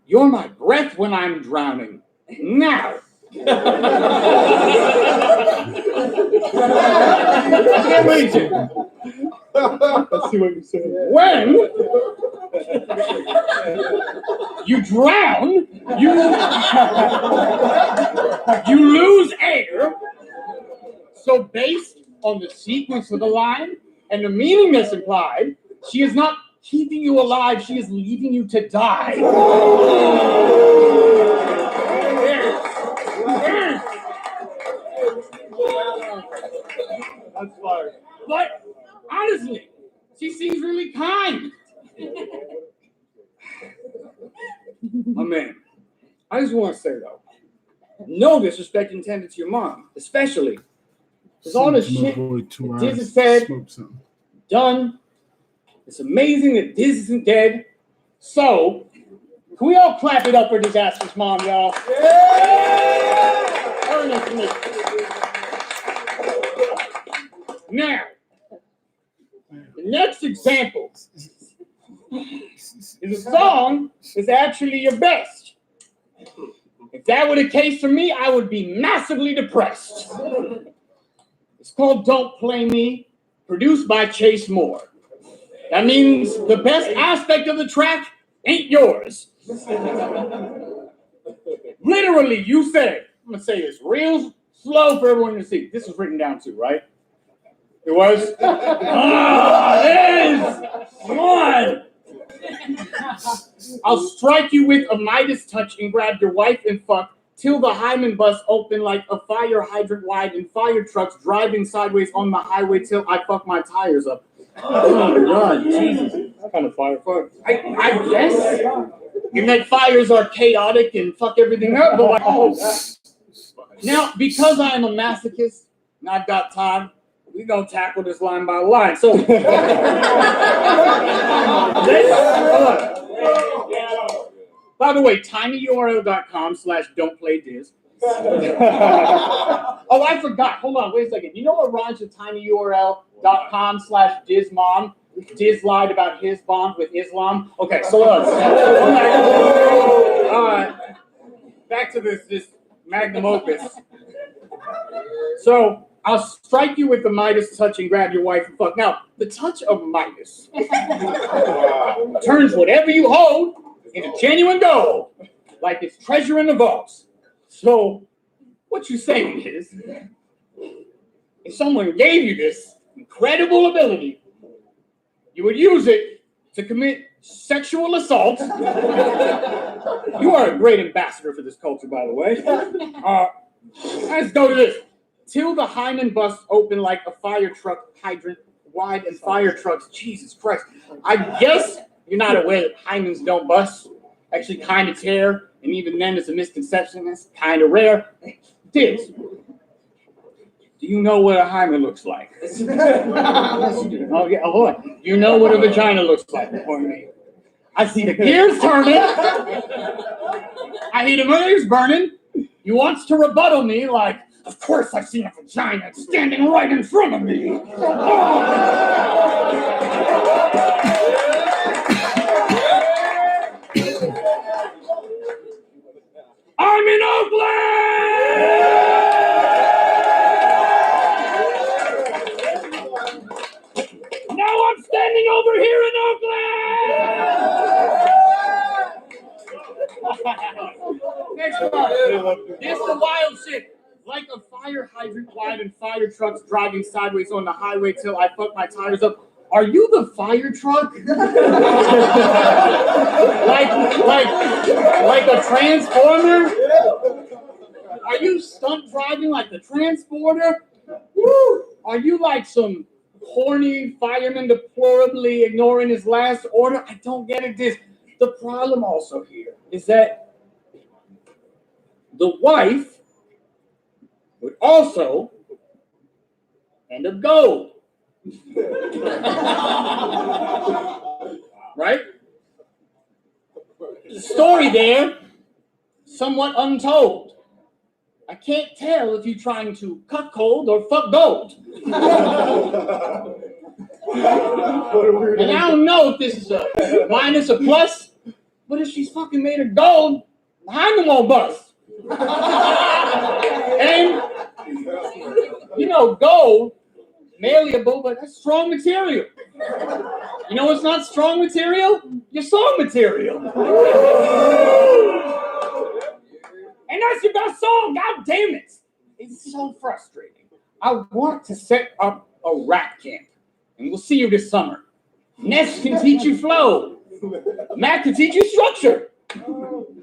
you're my breath when I'm drowning. Now. I can't wait to. Let's see what you say. When you drown, you lose air. So based on the sequence of the line and the meaning that's implied, she is not keeping you alive, she is leaving you to die. That's fire. But honestly, she seems really kind. My man, I just want to say though, no disrespect intended to your mom, especially because all the shit Diz has said, done. It's amazing that Diz isn't dead. So, can we all clap it up for Disaster's mom, y'all? Yeah! Earnestly. Now, the next example is a song that's actually your best. If that were the case for me, I would be massively depressed. It's called Don't Play Me, produced by Chase Moore. That means the best aspect of the track ain't yours. Literally, you said, I'm going to say this real slow for everyone to see. This was written down too, right? It was? It is! Come on! I'll strike you with a Midas touch and grab your wife and fuck till the Hyman bus open like a fire hydrant wide and fire trucks driving sideways on the highway till I fuck my tires up. Oh my God, Jesus. That kind of fire. I guess. And that fires are chaotic and fuck everything up, but like, oh. Now, because I am a masochist and I've got time, we're going to tackle this line by line. So, by the way, tinyurl.com/don'tplaydiz. Oh, I forgot. Hold on, wait a second. You know what rhymes with tinyurl.com/dizmom? Diz lied about his bond with Islam. Okay, so back to this magnum opus. So I'll strike you with the Midas touch and grab your wife and fuck. Now, the touch of Midas turns whatever you hold into genuine gold, like it's treasure in the vaults. So what you're saying is, if someone gave you this incredible ability, you would use it to commit sexual assault. You are a great ambassador for this culture, by the way. Let's go to this. Till the hymen busts open like a fire truck hydrant wide and fire trucks. Jesus Christ. I guess you're not aware that hymens don't bust. Actually kind of tear. And even then it's a misconception. That's kind of rare. Diz, do you know what a hymen looks like? Oh, yeah, hold on. You know what a vagina looks like before me. I see the gears turning. I hear the motors burning. He wants to rebuttal me like, of course I've seen a vagina standing right in front of me. I'm in Oakland! Now I'm standing over here in Oakland! Next one. This is the wild shit. Like a fire hydrant wide and fire trucks driving sideways on the highway till I fuck my tires up. Are you the fire truck? like a transformer? Are you stunt driving like the transporter? Woo! Are you like some horny fireman deplorably ignoring his last order? I don't get it. The problem also here is that the wife would also end up gold. Right? The story there, somewhat untold. I can't tell if you're trying to cut cold or fuck gold. And I don't know if this is a minus or plus, but if she's fucking made of gold, hymen won't bust. And, you know, gold, malleable, but that's strong material. You know what's not strong material? Your song material. And that's your best song, god damn it. It's so frustrating. I want to set up a rap camp, and we'll see you this summer. Ness can teach you flow. Matt can teach you structure.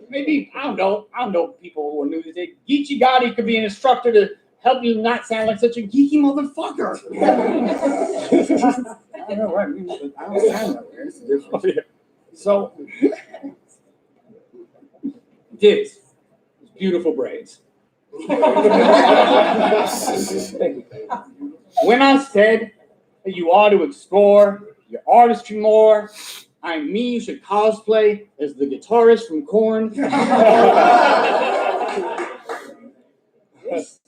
Maybe, I don't know people who are new to it. Geechee Gotti could be an instructor to help you not sound like such a geeky motherfucker. I know, right? I don't sound that way. It's different. So, Diz, beautiful braids. When I said that you ought to explore your artistry more, I mean you should cosplay as the guitarist from Korn. This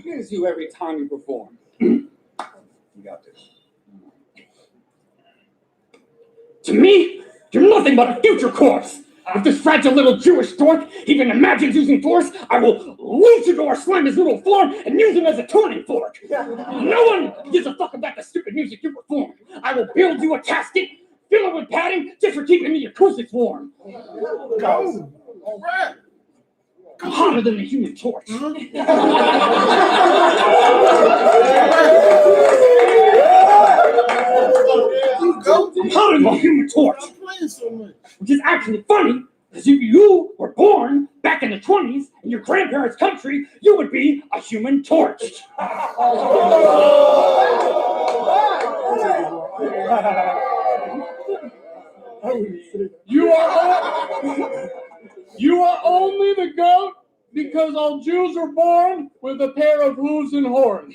gives you every time you perform. You got this. To me, you're nothing but a future corpse. If this fragile little Jewish dork even imagines using force, I will luchador slam his little form and use him as a tuning fork. No one gives a fuck about the stupid music you perform. I will build you a casket, fill it with padding, just for keeping the acoustics warm. Go. All right. Hotter than the Human Torch. Hotter than the Human Torch. Which is actually funny, because if you were born back in the 20s in your grandparents' country, you would be a Human Torch. You are only the goat because all Jews are born with a pair of hooves and horns.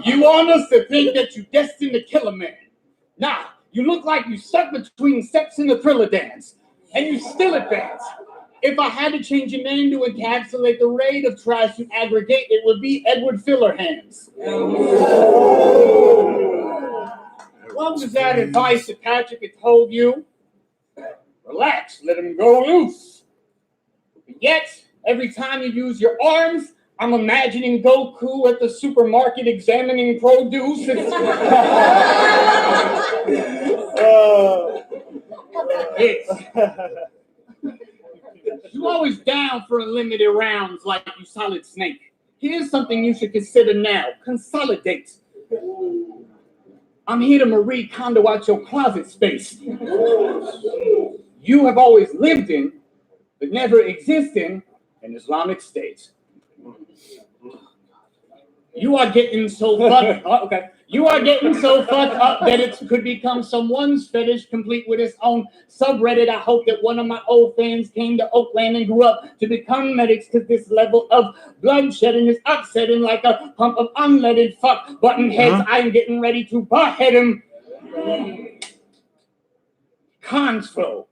You want us to think that you're destined to kill a man. Nah, you look like you stuck between steps in the Thriller dance, and you still advance. If I had to change your name to encapsulate the rate of trash you aggregate, it would be Edward Fillerhands. What was that advice that Patrick had told you? Relax, let him go loose. Yet, every time you use your arms, I'm imagining Goku at the supermarket examining produce. You always down for unlimited rounds like you Solid Snake. Here's something you should consider now. Consolidate. I'm here to Marie Kondo out your closet space. You have always lived in, but never existed in, an Islamic State. You are getting so fucked up. Okay. You are getting so fucked up that it could become someone's fetish, complete with its own subreddit. I hope that one of my old fans came to Oakland and grew up to become medics, because this level of bloodshedding is upsetting like a pump of unleaded fuck button heads. I'm getting ready to butt-head him. Cons flow.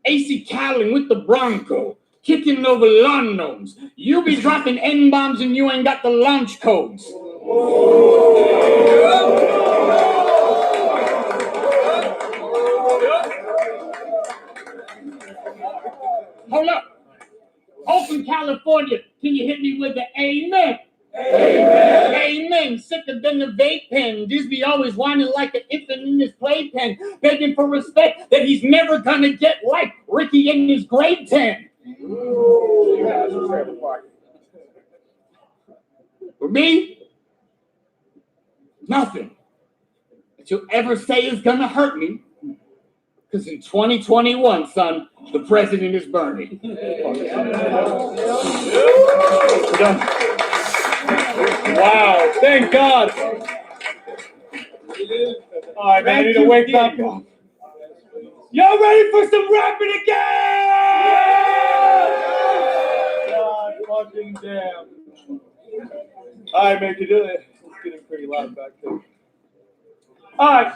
AC Callen with the Bronco. Kicking over lawn gnomes. You be dropping N-bombs and you ain't got the launch codes. Hold up. Oakland, California. Can you hit me with the amen? Amen. Amen. Sicker than the vape pen. Disney always whining like an infant in his playpen, begging for respect that he's never gonna get like Ricky in his grade 10. For me, nothing that you'll ever say is gonna hurt me, because in 2021, son, the president is burning. Wow, thank God. All right, man, I need to wake up. Y'all ready for some rapping again? God fucking damn. All right, man, can you do it? It's getting pretty loud back there. All right.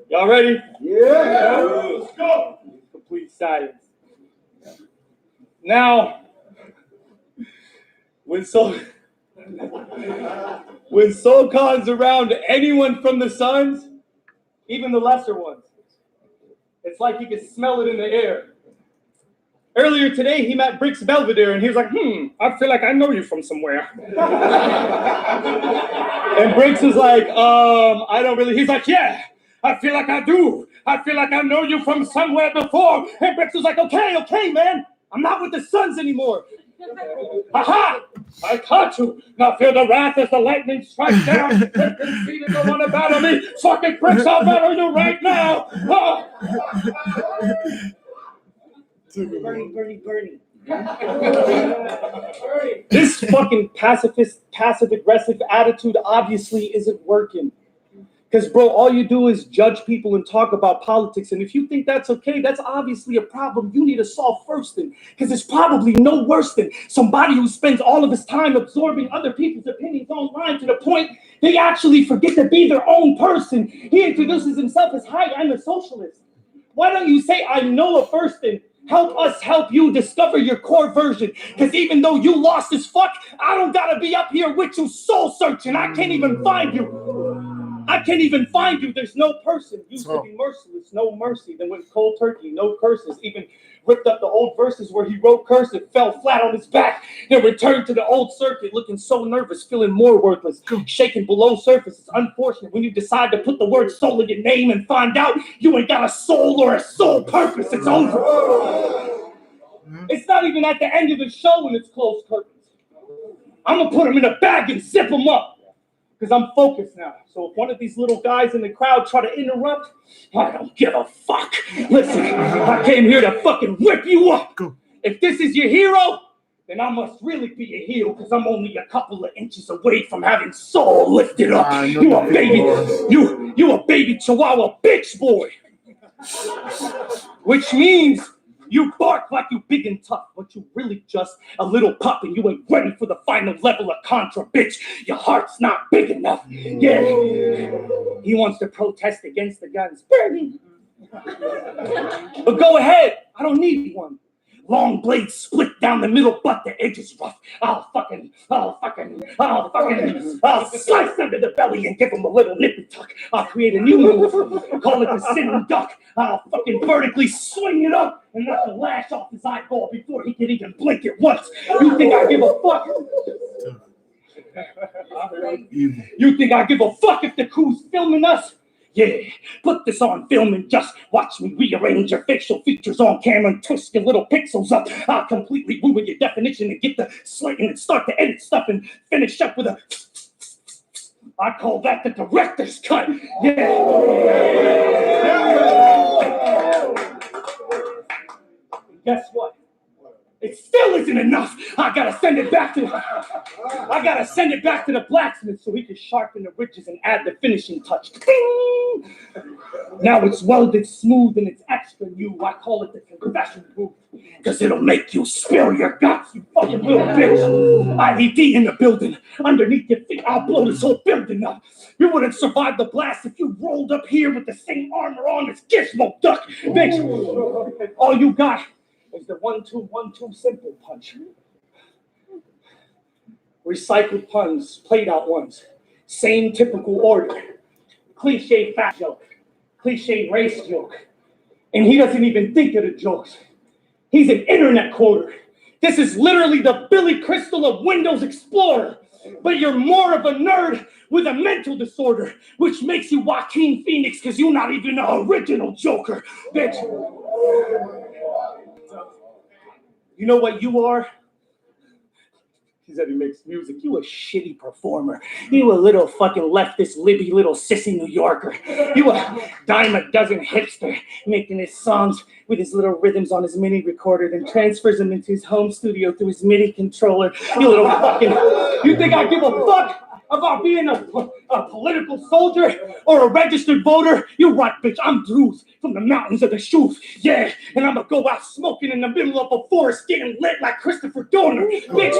Y'all ready? Yeah. Let's go. Complete silence. Now, when SoulCon's around anyone from the Suns, even the lesser ones, it's like he can smell it in the air. Earlier today, he met Bricks Belvedere, and he was like, I feel like I know you from somewhere. And Bricks was like, I don't really. He's like, yeah, I feel like I do. I feel like I know you from somewhere before. And Bricks was like, okay, man. I'm not with the Suns anymore. Aha! I caught you. Now feel the wrath as the lightning strikes down. And conceded the one to battle me. Fucking Bricks, I'll battle you right now. Oh. Bernie. This fucking passive-aggressive attitude obviously isn't working. Because, bro, all you do is judge people and talk about politics. And if you think that's okay, that's obviously a problem you need to solve first. Because it's probably no worse than somebody who spends all of his time absorbing other people's opinions online to the point they actually forget to be their own person. He introduces himself as, hi, I'm a socialist. Why don't you say, I know a first and help us help you discover your core version? Because even though you lost as fuck, I don't got to be up here with you soul searching. I can't even find you. There's no person. Used to be merciless, no mercy. Then went cold turkey, no curses. Even ripped up the old verses where he wrote cursive, fell flat on his back. Then returned to the old circuit, looking so nervous, feeling more worthless, shaking below surface. It's unfortunate when you decide to put the word soul in your name and find out you ain't got a soul or a soul purpose. It's over. It's not even at the end of the show when it's closed curtains. I'm going to put them in a bag and zip them up. Because I'm focused now. So if one of these little guys in the crowd try to interrupt, I don't give a fuck. Listen, I came here to fucking whip you up. If this is your hero, then I must really be a hero, because I'm only a couple of inches away from having soul lifted up. You a baby, you a baby Chihuahua bitch boy. Which means you bark like you big and tough, but you really just a little pup, and you ain't ready for the final level of Contra, bitch. Your heart's not big enough. Yeah. He wants to protest against the guns. Bernie. But go ahead. I don't need one. Long blade split down the middle, but the edge is rough. I'll slice under the belly and give him a little nippy tuck. I'll create a new move, call it the sitting duck. I'll fucking vertically swing it up and knock the lash off his eyeball before he can even blink it once. You think I give a fuck? You think I give a fuck if the crew's filming us? Yeah, put this on film and just watch me rearrange your facial features on camera and twist your little pixels up. I'll completely ruin your definition and get the slate and start to edit stuff and finish up with a... I call that the director's cut. Yeah. Guess what? It still isn't enough. I gotta send it back to the blacksmith so he can sharpen the ridges and add the finishing touch. Ding! Now it's welded smooth and it's extra new. I call it the confession booth, because it'll make you spill your guts, you fucking little bitch. IED in the building. Underneath your feet, I'll blow this whole building up. You wouldn't survive the blast if you rolled up here with the same armor on as Gizmo Duck. Bitch, all you got is the 1-2-1-2 simple punch. Recycled puns, played out ones. Same typical order. Cliche fat joke. Cliche race joke. And he doesn't even think of the jokes. He's an internet quoter. This is literally the Billy Crystal of Windows Explorer. But you're more of a nerd with a mental disorder, which makes you Joaquin Phoenix because you're not even the original Joker. Bitch. You know what you are? He said he makes music. You a shitty performer. You a little fucking leftist, libby, little sissy New Yorker. You a dime a dozen hipster making his songs with his little rhythms on his mini recorder, then transfers them into his home studio through his MIDI controller. You little fucking... You think I give a fuck about being a political soldier or a registered voter? You're right, bitch. I'm Druze from the mountains of the Shoof. Yeah, and I'm gonna go out smoking in the middle of a forest getting lit like Christopher Dorner. Bitch.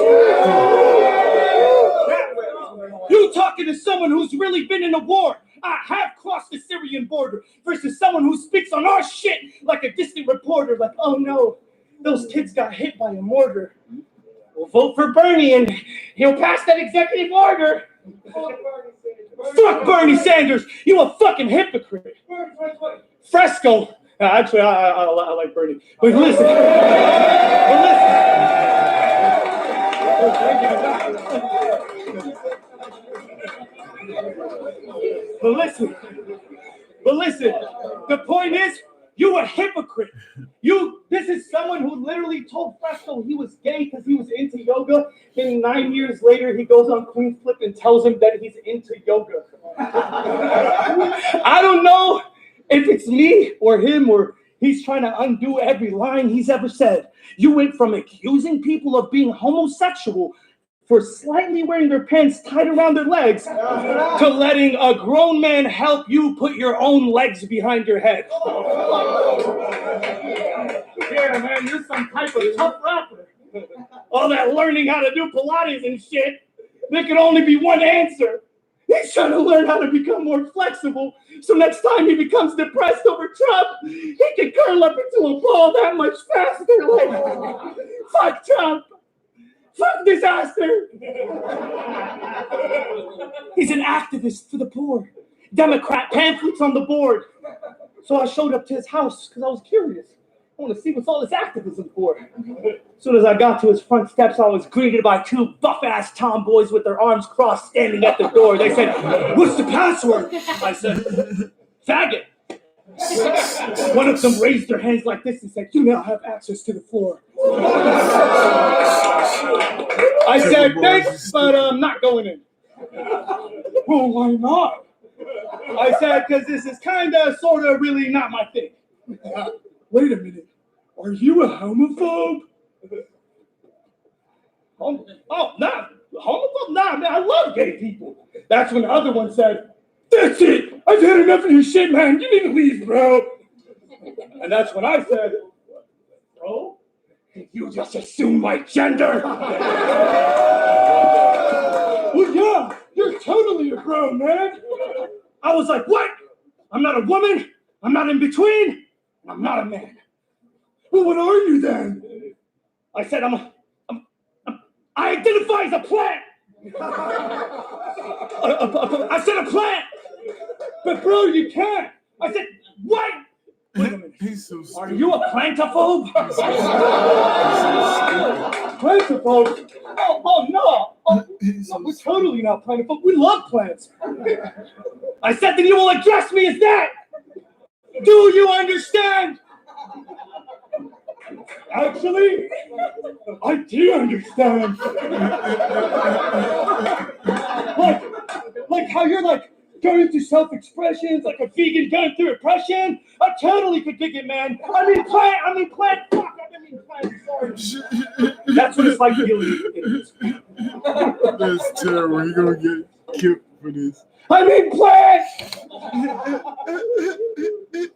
You talking to someone who's really been in a war. I have crossed the Syrian border versus someone who speaks on our shit like a distant reporter. Like, oh no, those kids got hit by a mortar. We'll vote for Bernie and he'll pass that executive order. Fuck Bernie Sanders. You a fucking hypocrite. Fresco. Actually, I like Bernie. But listen. But listen. The point is, you a hypocrite. This is someone who literally told Fresco he was gay because he was into yoga. Then 9 years later, he goes on Queen Flip and tells him that he's into yoga. I don't know if it's me or him or he's trying to undo every line he's ever said. You went from accusing people of being homosexual for slightly wearing their pants tight around their legs to letting a grown man help you put your own legs behind your head. Yeah, man, you're some type of tough rapper. All that learning how to do Pilates and shit, there can only be one answer. He's trying to learn how to become more flexible, so next time he becomes depressed over Trump, he can curl up into a ball that much faster. Like, fuck Trump. Fuck disaster. He's an activist for the poor. Democrat pamphlets on the board. So I showed up to his house because I was curious. I want to see what's all this activism for. As soon as I got to his front steps, I was greeted by two buff-ass tomboys with their arms crossed standing at the door. They said, "What's the password?" I said, "Faggot." One of them raised their hands like this and said, "You now have access to the floor." I said, "Thanks, but I'm not going in." "Well, why not?" I said, "Because this is kind of, sort of, really not my thing." "Wait a minute. Are you a homophobe?" Oh, nah. Homophobe? Nah, man, I love gay people. That's when the other one said, "That's it. I've had enough of your shit, man. You need to leave, bro." And that's when I said, "Bro, you just assume my gender." "Well, yeah, you're totally a bro, man." I was like, "What? I'm not a woman. I'm not in between. I'm not a man." "Well, what are you then?" I said I identify as a plant. I said a plant. But bro, you can't. I said, what? Wait a minute. He's so Are you a plantophobe? Plantophobe? Oh no. Oh, no, we're totally not plantophobe. We love plants. I said that you will address me as that. Do you understand? Actually, I do understand. like how you're like going through self-expressions, like a vegan going through oppression. I totally could dig it, man. I mean plant. Fuck, I didn't mean plant. Sorry. That's what it's like dealing with idiots. That's terrible. You're gonna get killed for this. I mean plant.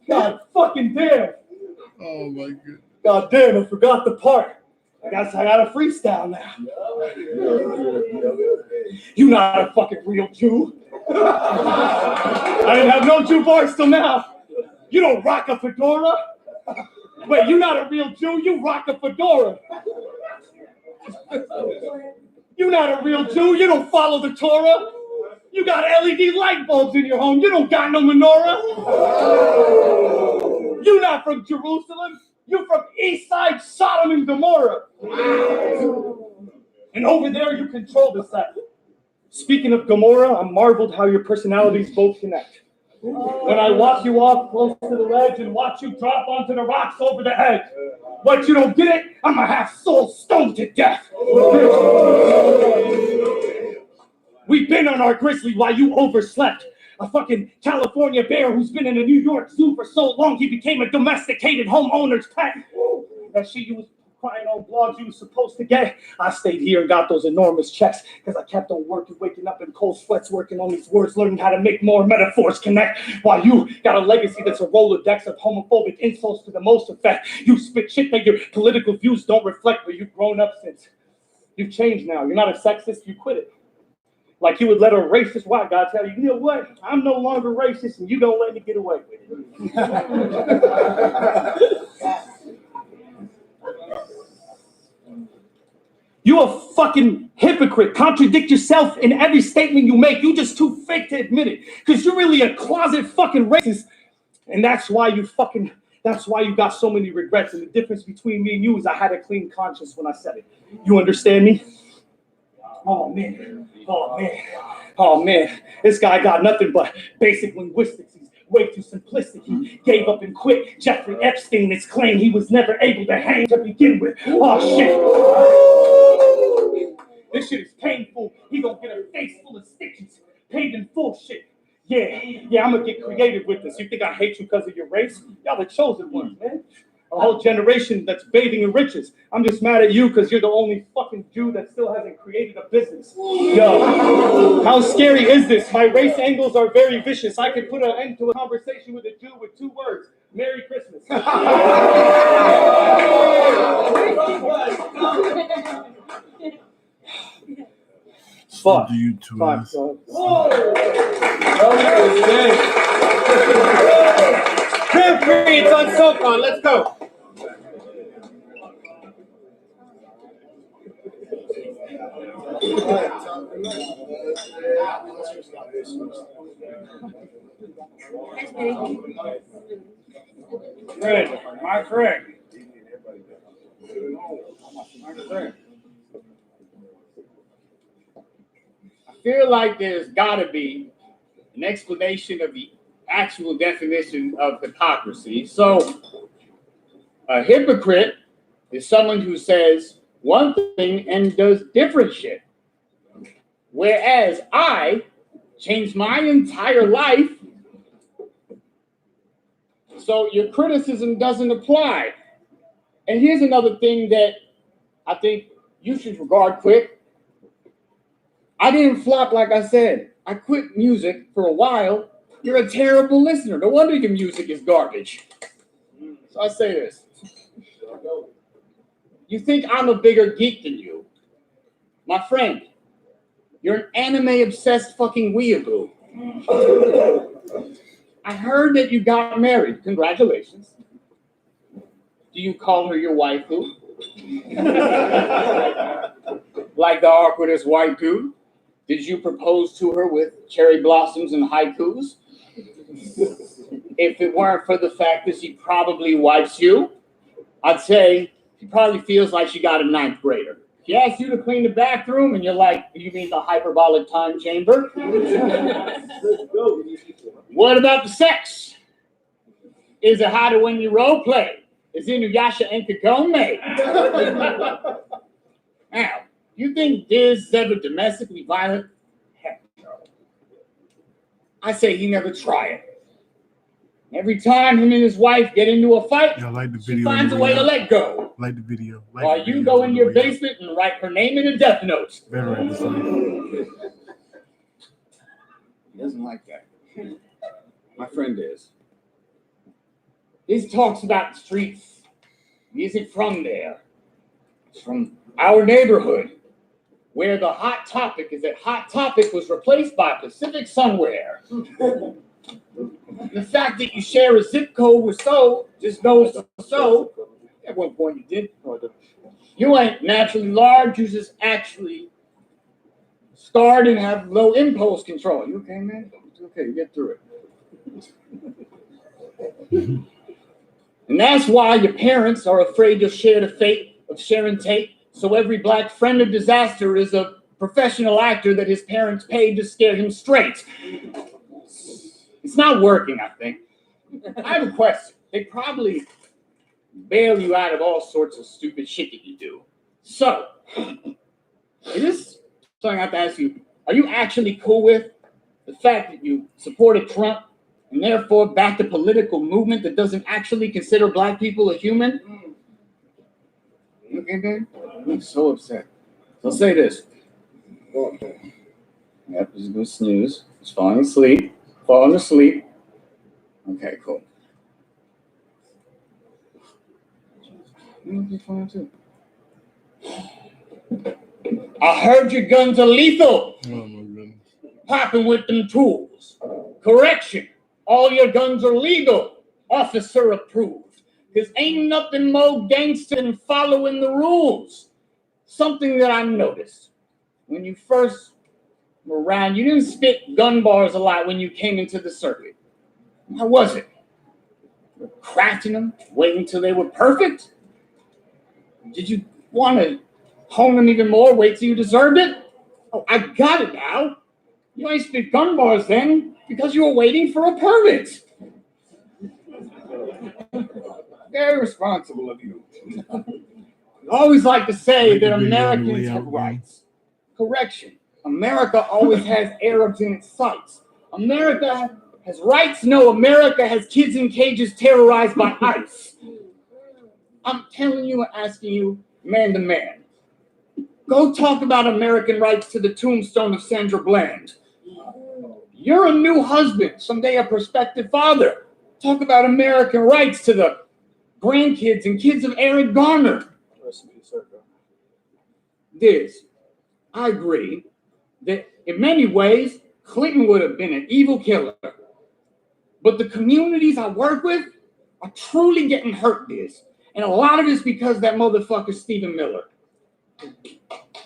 God fucking damn. Oh my god. God damn, I forgot the part. I guess I got a freestyle now. You not a fucking real Jew. I didn't have no Jew bars till now. You don't rock a fedora? Wait, you not a real Jew? You rock a fedora. You not a real Jew? You don't follow the Torah? You got LED light bulbs in your home. You don't got no menorah. You not from Jerusalem? You from East Side Sodom and Gomorrah. And over there, you control the set. Speaking of Gomorrah, I'm marveled how your personalities both connect. When I walk you off close to the ledge and watch you drop onto the rocks over the edge. But you don't get it? I'm a half soul stoned to death. We've been on our grizzly while you overslept. A fucking California bear who's been in a New York zoo for so long he became a domesticated homeowner's pet. That shit you was crying on blogs you was supposed to get. I stayed here and got those enormous checks because I kept on working, waking up in cold sweats, working on these words, learning how to make more metaphors connect. While you got a legacy that's a Rolodex of homophobic insults to the most effect. You spit shit that your political views don't reflect where you've grown up since. You've changed now. You're not a sexist, you quit it. Like you would let a racist white guy tell you, you know what? I'm no longer racist and you don't let me get away with it. You a fucking hypocrite. Contradict yourself in every statement you make. You just too fake to admit it. Because you're really a closet fucking racist. And that's why you got so many regrets. And the difference between me and you is I had a clean conscience when I said it. You understand me? Oh man. This guy got nothing but basic linguistics. He's way too simplistic. He gave up and quit. Jeffrey Epstein is claimed he was never able to hang to begin with. Oh shit. This shit is painful. He gonna get a face full of stitches. Paid in full shit. Yeah, I'm gonna get creative with this. You think I hate you because of your race? Y'all the chosen ones, man. A whole generation that's bathing in riches. I'm just mad at you because you're the only fucking Jew that still hasn't created a business. Yo, how scary is this? My race angles are very vicious. I could put an end to a conversation with a Jew with 2 words. Merry Christmas. Fuck. Do you two Fuck. Feel free, it's on SoCon. Let's go. My friend. I feel like there's got to be an explanation of the actual definition of hypocrisy. So, a hypocrite is someone who says one thing and does different shit. Whereas I changed my entire life, so your criticism doesn't apply. And here's another thing that I think you should regard quick. I didn't flop like I said. I quit music for a while. You're a terrible listener. No wonder your music is garbage. So I say this. You think I'm a bigger geek than you. My friend, you're an anime-obsessed fucking weeaboo. I heard that you got married. Congratulations. Do you call her your waifu? Like the awkwardest white dude? Did you propose to her with cherry blossoms and haikus? If it weren't for the fact that she probably wipes you, I'd say she probably feels like she got a ninth grader. She asks you to clean the bathroom, and you're like, you mean the hyperbolic time chamber? What about the sex? Is it harder when you role play? Is Inuyasha and Kagome? Now, you think Diz is ever domestically violent? Heck no. I say he never tried it. Every time him and his wife get into a fight, she finds a way to let go. Like the video. While you go in your basement and write her name in a death note. He doesn't like that. My friend is. He talks about the streets. He isn't from there. He's from our neighborhood, where the Hot Topic is that Hot Topic was replaced by Pacific Sunwear. The fact that you share a zip code with So just knows So. At one point you did. You ain't naturally large, you just actually scarred and have low impulse control. You okay, man? It's okay, you get through it. And that's why your parents are afraid you'll share the fate of Sharon Tate. So every black friend of disaster is a professional actor that his parents paid to scare him straight. It's not working, I think. I have a question. They probably bail you out of all sorts of stupid shit that you do. So, is this something I have to ask you? Are you actually cool with the fact that you supported Trump and therefore backed a political movement that doesn't actually consider black people a human? Okay, man? I'm so upset. So I'll say this. Yep, he's gonna snooze. He's falling asleep. Falling asleep. Okay, cool. I heard your guns are lethal. Oh my goodness. Popping with them tools. Correction. All your guns are legal. Officer approved. Because ain't nothing more gangster than following the rules. Something that I noticed. When you first were around, you didn't spit gun bars a lot when you came into the circuit. How was it? You were crafting them, waiting until they were perfect? Did you want to hone them even more, wait till you deserved it? Oh, I got it now. You ain't spit gun bars then because you were waiting for a permit. Very responsible of you. I always like to say that Americans have rights. Correction. America always has Arabs in its sights. America has rights. No, America has kids in cages terrorized by ICE. I'm telling you and asking you, man to man. Go talk about American rights to the tombstone of Sandra Bland. You're a new husband, someday a prospective father. Talk about American rights to the grandkids and kids of Eric Garner. This, I agree that in many ways, Clinton would have been an evil killer. But the communities I work with are truly getting hurt this. And a lot of it's because that motherfucker Stephen Miller.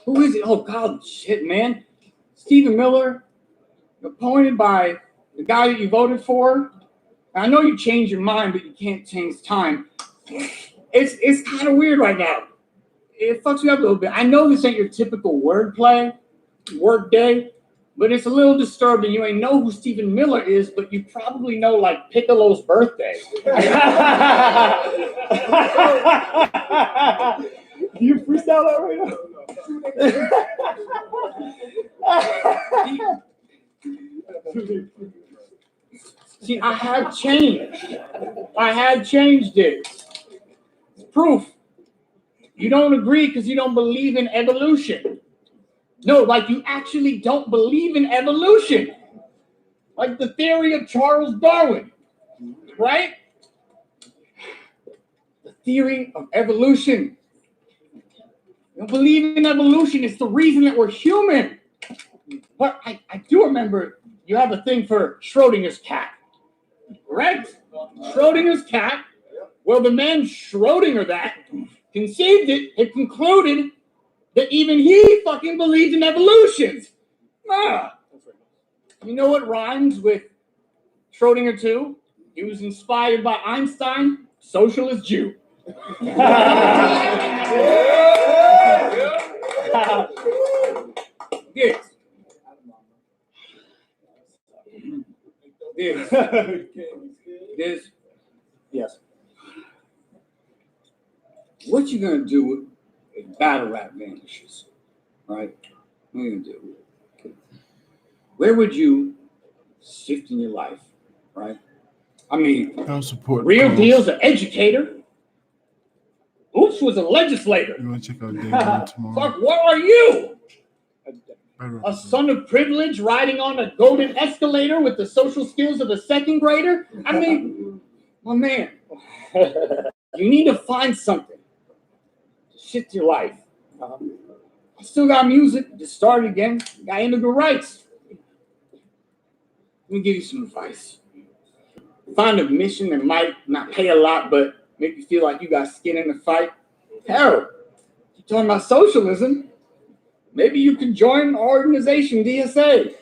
Who is it? Oh, God, shit, man. Stephen Miller, appointed by the guy that you voted for. I know you changed your mind, but you can't change time. It's kind of weird right now. It fucks me up a little bit. I know this ain't your typical wordplay, work day, but it's a little disturbing. You ain't know who Stephen Miller is, but you probably know, like, Piccolo's birthday. You freestyle that right now? See, I have changed. I have changed it. It's proof. You don't agree because you don't believe in evolution. No, like you actually don't believe in evolution. Like the theory of Charles Darwin, right? The theory of evolution. You don't believe in evolution. It's the reason that we're human. But I do remember you have a thing for Schrodinger's cat, correct? Schrodinger's cat. Well, the man Schrodinger that conceived it, had concluded that even he fucking believed in evolution. You know what rhymes with Schrodinger 2? He was inspired by Einstein, socialist Jew. Yes. What you gonna do if battle rap vanishes? Right? What are you gonna do? Where would you shift in your life? Right? I mean, Real Deal's an educator. Oops was a legislator. You want to check out Dayton tomorrow? Fuck, what are you? A son of privilege riding on a golden escalator with the social skills of a second grader? I mean, my man, you need to find something to shift your life. I still got music, just started again, got indigo rights. Let me give you some advice. Find a mission that might not pay a lot, but make you feel like you got skin in the fight. Hell, you're talking about socialism. Maybe you can join our organization, DSA.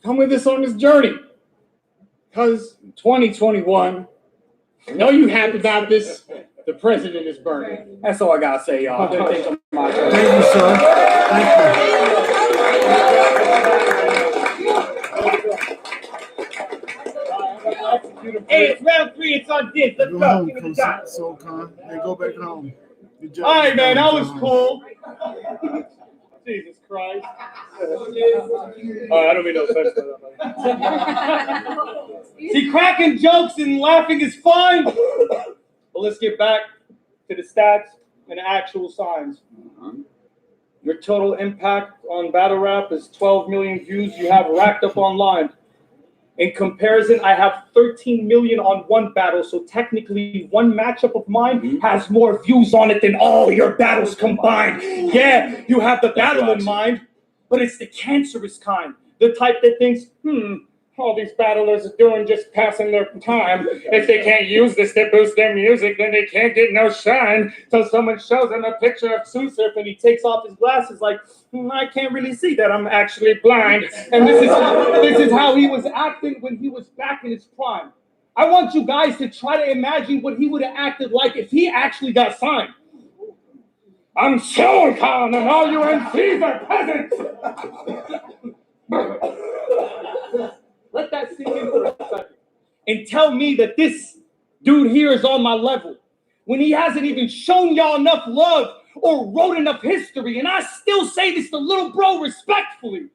Come with us on this journey. Because in 2021, I know you happy about this. The president is burning. That's all I got to say, y'all. Thank you, sir. Thank you. Hey, it's round 3. It's on this. Let's Go go. home, Give it a shot. SoCon. Hey, go back home. Good job. All right, man. That was cool. Jesus Christ. I don't mean no offense. See, cracking jokes and laughing is fine. But let's get back to the stats and actual signs. Your total impact on battle rap is 12 million views you have racked up online. In comparison, I have 13 million on one battle, so technically one matchup of mine has more views on it than all your battles combined. Yeah, you have the battle in mind, but it's the cancerous kind. The type that thinks, all these battlers are doing just passing their time. If they can't use this to boost their music, then they can't get no shine. So someone shows them a picture of Susurf and he takes off his glasses like, I can't really see that, I'm actually blind. And this is how he was acting when he was back in his prime. I want you guys to try to imagine what he would have acted like if he actually got signed. I'm Silicon and all you MCs are peasants. Let that sink in for a second. And tell me that this dude here is on my level when he hasn't even shown y'all enough love or wrote enough history. And I still say this to little bro respectfully.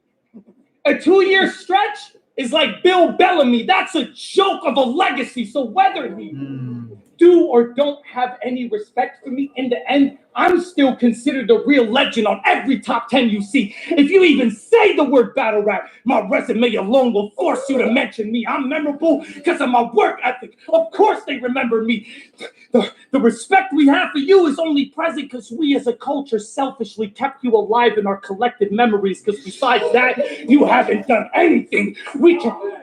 A 2-year stretch is like Bill Bellamy. That's a joke of a legacy. So whether he do or don't have any respect for me, in the end, I'm still considered a real legend on every top 10 you see. If you even say the word battle rap, my resume alone will force you to mention me. I'm memorable because of my work ethic. Of course they remember me. The respect we have for you is only present because we as a culture selfishly kept you alive in our collective memories, because besides that, you haven't done anything.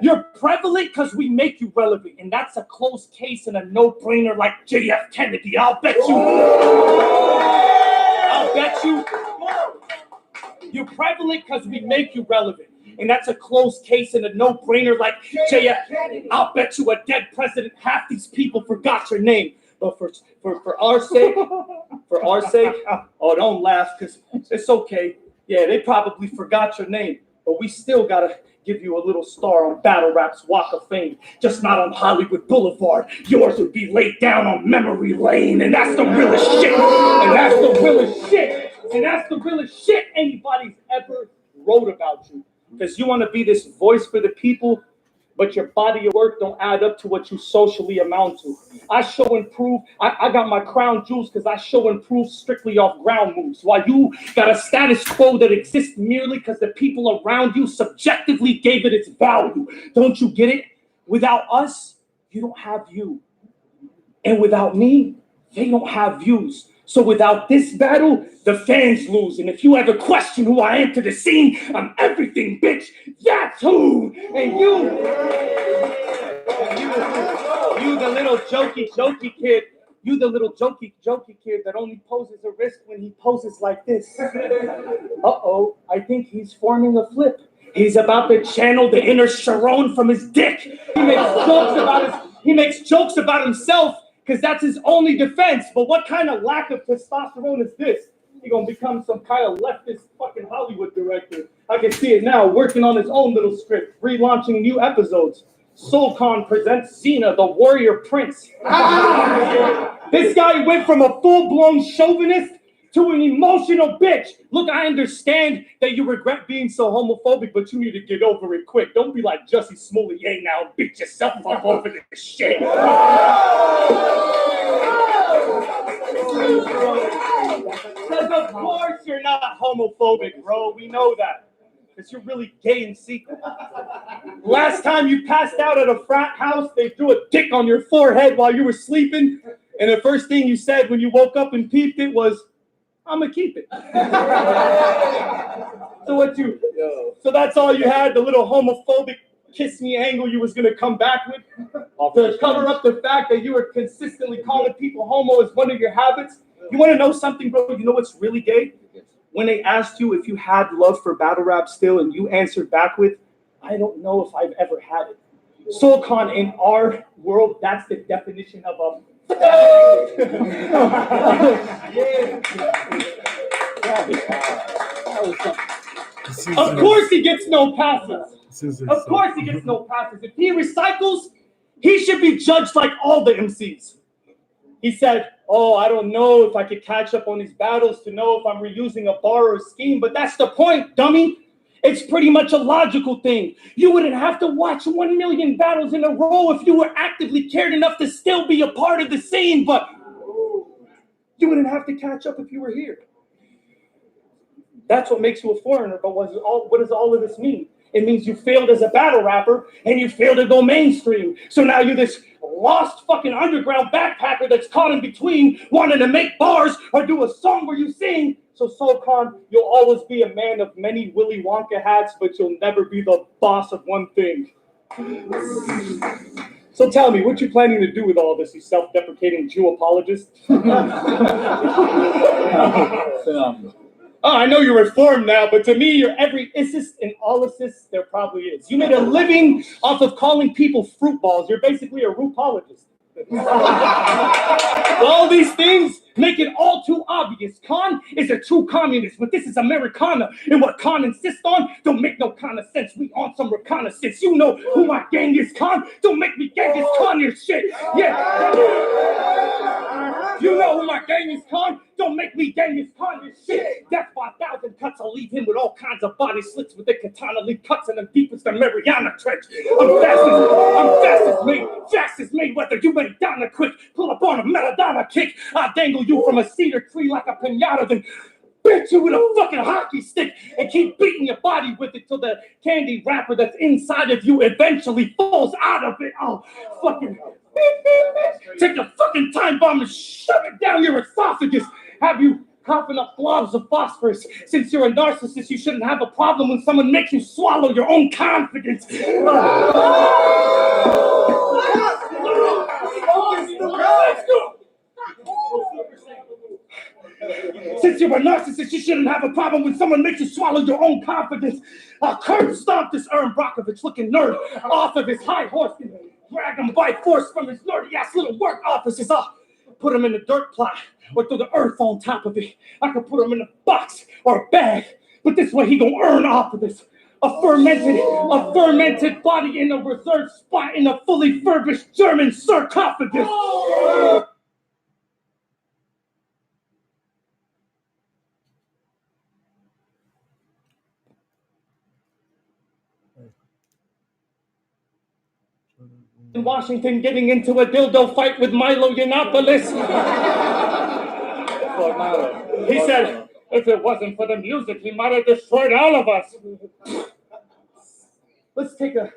You're prevalent because we make you relevant, and that's a closed case and a no-brainer like JF Kennedy. I'll bet you you're prevalent because we make you relevant. And that's a closed case and a no-brainer like JF. I'll bet you a dead president, half these people forgot your name. But for our sake, oh, don't laugh, because it's okay. Yeah, they probably forgot your name. But we still got to give you a little star on Battle Rap's Walk of Fame, just not on Hollywood Boulevard. Yours would be laid down on memory lane, and that's the realest shit. And that's the realest shit. And that's the realest shit anybody's ever wrote about you. Because you want to be this voice for the people, but your body of work don't add up to what you socially amount to. I show and prove. I got my crown jewels because I show and prove strictly off ground moves, while you got a status quo that exists merely because the people around you subjectively gave it its value. Don't you get it? Without us, you don't have you. And without me, they don't have views. So without this battle, the fans lose. And if you ever question who I am to the scene, I'm everything, bitch. That's who. And you the little jokey kid You the little jokey kid that only poses a risk when he poses like this. Uh-oh, I think he's forming a flip. He's about to channel the inner Sharon from his dick. He makes jokes about himself because that's his only defense. But what kind of lack of testosterone is this? He's gonna become some kind of leftist fucking Hollywood director. I can see it now, working on his own little script, relaunching new episodes. SoulCon presents Xena, the warrior prince. This guy went from a full-blown chauvinist to an emotional bitch. Look, I understand that you regret being so homophobic, but you need to get over it quick. Don't be like Jussie Smollett now and beat yourself up over this shit. Because of course you're not homophobic, bro. We know that. Because you're really gay in secret. Last time you passed out at a frat house, they threw a dick on your forehead while you were sleeping. And the first thing you said when you woke up and peeped it was, I'm gonna keep it. So that's all you had, the little homophobic kiss me angle you was gonna come back with to cover up the fact that you were consistently calling people homo as one of your habits. You wanna know something, bro? You know what's really gay? When they asked you if you had love for battle rap still and you answered back with, I don't know if I've ever had it. SoulCon, in our world, that's the definition of a Of course he gets no passes. Of course he gets no passes. If he recycles, he should be judged like all the MCs. He said, oh, I don't know if I could catch up on these battles to know if I'm reusing a bar or a scheme, but that's the point, dummy. It's pretty much a logical thing. You wouldn't have to watch 1 million battles in a row if you were actively cared enough to still be a part of the scene, but you wouldn't have to catch up if you were here. That's what makes you a foreigner, but what does all of this mean? It means you failed as a battle rapper and you failed to go mainstream. So now you're this lost fucking underground backpacker that's caught in between wanting to make bars or do a song where you sing. So SoulCon, you'll always be a man of many Willy Wonka hats, but you'll never be the boss of one thing. So tell me, what you planning to do with all this, you self-deprecating Jew apologist? Oh, I know you're reformed now, but to me, you're every isist and allicist there probably is. You made a living off of calling people fruit balls. You're basically a roopologist. All these things make it all too obvious. Khan is a true communist, but this is Americana. And what Khan insists on don't make no kind of sense. We on some reconnaissance. You know who my gang is, Khan. Don't make me Genghis Khan your shit. Yeah. You know who my gang is, Khan. Don't make me Genghis Khan your shit. Death by 1,000 cuts. I'll leave him with all kinds of body slits with the katana leaf cuts in the deepest of Mariana Trench. I'm fastest made. Whether you ain't down to quick, pull up on a Maradona kick. I'll dangle you from a cedar tree like a pinata, then beat you with a fucking hockey stick and keep beating your body with it till the candy wrapper that's inside of you eventually falls out of it. Oh, fucking take a fucking time bomb and shove it down your esophagus. Have you coughing up globs of phosphorus? Since you're a narcissist, you shouldn't have a problem when someone makes you swallow your own confidence. Since you're a narcissist, you shouldn't have a problem when someone makes you swallow your own confidence. Curb stomp this Ern Brockovich looking nerd off of his high horse and drag him by force from his nerdy ass little work offices. Put him in a dirt plot or throw the earth on top of it. I could put him in a box or a bag, but this way he gonna earn off of this. A fermented body in a reserved spot in a fully furbished German sarcophagus. In Washington, getting into a dildo fight with Milo Yiannopoulos. He said, if it wasn't for the music, he might have destroyed all of us. Let's take a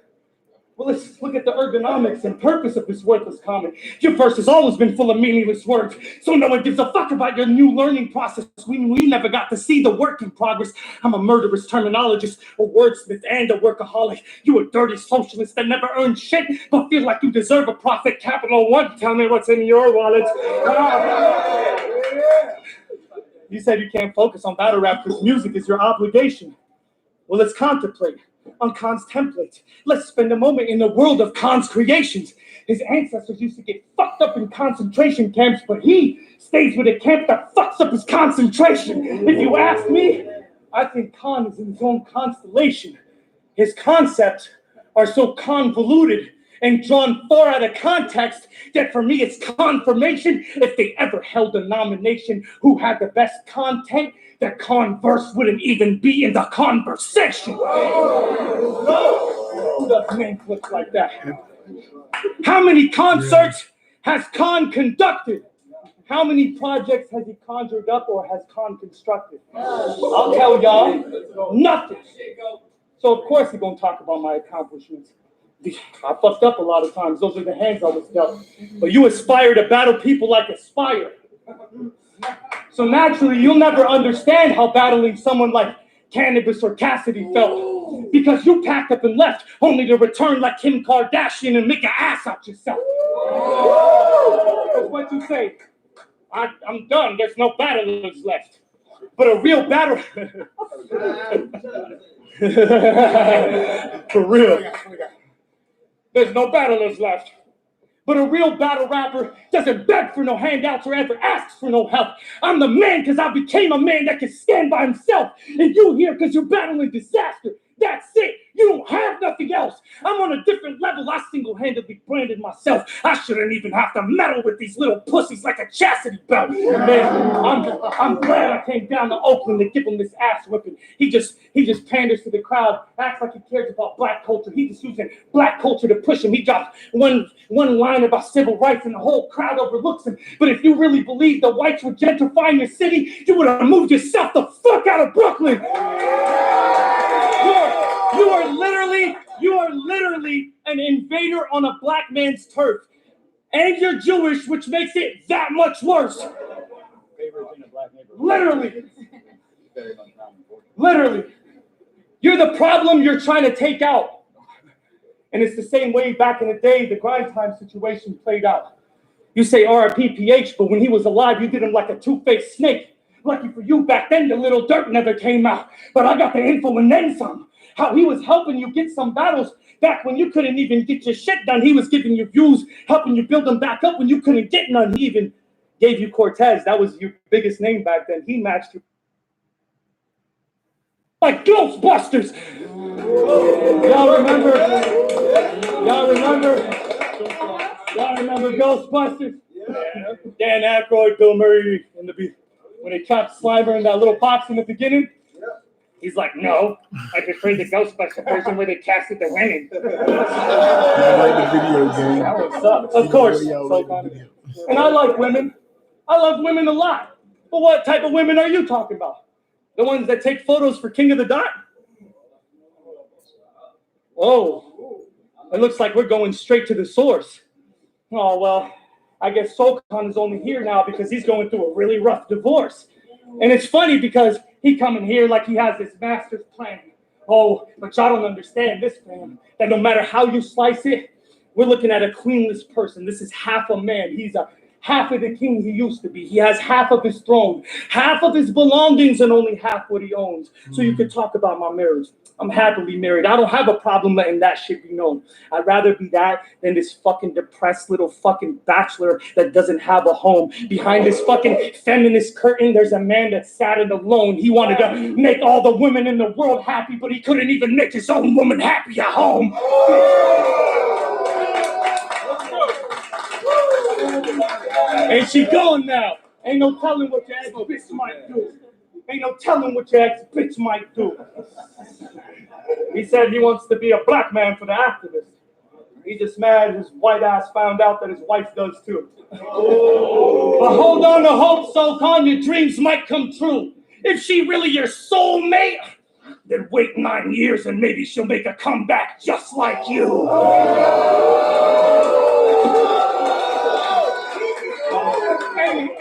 Well, let's look at the ergonomics and purpose of this worthless comment. Your verse has always been full of meaningless words, so no one gives a fuck about your new learning process. We never got to see the work in progress. I'm a murderous terminologist, a wordsmith, and a workaholic. You a dirty socialist that never earned shit, but feel like you deserve a profit. Capital One, tell me what's in your wallet. You said you can't focus on battle rap because music is your obligation. Well, let's contemplate on Khan's template. Let's spend a moment in the world of Khan's creations. His ancestors used to get fucked up in concentration camps, but he stays with a camp that fucks up his concentration. If you ask me, I think Khan is in his own constellation. His concepts are so convoluted and drawn far out of context that for me it's confirmation if they ever held a nomination who had the best content, the converse wouldn't even be in the conversation. Who does name flips like that? How many concerts has Khan conducted? How many projects has he conjured up or has Khan constructed? I'll tell y'all, nothing. So of course he's gonna talk about my accomplishments. I fucked up a lot of times. Those are the hands I was dealt. But you aspire to battle people like Aspire. So naturally, you'll never understand how battling someone like Cannabis or Cassidy felt. Because you packed up and left, only to return like Kim Kardashian and make an ass out yourself. That's what you say. I'm done. There's no battlers left. But a real battle... For real. There's no battlers left. But a real battle rapper doesn't beg for no handouts or ever asks for no help. I'm the man because I became a man that can stand by himself. And you here because you're battling disaster. That's it. You don't have nothing else. I'm on a different level. I single-handedly branded myself. I shouldn't even have to meddle with these little pussies like a chastity belt. Man, I'm glad I came down to Oakland to give him this ass whipping. He just panders to the crowd, acts like he cares about black culture. He's just using black culture to push him. He drops one line about civil rights and the whole crowd overlooks him. But if you really believe the whites were gentrifying your city, you would have moved yourself the fuck out of Brooklyn. You are literally an invader on a black man's turf. And you're Jewish, which makes it that much worse. Literally. You're the problem you're trying to take out. And it's the same way back in the day the grind time situation played out. You say RIP, but when he was alive, you did him like a two-faced snake. Lucky for you, back then the little dirt never came out. But I got the info and then some. How he was helping you get some battles back when you couldn't even get your shit done. He was giving you views, helping you build them back up when you couldn't get none. He even gave you Cortez. That was your biggest name back then. He matched you like Ghostbusters. Y'all remember Ghostbusters? Yeah. Dan Aykroyd, Bill Murray, when they chopped Slimer in that little box in the beginning. He's like, no, I prefer the Ghostbuster version where they casted the women. I like the video game. That one sucks. Of course. And I like women. I love women a lot. But what type of women are you talking about? The ones that take photos for King of the Dot? Oh, it looks like we're going straight to the source. Oh, well, I guess Solcon is only here now because he's going through a really rough divorce. And it's funny because he coming here like he has this master's plan. Oh, but y'all don't understand this, fam. That no matter how you slice it, we're looking at a queenless person. This is half a man. He's a half of the king he used to be. He has half of his throne, half of his belongings, and only half what he owns. So you could talk about my marriage. I'm happily married. I don't have a problem letting that shit be known. I'd rather be that than this fucking depressed little fucking bachelor that doesn't have a home. Behind this fucking feminist curtain, there's a man that sat in alone. He wanted to make all the women in the world happy, but he couldn't even make his own woman happy at home. And she gone now. Ain't no telling what your ex bitch might do. Ain't no telling what your ex bitch might do. He said he wants to be a black man for the activist. He just mad his white ass found out that his wife does too. But hold on to hope, Solcon, your dreams might come true. If she really your soulmate, then wait 9 years and maybe she'll make a comeback just like you.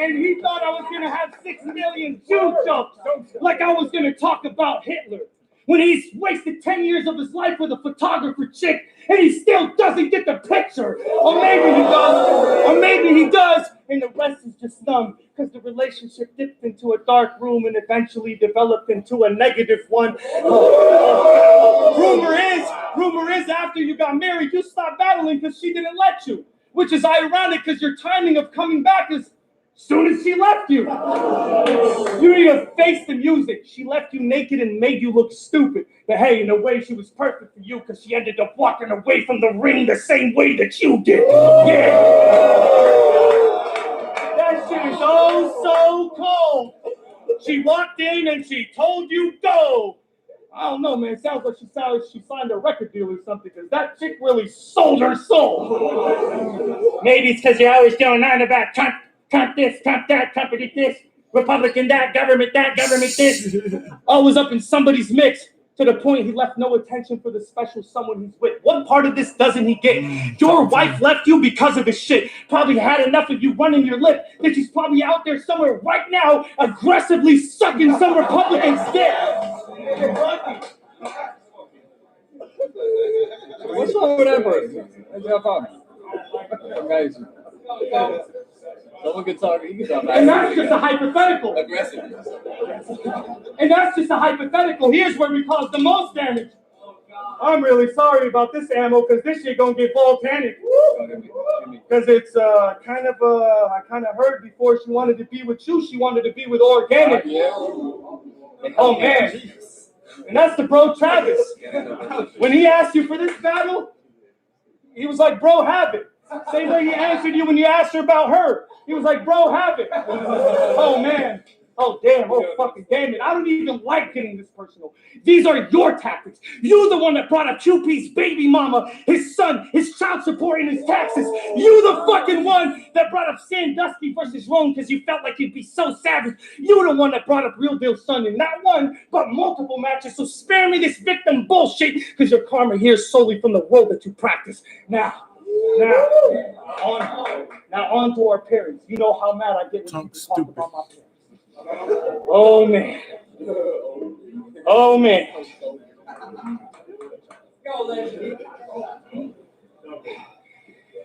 And he thought I was going to have 6 million Jew jokes, like I was going to talk about Hitler, when he's wasted 10 years of his life with a photographer chick, and he still doesn't get the picture. Or maybe he does, and the rest is just numb, because the relationship dipped into a dark room and eventually developed into a negative one. Rumor is after you got married, you stopped battling because she didn't let you, which is ironic because your timing of coming back is soon as she left you. You need to face the music. She left you naked and made you look stupid. But hey, in a way, she was perfect for you because she ended up walking away from the ring the same way that you did. Yeah. That shit is oh so cold. She walked in and she told you go. I don't know, man. It sounds like she signed a record deal or something, because that chick really sold her soul. Maybe it's because you're always going on about Trump this, Trump that, company this, Republican that, government this. Always up in somebody's mix, to the point he left no attention for the special someone he's with. What part of this doesn't he get? Your wife left you because of this shit. Probably had enough of you running your lip that she's probably out there somewhere right now aggressively sucking some Republican's dick. What's wrong with that person? Amazing. Someone can talk. You can talk. And that's just a hypothetical. Aggressive. And that's just a hypothetical. Here's where we cause the most damage. I'm really sorry about this ammo, because this shit gonna get volcanic. Because it's I kind of heard before she wanted to be with you, she wanted to be with organic. Oh man. And that's the bro Travis. When he asked you for this battle, he was like, bro, have it. Same way he answered you when you asked her about her. He was like, bro, have it. Oh man. Oh, damn. Oh, fucking damn it. I don't even like getting this personal. These are your tactics. You're the one that brought up QP's baby mama, his son, his child support, and his taxes. You the fucking one that brought up Sandusky versus Rome because you felt like you'd be so savage. You the one that brought up Real Deal Son in not one, but multiple matches. So spare me this victim bullshit, because your karma here is solely from the role that you practice. Now on to our parents. You know how mad I get when you talk about my parents. Oh man.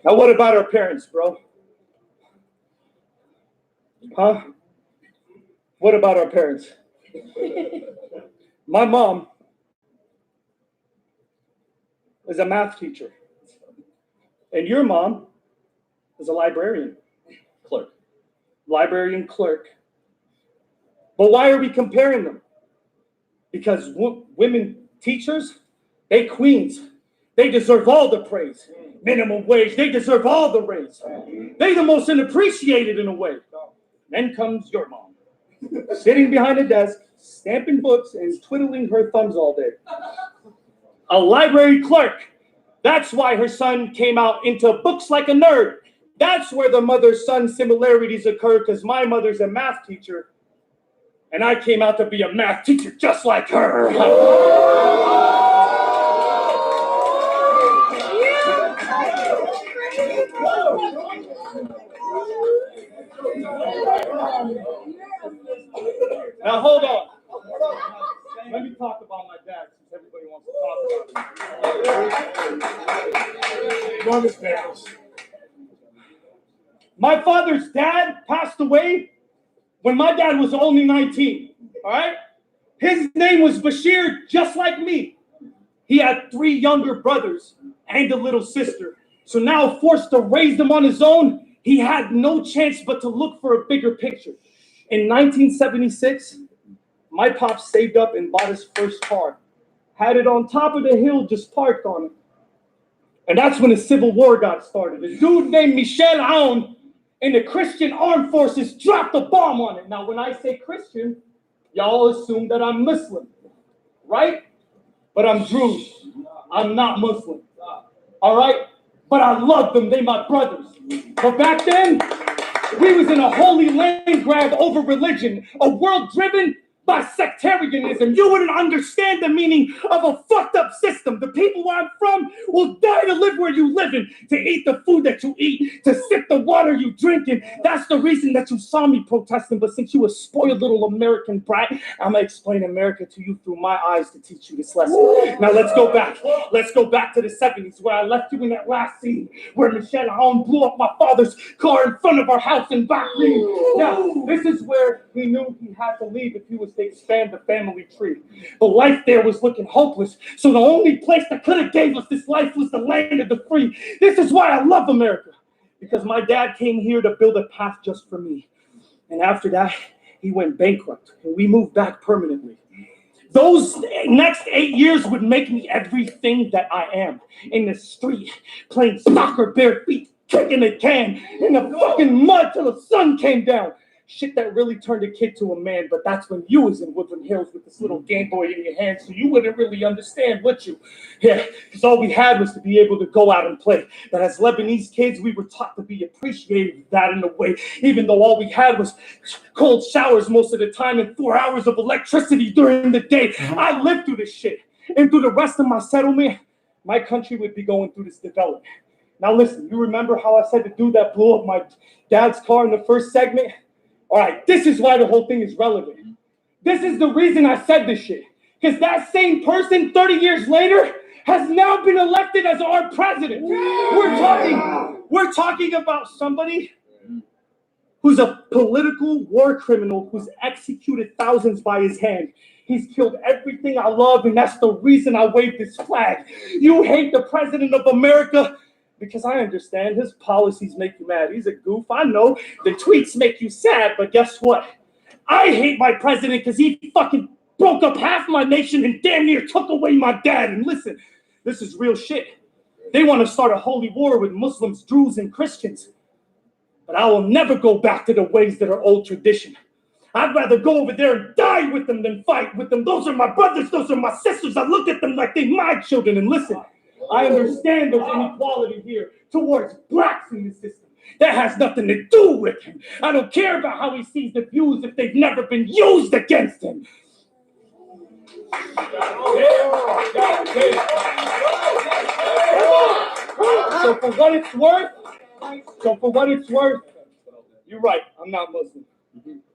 Now what about our parents, bro? Huh? What about our parents? My mom is a math teacher. And your mom is a librarian clerk. But why are we comparing them? Because women teachers, they queens. They deserve all the praise. Minimum wage, they deserve all the raise. They the most unappreciated in a way. Then comes your mom, sitting behind a desk, stamping books and twiddling her thumbs all day. A library clerk. That's why her son came out into books like a nerd. That's where the mother-son similarities occur, because my mother's a math teacher, and I came out to be a math teacher just like her. Now hold on. Let me talk about my dad, since everybody wants to talk about him. My father's dad passed away when my dad was only 19, all right? His name was Bashir, just like me. He had 3 younger brothers and a little sister. So now, forced to raise them on his own, he had no chance but to look for a bigger picture. In 1976, my pop saved up and bought his first car. Had it on top of the hill, just parked on it. And that's when the Civil War got started. A dude named Michel Aoun and the Christian Armed Forces dropped a bomb on it. Now, when I say Christian, y'all assume that I'm Muslim, right? But I'm Druze. I'm not Muslim, all right? But I love them. They my brothers. But back then, we was in a holy land grab over religion, a world driven by sectarianism. You wouldn't understand the meaning of a fucked up system. The people where I'm from will die to live where you live in, to eat the food that you eat, to sip the water you drink in. That's the reason that you saw me protesting. But since you a spoiled little American brat, I'm gonna explain America to you through my eyes to teach you this lesson. Now let's go back. Let's go back to the 70s where I left you in that last scene where Michelle Home blew up my father's car in front of our house in Backley. Now, this is where he knew he had to leave if he was to expand the family tree. But life there was looking hopeless. So the only place that could have gave us this life was the land of the free. This is why I love America. Because my dad came here to build a path just for me. And after that, he went bankrupt. And we moved back permanently. Those next 8 years would make me everything that I am. In the street, playing soccer bare feet, kicking a can in the fucking mud till the sun came down. Shit that really turned a kid to a man, but that's when you was in Woodland Hills with this little Game Boy in your hand, so you wouldn't really understand, would you? Yeah, because all we had was to be able to go out and play. But as Lebanese kids, we were taught to be appreciative of that in a way, even though all we had was cold showers most of the time and 4 hours of electricity during the day. I lived through this shit. And through the rest of my settlement, my country would be going through this development. Now listen, you remember how I said the dude that blew up my dad's car in the first segment? All right, this is why the whole thing is relevant. This is the reason I said this shit. Because that same person 30 years later has now been elected as our president. We're talking about somebody who's a political war criminal who's executed thousands by his hand. He's killed everything I love, and that's the reason I wave this flag. You hate the president of America because I understand his policies make you mad. He's a goof. I know the tweets make you sad, but guess what? I hate my president because he fucking broke up half my nation and damn near took away my dad. And listen, this is real shit. They want to start a holy war with Muslims, Druze, and Christians. But I will never go back to the ways that are old tradition. I'd rather go over there and die with them than fight with them. Those are my brothers. Those are my sisters. I look at them like they're my children. And listen, I understand there's inequality here towards blacks in the system. That has nothing to do with him. I don't care about how he sees the views if they've never been used against him. So for what it's worth, you're right, I'm not Muslim.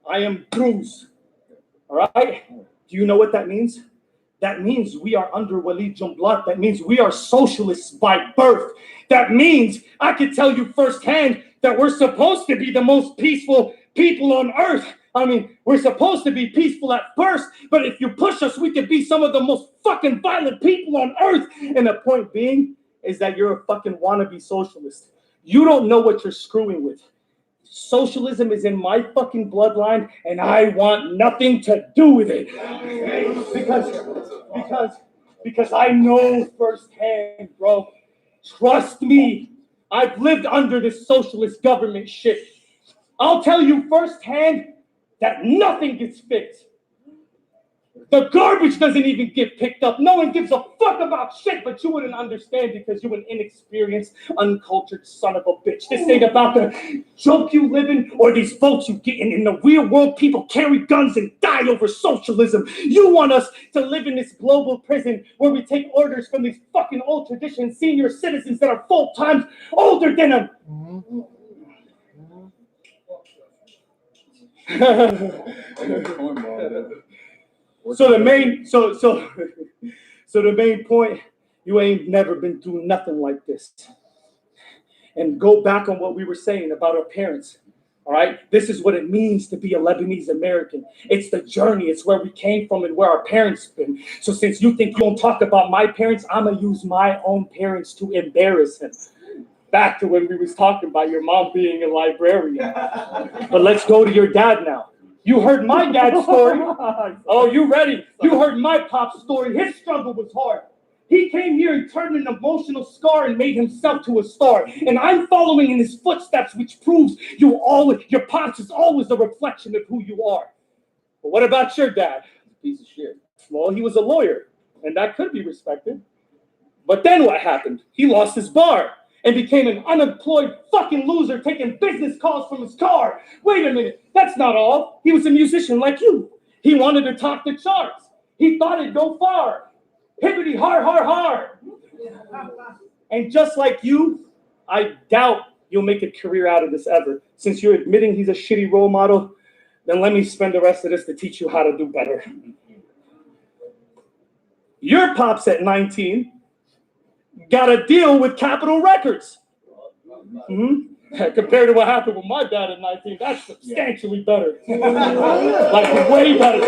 I am Druze. All right? Do you know what that means? That means we are under Walid Jumblat. That means we are socialists by birth. That means I can tell you firsthand that we're supposed to be the most peaceful people on earth. I mean, we're supposed to be peaceful at first, but if you push us, we could be some of the most fucking violent people on earth. And the point being is that you're a fucking wannabe socialist. You don't know what you're screwing with. Socialism is in my fucking bloodline, and I want nothing to do with it. Because I know firsthand, bro. Trust me. I've lived under this socialist government shit. I'll tell you firsthand that nothing gets fixed. The garbage doesn't even get picked up. No one gives a fuck about shit, but you wouldn't understand because you're an inexperienced, uncultured son of a bitch. This ain't about the joke you live in or these votes you get in. In the real world, people carry guns and die over socialism. You want us to live in this global prison where we take orders from these fucking old tradition senior citizens that are 4 times older than them. So the main point, you ain't never been through nothing like this. And go back on what we were saying about our parents. All right, this is what it means to be a Lebanese American. It's the journey. It's where we came from and where our parents been. So since you think you don't talk about my parents, I'm gonna use my own parents to embarrass him. Back to when we was talking about your mom being a librarian. But let's go to your dad now. You heard my dad's story. Oh, you ready? You heard my pop's story. His struggle was hard. He came here and turned an emotional scar and made himself to a star. And I'm following in his footsteps, which proves your pops is always a reflection of who you are. But what about your dad? Piece of shit. Well, he was a lawyer, and that could be respected. But then what happened? He lost his bar and became an unemployed fucking loser taking business calls from his car. Wait a minute, that's not all. He was a musician like you. He wanted to top the charts. He thought it'd go far. Hippity har. And just like you, I doubt you'll make a career out of this ever. Since you're admitting he's a shitty role model, then let me spend the rest of this to teach you how to do better. Your pops at 19 got a deal with Capitol Records. Compared to what happened with my dad at 19, that's substantially better. Like, way better.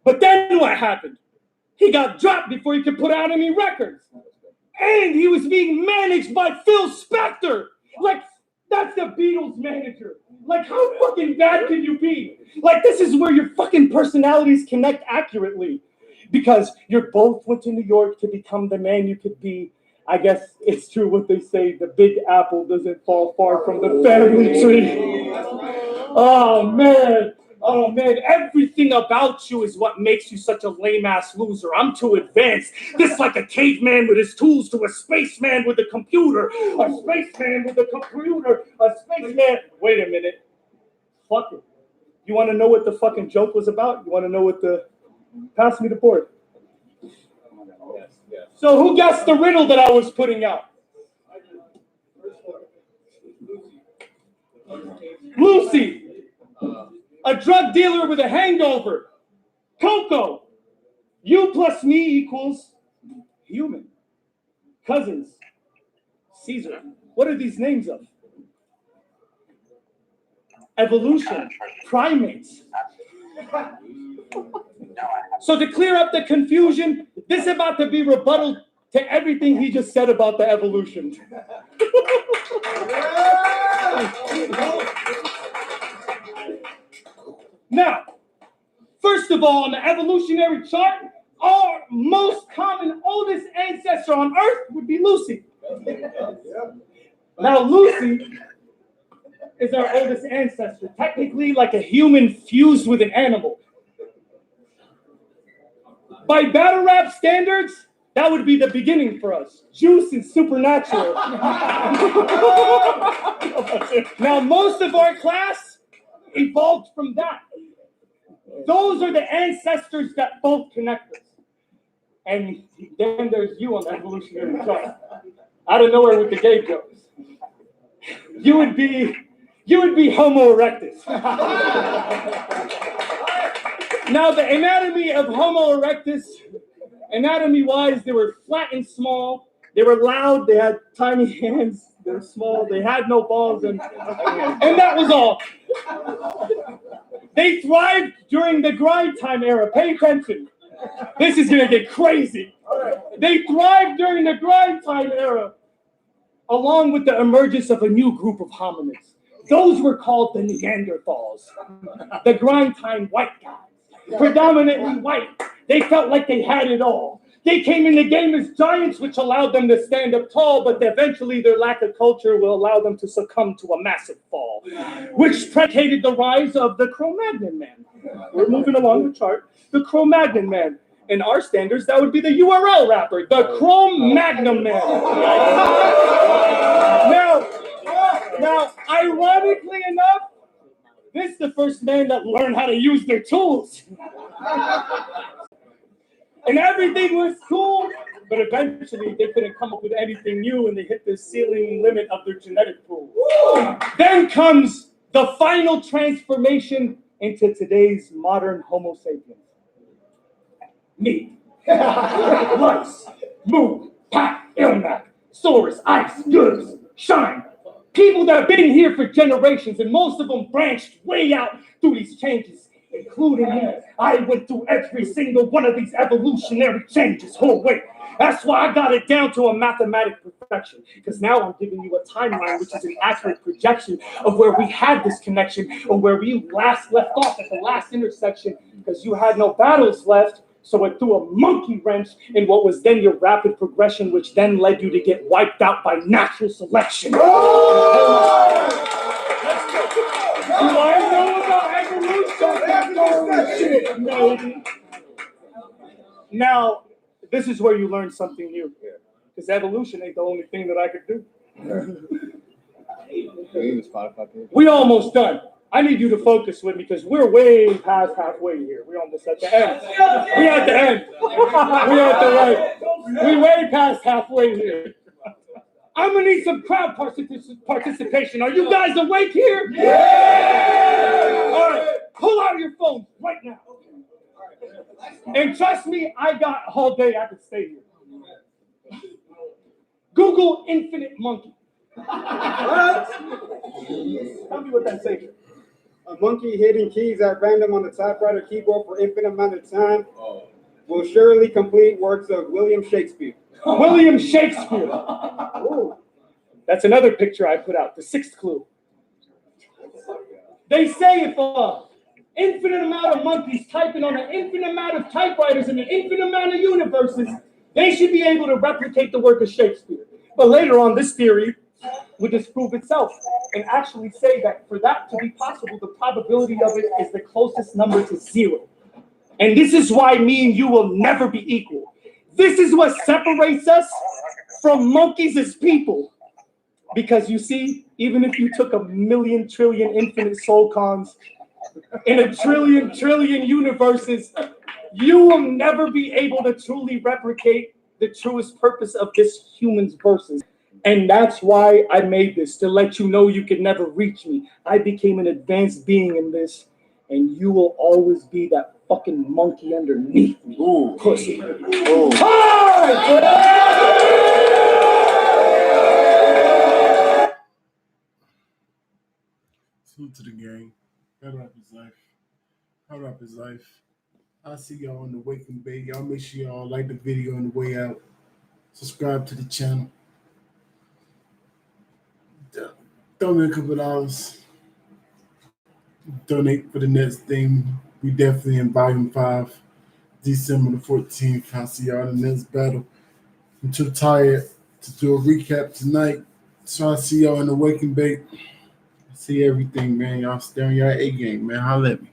But then what happened? He got dropped before he could put out any records. And he was being managed by Phil Spector. Like, that's the Beatles manager. Like, how fucking bad can you be? Like, this is where your fucking personalities connect accurately. Because you both went to New York to become the man you could be. I guess it's true what they say, the big apple doesn't fall far from the family tree. Oh, man, everything about you is what makes you such a lame-ass loser. I'm too advanced. This like a caveman with his tools to a spaceman with a computer. A spaceman with a computer. A spaceman. Wait a minute. Fuck it. You want to know what the fucking joke was about? You want to know what the... Pass me the board. So who guessed the riddle that I was putting out? Lucy. A drug dealer with a hangover. Coco. You plus me equals human. Cousins. Caesar. What are these names of? Evolution. Primates. So to clear up the confusion, this is about to be rebuttal to everything he just said about the evolution. Now, first of all, on the evolutionary chart, our most common oldest ancestor on Earth would be Lucy. Now, Lucy is our oldest ancestor, technically like a human fused with an animal. By battle rap standards, that would be the beginning for us. Juice and Supernatural. Now, most of our class evolved from that. Those are the ancestors that both connect us. And then there's you on the evolutionary chart. Out of nowhere with the gay jokes. You would be Homo erectus. Now, the anatomy of Homo erectus, anatomy-wise, they were flat and small. They were loud. They had tiny hands. They were small. They had no balls. And that was all. They thrived during the grind time era. Pay attention. This is going to get crazy. They thrived during the grind time era, along with the emergence of a new group of hominids. Those were called the Neanderthals, the grind time white guys. Predominantly white. They felt like they had it all. They came in the game as giants, which allowed them to stand up tall, but eventually their lack of culture will allow them to succumb to a massive fall, which predicated the rise of the Cro-Magnon man. We're moving along the chart. The Cro-Magnon man. In our standards, that would be the URL rapper, the Cro-Magnon man. Now, ironically enough, this is the first man that learned how to use their tools. And everything was cool, but eventually they couldn't come up with anything new and they hit the ceiling limit of their genetic pool. Then comes the final transformation into today's modern Homo sapiens. Me. Lice, Moo, Pat, Ilmac, Saurus, Ice, Goods, Shine. People that have been here for generations, and most of them branched way out through these changes, including me. I went through every single one of these evolutionary changes. Oh, wait. That's why I got it down to a mathematical perfection. Because now I'm giving you a timeline, which is an accurate projection of where we had this connection, or where we last left off at the last intersection, because you had no battles left. So it threw a monkey wrench in what was then your rapid progression, which then led you to get wiped out by natural selection. Do I know about evolution? Now, this is where you learn something new. Because evolution ain't the only thing that I could do. We almost done. I need you to focus with me because we're way past halfway here. We're almost at the end. We're at the end. We're at the right. We're way past halfway here. I'm gonna need some crowd participation. Are you guys awake here? Yeah! All right, pull out your phones right now. And trust me, I got all day. I could stay here. Google infinite monkey. What? Tell me what that says. A monkey hitting keys at random on the typewriter keyboard for infinite amount of time will surely complete works of William Shakespeare. William Shakespeare. Ooh. That's another picture I put out, the sixth clue. They say if infinite amount of monkeys typing on an infinite amount of typewriters in an infinite amount of universes, they should be able to replicate the work of Shakespeare. But later on, this theory would disprove itself and actually say that for that to be possible, the probability of it is the closest number to 0. And this is why me and you will never be equal. This is what separates us from monkeys as people. Because you see, even if you took 1,000,000,000 trillion infinite soul cons in 1,000,000,000,000 trillion universes, you will never be able to truly replicate the truest purpose of this human's verses. And that's why I made this, to let you know you could never reach me. I became an advanced being in this, and you will always be that fucking monkey underneath me. Ooh, pussy. Ooh. Salute to the gang. God up his life. God up his life. I'll see y'all on the Wake and Bake. Y'all make sure y'all like the video on the way out. Subscribe to the channel. Throw me a couple $. Donate for the next thing. We definitely in volume 5, December the 14th. I'll see y'all in the next battle. I'm too tired to do a recap tonight, so I'll see y'all in the Wake and Bake. See everything, man. Y'all stay on your A game, man. Holla at me.